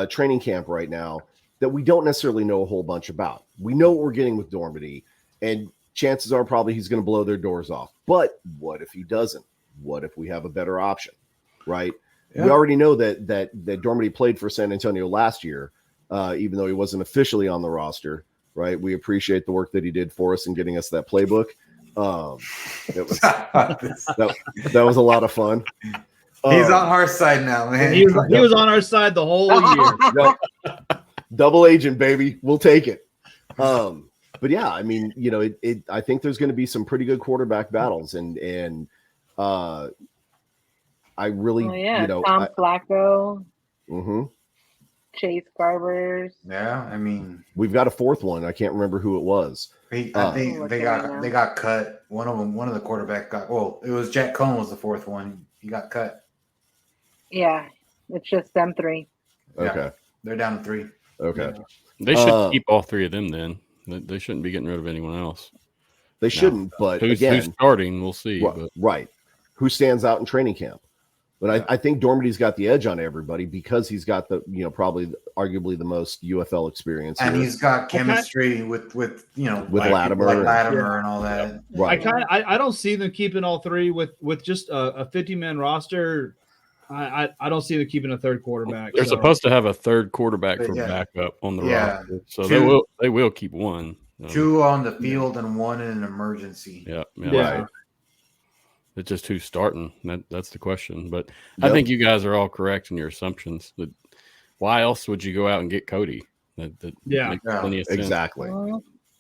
training camp right now that we don't necessarily know a whole bunch about. We know what we're getting with Dormady, and chances are probably he's going to blow their doors off. But what if he doesn't? What if we have a better option, right? Yeah. We already know that Dormady played for San Antonio last year, even though he wasn't officially on the roster, right? We appreciate the work that he did for us in getting us that playbook. That was a lot of fun. He's on our side now, man. He was on our side the whole year. Double agent, baby. We'll take it. But yeah, I mean, I think there's going to be some pretty good quarterback battles, and I really, Tom Flacco, mm-hmm. Chase Garbers. Yeah, I mean, we've got a fourth one. I can't remember who it was. I think they got cut. One of the quarterback got. Well, it was Jack Cohn was the fourth one. He got cut. Yeah, it's just them three. Okay, yeah, they're down to 3. Okay, they should keep all 3 of them. Then they shouldn't be getting rid of anyone else. They shouldn't. But who's starting? We'll see. Right. Who stands out in training camp? But I think Dormady's got the edge on everybody because he's got the, probably arguably the most UFL experience. And he's got chemistry with Latimer and all that. Right. I don't see them keeping all 3 with just a 50-man roster. I don't see them keeping a third quarterback. They're supposed to have a third quarterback for backup on the roster. So they will keep one. 2 on the field and 1 in an emergency. Yeah. Right. It's just who's starting. That's the question. But I think you guys are all correct in your assumptions. But why else would you go out and get Cody? That makes plenty of sense. Exactly.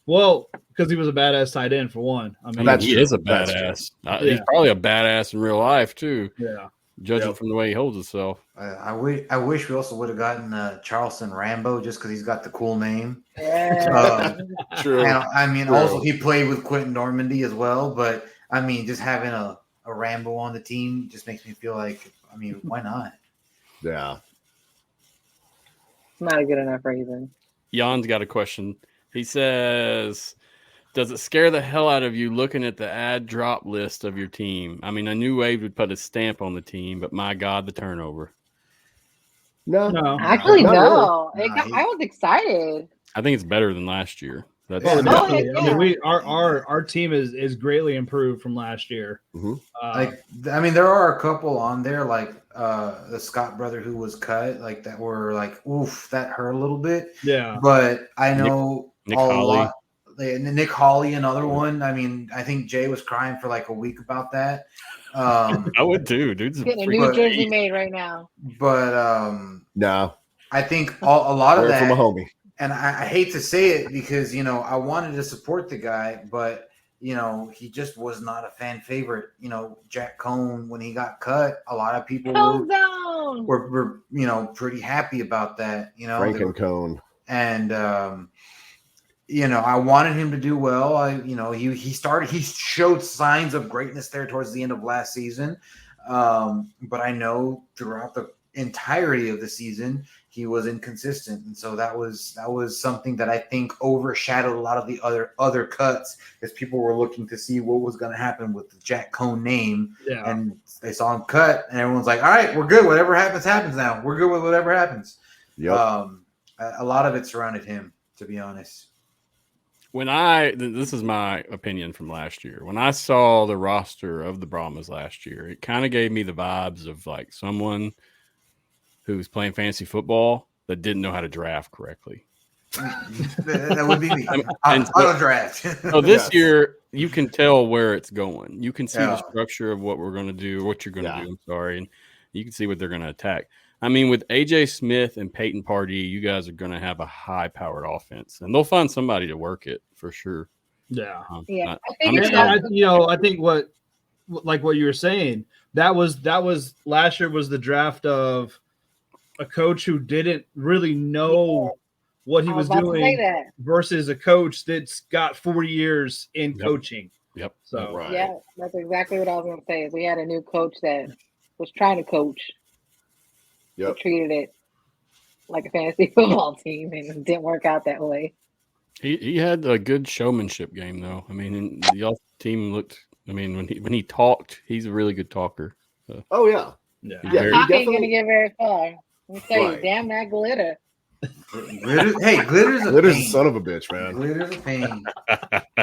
Well, because he was a badass tight end for one. I mean, he is a badass. He's probably a badass in real life too. Yeah. Judging from the way he holds himself. I wish we also would have gotten Charleston Rambo just because he's got the cool name. Yeah. True. And, I mean, also he played with Quentin Normandy as well. But I mean, just having a Rambo on the team just makes me feel like, I mean, why not? Yeah. It's not a good enough reason. Jan's got a question. He says, does it scare the hell out of you looking at the add drop list of your team? I mean, I knew Wade would put a stamp on the team, but my God, the turnover. No. Actually, no. Really. I was excited. I think it's better than last year. That's definitely. I mean, our team is greatly improved from last year. Mm-hmm. I mean, there are a couple on there, like the Scott brother who was cut, like that were like, oof, that hurt a little bit. Yeah. But I know Nick Hawley. Nick Hawley, another one. I mean, I think Jay was crying for like a week about that. I would too, dude. Getting a new jersey made right now. But No. I think a lot of that from a homie. And I hate to say it because, I wanted to support the guy, but, he just was not a fan favorite. Jack Cohn, when he got cut, a lot of people were pretty happy about that. Frank and Cohn. And, I wanted him to do well. He showed signs of greatness there towards the end of last season. But I know throughout entirety of the season, he was inconsistent, and so that was something that I think overshadowed a lot of the other cuts, as people were looking to see what was going to happen with the Jack Cohn name, and they saw him cut, and everyone's like, "All right, we're good. Whatever happens, happens. Now we're good with whatever happens." Yep. A lot of it surrounded him, to be honest. This is my opinion from last year. When I saw the roster of the Brahmas last year, it kind of gave me the vibes of like someone who's playing fantasy football that didn't know how to draft correctly. That would be me. Auto draft. So this year, you can tell where it's going. You can see the structure of what we're going to do, what you're going to do. I'm sorry. And you can see what they're going to attack. I mean, with AJ Smith and Peyton Pardee, you guys are going to have a high-powered offense, and they'll find somebody to work it for sure. Yeah. I think what you were saying, that was last year was the draft of a coach who didn't really know what he was doing versus a coach that's got 40 years in coaching. Yep. So yeah, that's exactly what I was going to say. We had a new coach that was trying to coach. Yep. Treated it like a fantasy football team, and it didn't work out that way. He had a good showmanship game, though. I mean, the team looked. I mean, when he talked, he's a really good talker. Oh yeah. Talk ain't gonna get very far. Let me tell you, damn that glitter. Glitter's a son of a bitch, man. Glitter's a pain.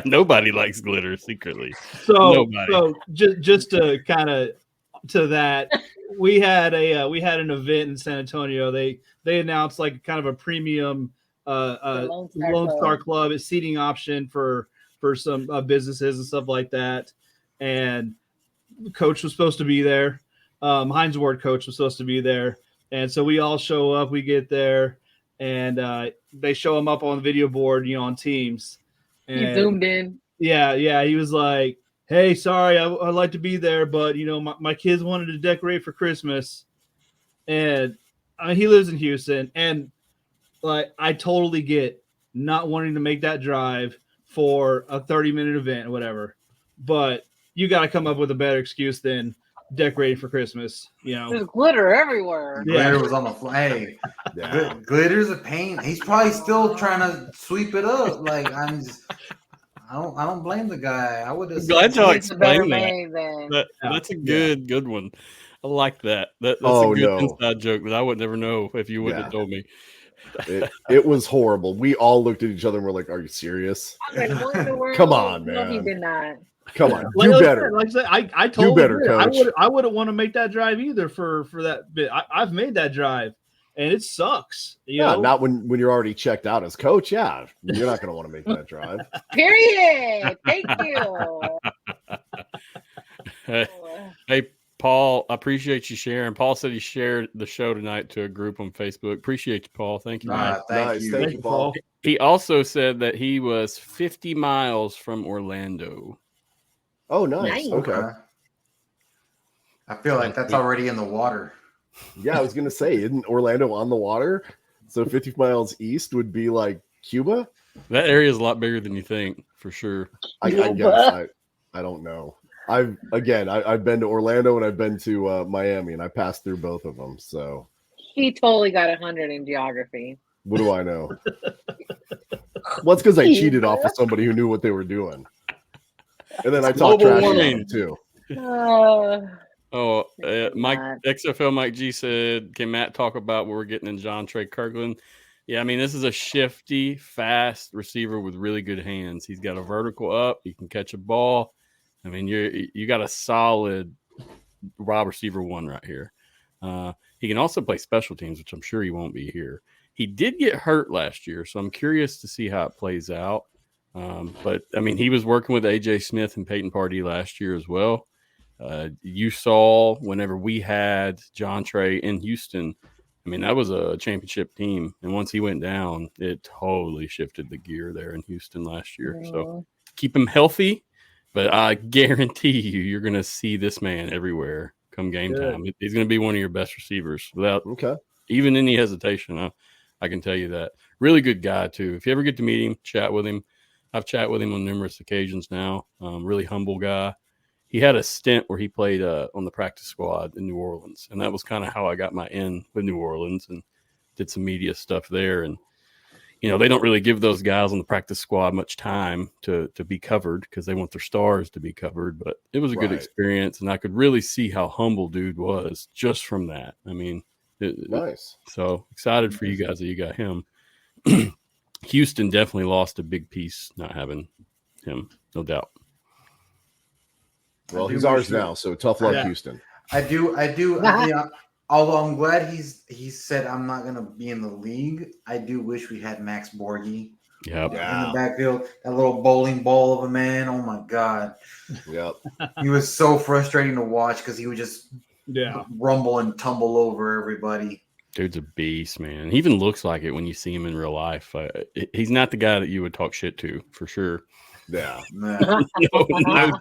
Nobody likes glitter secretly. So just to kind of to that, we had an event in San Antonio. They announced like kind of a premium Lone Star Club, a seating option for some businesses and stuff like that. And the coach was supposed to be there. Heinz Ward coach was supposed to be there. And so we all show up, we get there, and they show him up on the video board, on Teams. And he zoomed in. Yeah. He was like, "Hey, sorry, I'd like to be there, but my kids wanted to decorate for Christmas." And he lives in Houston, and like I totally get not wanting to make that drive for a 30-minute event or whatever, but you got to come up with a better excuse than decorating for Christmas. There's glitter everywhere. Glitter was on the fly. Yeah. Glitter's a pain. He's probably still trying to sweep it up. Like I don't blame the guy. I would have. Glad y'all explained that. That's a good one. I like that. That's a good inside joke that I would never know if you wouldn't have told me. It was horrible. We all looked at each other and were like, "Are you serious? Come on, man." No, he did not. Come on, do better. Like I said, I told do better, him, coach. I wouldn't want to make that drive either for that bit. I've made that drive, and it sucks. Not when you're already checked out as coach. Yeah, you're not going to want to make that drive. Period. Thank you. Hey, Paul, I appreciate you sharing. Paul said he shared the show tonight to a group on Facebook. Appreciate you, Paul. Thank you. Thank you, Paul. He also said that he was 50 miles from Orlando. Oh, nice. Okay. I feel like that's already in the water. Yeah, I was going to say, isn't Orlando on the water? So 50 miles east would be like Cuba? That area is a lot bigger than you think, for sure. I guess. I don't know. I've been to Orlando and I've been to Miami, and I passed through both of them. So he totally got 100 in geography. What do I know? Well, it's because I cheated off of somebody who knew what they were doing. And then I talked trash about them too. Mike XFL Mike G said, "Can Matt talk about what we're getting in John Trey Kirkland?" Yeah, I mean, this is a shifty, fast receiver with really good hands. He's got a vertical up. He can catch a ball. I mean, you got a solid wide receiver one right here. He can also play special teams, which I'm sure he won't be here. He did get hurt last year, so I'm curious to see how it plays out. But, I mean, he was working with AJ Smith and Peyton Pardee last year as well. You saw whenever we had John Trey in Houston, I mean, that was a championship team. And once he went down, it totally shifted the gear there in Houston last year. So keep him healthy, but I guarantee you're going to see this man everywhere come game time. He's going to be one of your best receivers without even any hesitation. I can tell you that. Really good guy, too. If you ever get to meet him, chat with him. I've chatted with him on numerous occasions now. Really humble guy. he had a stint where he played on the practice squad in New Orleans, and that was kind of how I got my in with New Orleans and did some media stuff there. And they don't really give those guys on the practice squad much time to be covered because they want their stars to be covered. But it was a good experience, and I could really see how humble dude was just from that. I mean, nice. So excited for you guys that you got him. Houston definitely lost a big piece not having him, no doubt. Well, he's ours now, so tough luck, Houston. I do. Although I'm glad he said I'm not going to be in the league, I do wish we had Max Borghi in the backfield. That little bowling ball of a man. Oh, my God. Yep. He was so frustrating to watch because he would just rumble and tumble over everybody. Dude's a beast, man. He even looks like it when you see him in real life. He's not the guy that you would talk shit to, for sure. Yeah. No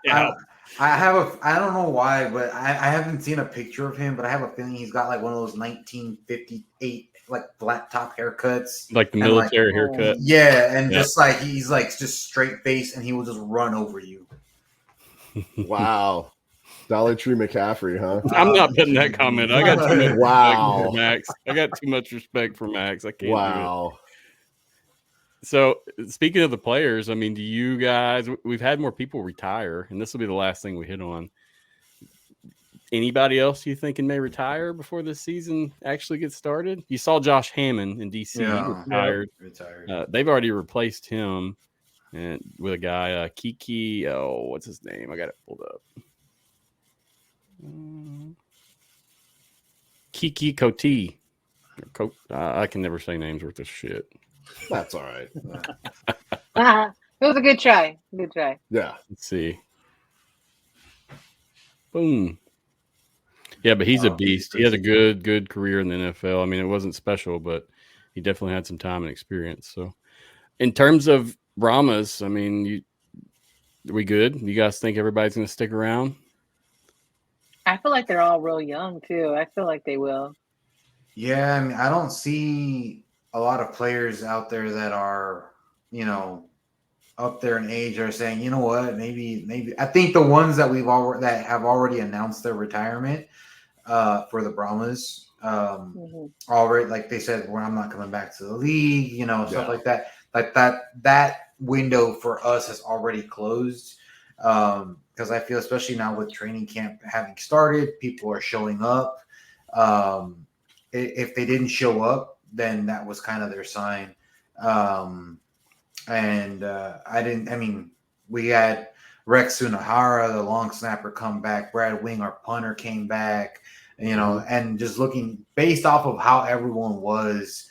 doubt. I don't know why, but I haven't seen a picture of him, but I have a feeling he's got like one of those 1958 like flat top haircuts, like the military haircut. Yeah, and just like he's like just straight face, and he will just run over you. Wow, Dollar Tree McCaffrey, huh? I'm not putting that comment. I got too much wow, respect for Max. I got too much respect for Max. I can't. Wow. Do it. So, speaking of the players, I mean, do you guys, we've had more people retire, and this will be the last thing we hit on. Anybody else you thinking may retire before the season actually gets started? You saw Josh Hammond in DC retired. They've already replaced him and with a guy, Kiki. Oh, what's his name? I got it pulled up. Kiki Coty. I can never say names worth of shit. That's all right. It was a good try. Good try. Yeah. Let's see. Boom. Yeah, but he's a beast. He has a good career in the NFL. I mean, it wasn't special, but he definitely had some time and experience. So, in terms of Brahmas, I mean, are we good? You guys think everybody's going to stick around? I feel like they're all real young, too. I feel like they will. Yeah, I mean, I don't see a lot of players out there that are, up there in age are saying, you know what, maybe. I think the ones that that have already announced their retirement for the Brahmas already, like they said, well, I'm not coming back to the league, stuff like that. Like that window for us has already closed because I feel, especially now with training camp having started, people are showing up. If they didn't show up, then that was kind of their sign. We had Rex Sunahara, the long snapper, come back. Brad Wing, our punter, came back, and just looking based off of how everyone was,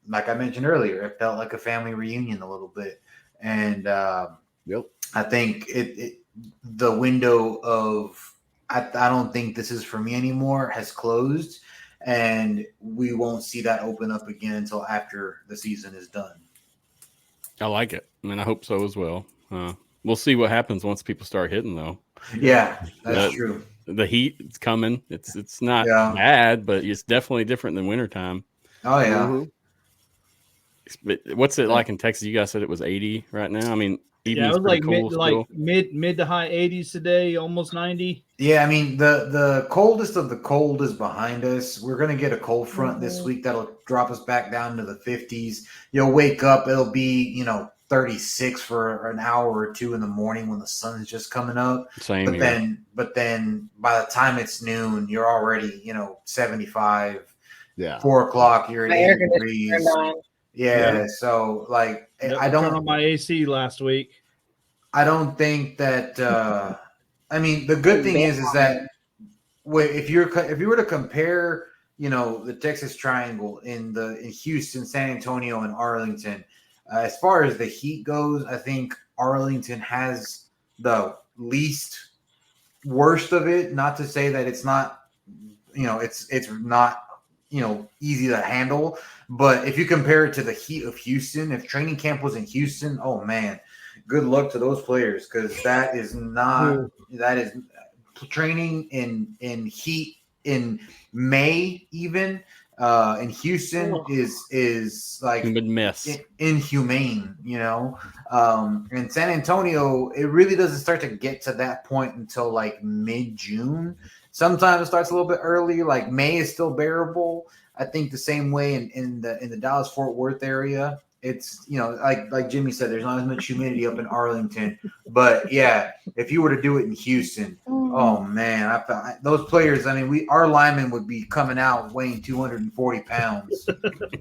like I mentioned earlier, it felt like a family reunion a little bit. And I think the window of, I don't think this is for me anymore has closed. And we won't see that open up again until after the season is done. I like it. I mean, I hope so as well. We'll see what happens once people start hitting, though. Yeah, that's true. The heat is coming. It's not bad, but it's definitely different than wintertime. Oh, yeah. Mm-hmm. But what's it like in Texas? You guys said it was 80 right now. I mean, it was like mid to high 80s today, almost 90. Yeah, I mean, the coldest of the cold is behind us. We're going to get a cold front this week that'll drop us back down to the 50s. You'll wake up, it'll be, 36 for an hour or two in the morning when the sun is just coming up. But then by the time it's noon, you're already, 75. Yeah. 4 o'clock, you're at 80 degrees. Yeah, so like I don't turn on my AC last week. I don't think that. The good thing is that if you were to compare, the Texas Triangle in Houston, San Antonio, and Arlington, as far as the heat goes, I think Arlington has the least worst of it. Not to say that it's not, it's not, easy to handle. But if you compare it to the heat of Houston, if training camp was in Houston, oh man, good luck to those players, because that is training in heat in May even. And Houston is like inhumane, you know. And San Antonio, it really doesn't start to get to that point until like mid-June. Sometimes it starts a little bit early. Like May is still bearable. I think the same way in the Dallas-Fort Worth area. It's, you know, like Jimmy said, there's not as much humidity up in Arlington. But yeah, if you were to do it in Houston, oh man, those players. I mean, our linemen would be coming out weighing 240 pounds,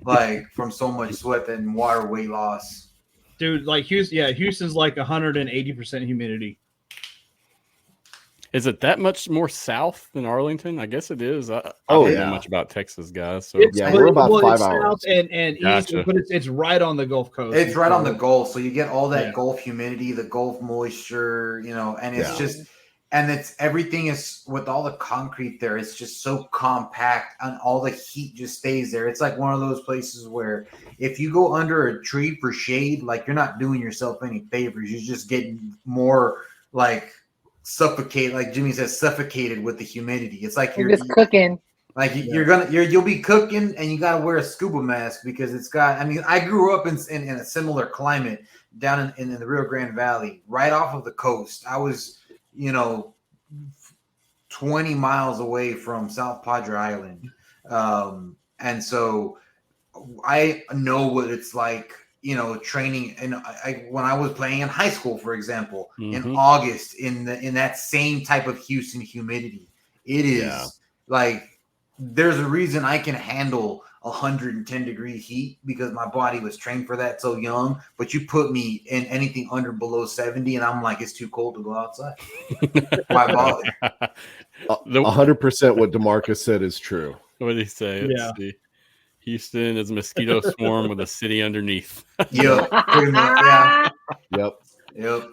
like from so much sweat and water weight loss. Dude, like Houston's like 180% humidity. Is it that much more south than Arlington? I guess it is. I don't know much about Texas, guys. So we're about 5 hours and gotcha. east, but it's right on the Gulf Coast. It's right on the Gulf, so you get all that Gulf humidity, the Gulf moisture, you know, and it's just, and it's everything is with all the concrete there. It's just so compact, and all the heat just stays there. It's like one of those places where if you go under a tree for shade, like you're not doing yourself any favors. You're just getting more like suffocate, like Jimmy says, suffocated with the humidity. It's like you're just cooking. Like you'll be cooking, and you got to wear a scuba mask because it's got. I mean, I grew up in a similar climate down in the Rio Grande Valley, right off of the coast. I was, 20 miles away from South Padre Island, and so I know what it's like. Training, and when I was playing in high school, for example, in August, in that same type of Houston humidity, it is like there's a reason I can handle 110-degree heat because my body was trained for that so young. But you put me in anything below 70, and I'm like, it's too cold to go outside. My body. 100% what DeMarcus said is true. What did he say? Let's see. Houston is a mosquito swarm with a city underneath. Yep. Pretty much, yeah. Yep.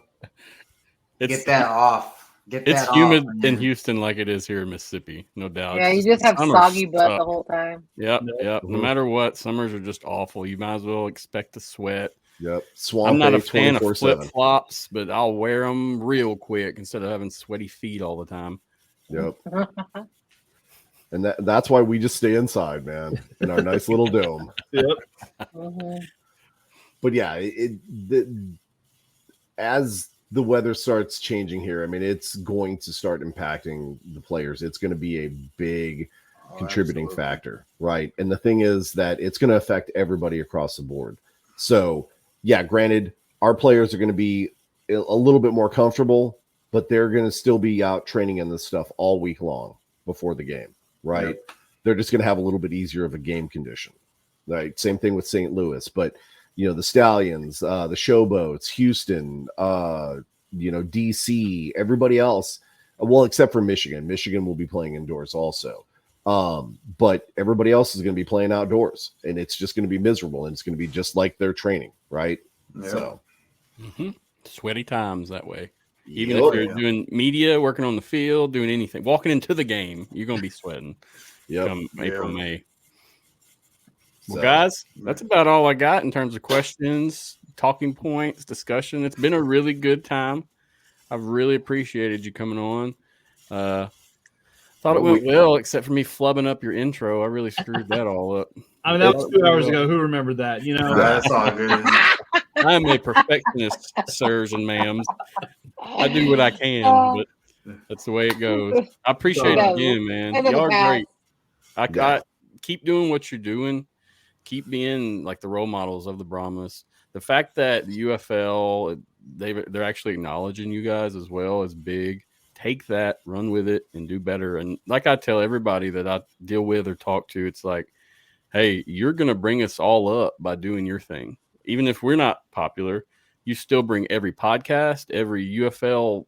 Get that off. It's humid in Houston like it is here in Mississippi, no doubt. Yeah, you just have soggy butt the whole time. Yep. No matter what, summers are just awful. You might as well expect to sweat. Yep. Swamp. I'm not a fan of flip-flops, but I'll wear them real quick instead of having sweaty feet all the time. Yep. And that's why we just stay inside, man, in our nice little dome. Yep. But yeah, as the weather starts changing here, I mean, it's going to start impacting the players. It's going to be a big contributing factor, right? And the thing is that it's going to affect everybody across the board. So, yeah, granted, our players are going to be a little bit more comfortable, but they're going to still be out training in this stuff all week long before the game. Right. Yep. They're just going to have a little bit easier of a game condition. Right. Same thing with St. Louis, but the Stallions, the Showboats, Houston, DC, everybody else. Well, except for Michigan. Michigan will be playing indoors also. But everybody else is going to be playing outdoors, and it's just going to be miserable, and it's going to be just like their training. Right. Yep. So sweaty times that way. Even if you're doing media, working on the field, doing anything, walking into the game, you're going to be sweating. Come April, May. Well, guys, that's about all I got in terms of questions, talking points, discussion. It's been a really good time. I've really appreciated you coming on. Thought it went well, except for me flubbing up your intro. I really screwed that all up. I mean, that was 2 hours ago. Who remembered that? That's all good. I am a perfectionist, sirs and ma'ams. I do what I can, but that's the way it goes. I appreciate it again, man. Y'all are great. I keep doing what you're doing. Keep being like the role models of the Brahmas. The fact that the UFL, they're actually acknowledging you guys as well is big. Take that, run with it, and do better. And like I tell everybody that I deal with or talk to, it's like, hey, you're going to bring us all up by doing your thing. Even if we're not popular, you still bring every podcast, every UFL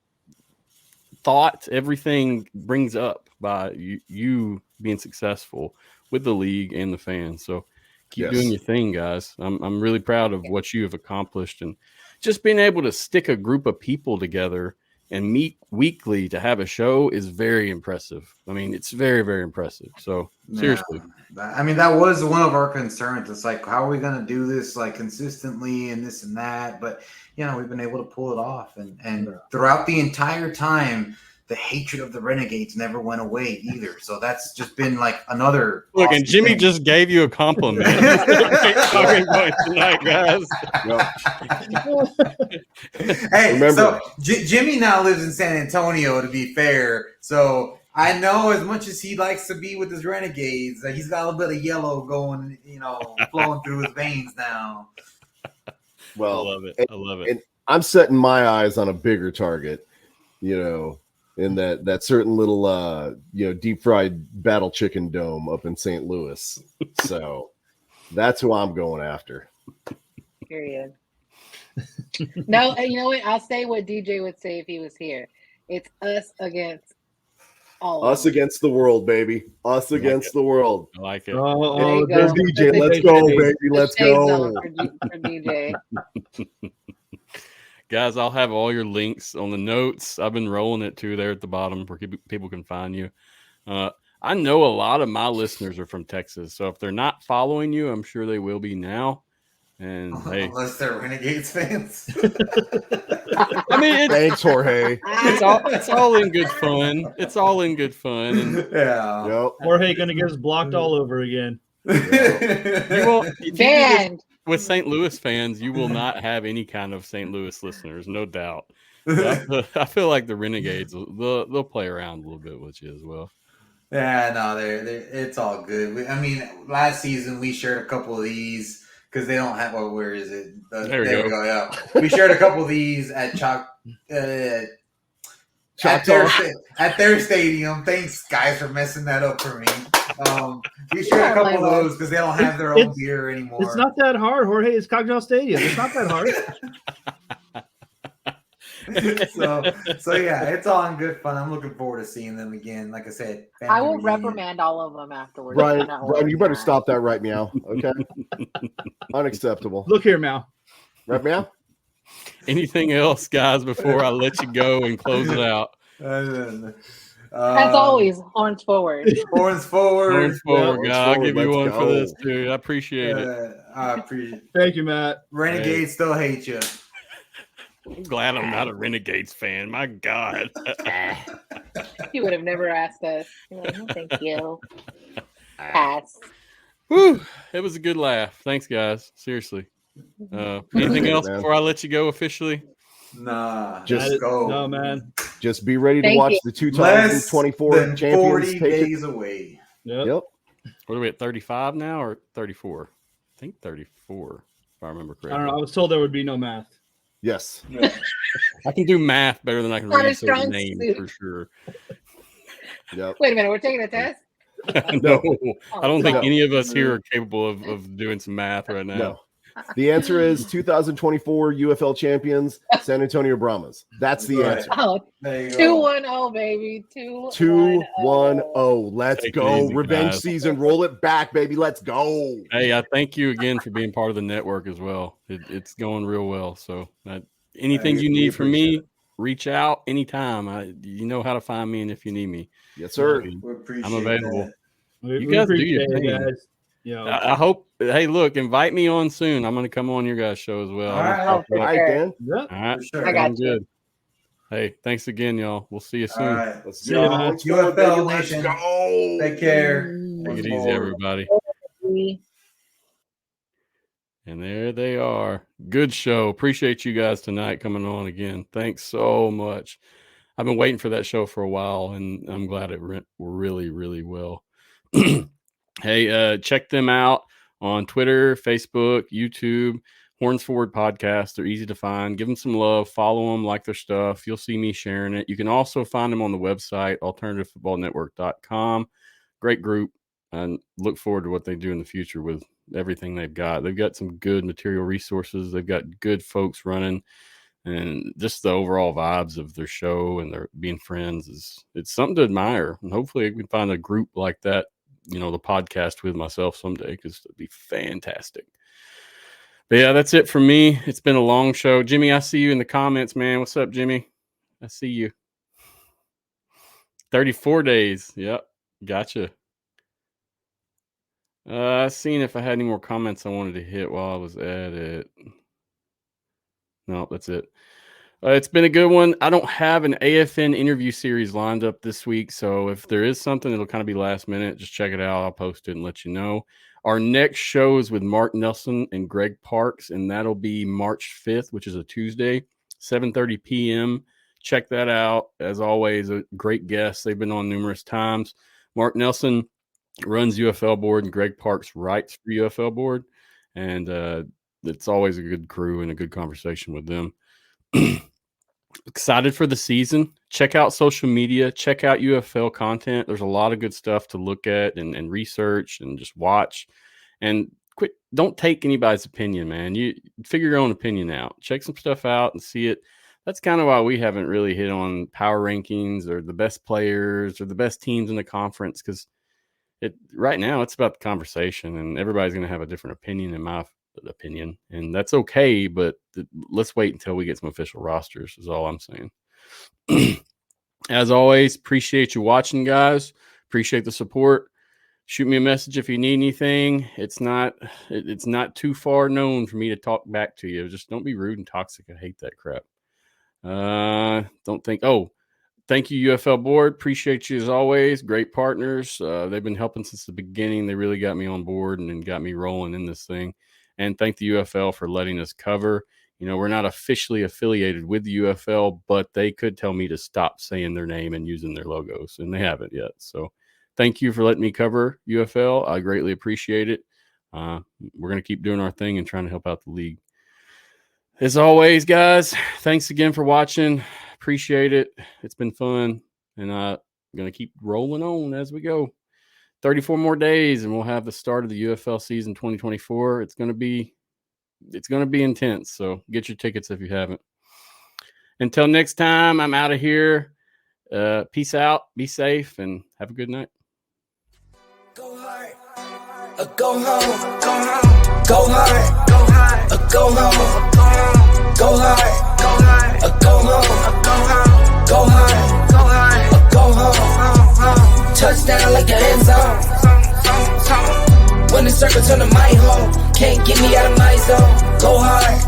thought, everything brings up by you being successful with the league and the fans. So keep doing your thing, guys. I'm really proud of what you have accomplished, and just being able to stick a group of people together and meet weekly to have a show is very impressive. I mean, it's very, very impressive. So seriously. I mean, that was one of our concerns. It's like, how are we going to do this like consistently and this and that? But, we've been able to pull it off. And throughout the entire time the hatred of the Renegades never went away either. So that's just been like another. Look, awesome and Jimmy thing. just gave you a compliment. Great talking point tonight, guys. Hey, Remember- so Jimmy now lives in San Antonio, to be fair. So I know as much as he likes to be with his Renegades, he's got a little bit of yellow going, flowing through his veins now. Well, I love it. I love it. and I'm setting my eyes on a bigger target, in that certain little, deep fried battle chicken dome up in St. Louis. So that's who I'm going after. Period. No, and you know what? I'll say what DJ would say if he was here. It's us against all of Us them. against the world, baby. Us like against it. the world. I like it. Oh, you There's go. DJ. Let's go, baby. Let's Shade go. zone for DJ. Guys, I'll have all your links on the notes. I've been rolling it too there at the bottom where people can find you. I know a lot of my listeners are from Texas, so if they're not following you, I'm sure they will be now. And hey, Unless they're Renegades fans. I mean, Thanks, Jorge. it's all in good fun. It's all in good fun. And Yeah. Yep. Jorge gonna get us blocked all over again. you won't, if you do this Banned. with St. Louis fans, you will not have any kind of St. Louis listeners, no doubt. I feel like the Renegades, they'll play around a little bit with you as well. Yeah, no, it's all good. I mean, last season we shared a couple of these because they don't have. Well, where is it? There we go. Yeah, we shared a couple of these at at their stadium. Thanks, guys, for messing that up for me. We shared a couple of those because they don't have their own beer anymore. It's not that hard, Jorge. It's Cocktail Stadium. It's not that hard. so yeah, it's all in good fun. I'm looking forward to seeing them again. Like I said, I will family reunion. reprimand all of them afterwards. Brian, you better stop that right meow. Okay. Unacceptable. Look here, Mal. Right meow? Anything else, guys, before I let you go and close it out? As always, horns forward. Horns forward. Horns forward, Horns guy. I'll forward, give you let's one go. for this, dude. I appreciate it. I appreciate it. Thank you, Matt. Renegades still hate you. I'm glad I'm not a Renegades fan. My God. He would have never asked us. You're like, no, thank you. Pass. Whew. It was a good laugh. Thanks, guys. Seriously. Anything else Man. before I let you go officially? Nah, Just just go. No, man. Just be ready to Thank watch you. the 2 Less times 24 than champions 40 take it. days away. Yep. Yep. What are we at, 35 now or 34? I think 34, if I remember correctly. I don't know. I was told there would be no math. Yes. I can do math better than I can Not a read certain strong names suit. for sure. Yep. Wait a minute, we're taking a test? No, I don't think No. any of us here are capable of doing some math right now. No. The answer is 2024 UFL champions, San Antonio Brahmas. That's the Right. answer. Oh, There you 2-1-0, go. baby. 2-1-0. Let's Take it go. easy, Revenge guys. season. Roll it back, baby. Let's go. Hey, I thank you again for being part of the network as well. It's going real well. So anything Hey, you we need from appreciate me, it. reach out anytime. You know how to find me, and if you need me, Yes, sir. We appreciate I'm available. that. We guys do your appreciate it, thing. guys. Yo, I hope. Hey, look, invite me on soon. I'm going to come on your guys' show as well. All right. Oh, for All right, sure. Dan. yep. All right. For sure. I got Sounds you. good. Hey, thanks again, y'all. We'll see you All soon. right. Let's See ya, man. Horns forward, UFL baby. Let's Nation. go. Take care. Take it easy, everybody. And there they are. Good show. Appreciate you guys tonight coming on again. Thanks so much. I've been waiting for that show for a while, and I'm glad it went really, really well. Hey, check them out on Twitter, Facebook, YouTube, Horns Forward Podcast. They're easy to find. Give them some love. Follow them. Like their stuff. You'll see me sharing it. You can also find them on the website, alternativefootballnetwork.com. Great group. And look forward to what they do in the future with everything they've got. They've got some good material resources. They've got good folks running, and just the overall vibes of their show and their being friends it's something to admire. And hopefully we can find a group like that, the podcast with myself someday, because it'd be fantastic. But yeah, that's it for me. It's been a long show. Jimmy, I see you in the comments, man. What's up, Jimmy? I see you. 34 days. Yep. Gotcha. Seeing if I had any more comments I wanted to hit while I was at it. No, that's it. It's been a good one. I don't have an AFN interview series lined up this week, so if there is something, it'll kind of be last minute. Just check it out. I'll post it and let you know. Our next show is with Mark Nelson and Greg Parks, and that'll be March 5th, which is a Tuesday, 7:30 p.m. Check that out. As always, a great guest. They've been on numerous times. Mark Nelson runs UFL Board, and Greg Parks writes for UFL Board, and it's always a good crew and a good conversation with them. Excited for the season. Check out social media. Check out UFL content. There's a lot of good stuff to look at and research and just watch. And don't take anybody's opinion, man. You figure your own opinion out. Check some stuff out and see it. That's kind of why we haven't really hit on power rankings or the best players or the best teams in the conference, because right now it's about the conversation, and everybody's going to have a different opinion, in my opinion, and that's okay, but let's wait until we get some official rosters is all I'm saying. As always, appreciate you watching, guys. Appreciate the support. Shoot me a message if you need anything. It's not too far known for me to talk back to you. Just don't be rude and toxic. I hate that crap. Thank you, UFL Board. Appreciate you as always. Great partners. They've been helping since the beginning. They really got me on board and got me rolling in this thing. And thank the UFL for letting us cover. We're not officially affiliated with the UFL, but they could tell me to stop saying their name and using their logos, and they haven't yet. So thank you for letting me cover UFL. I greatly appreciate it. We're going to keep doing our thing and trying to help out the league. As always, guys, thanks again for watching. Appreciate it. It's been fun, and I'm going to keep rolling on as we go. 34 more days, and we'll have the start of the UFL season 2024. It's going to be intense, so get your tickets if you haven't. Until next time, I'm out of here. Peace out, be safe, and have a good night. Go hard, go home, go home, go hard, go hard, go home, go hard, go hard, go home, go hard, go hard, go home. Touchdown like an end zone. When the circle turn to my home, can't get me out of my zone. Go hard.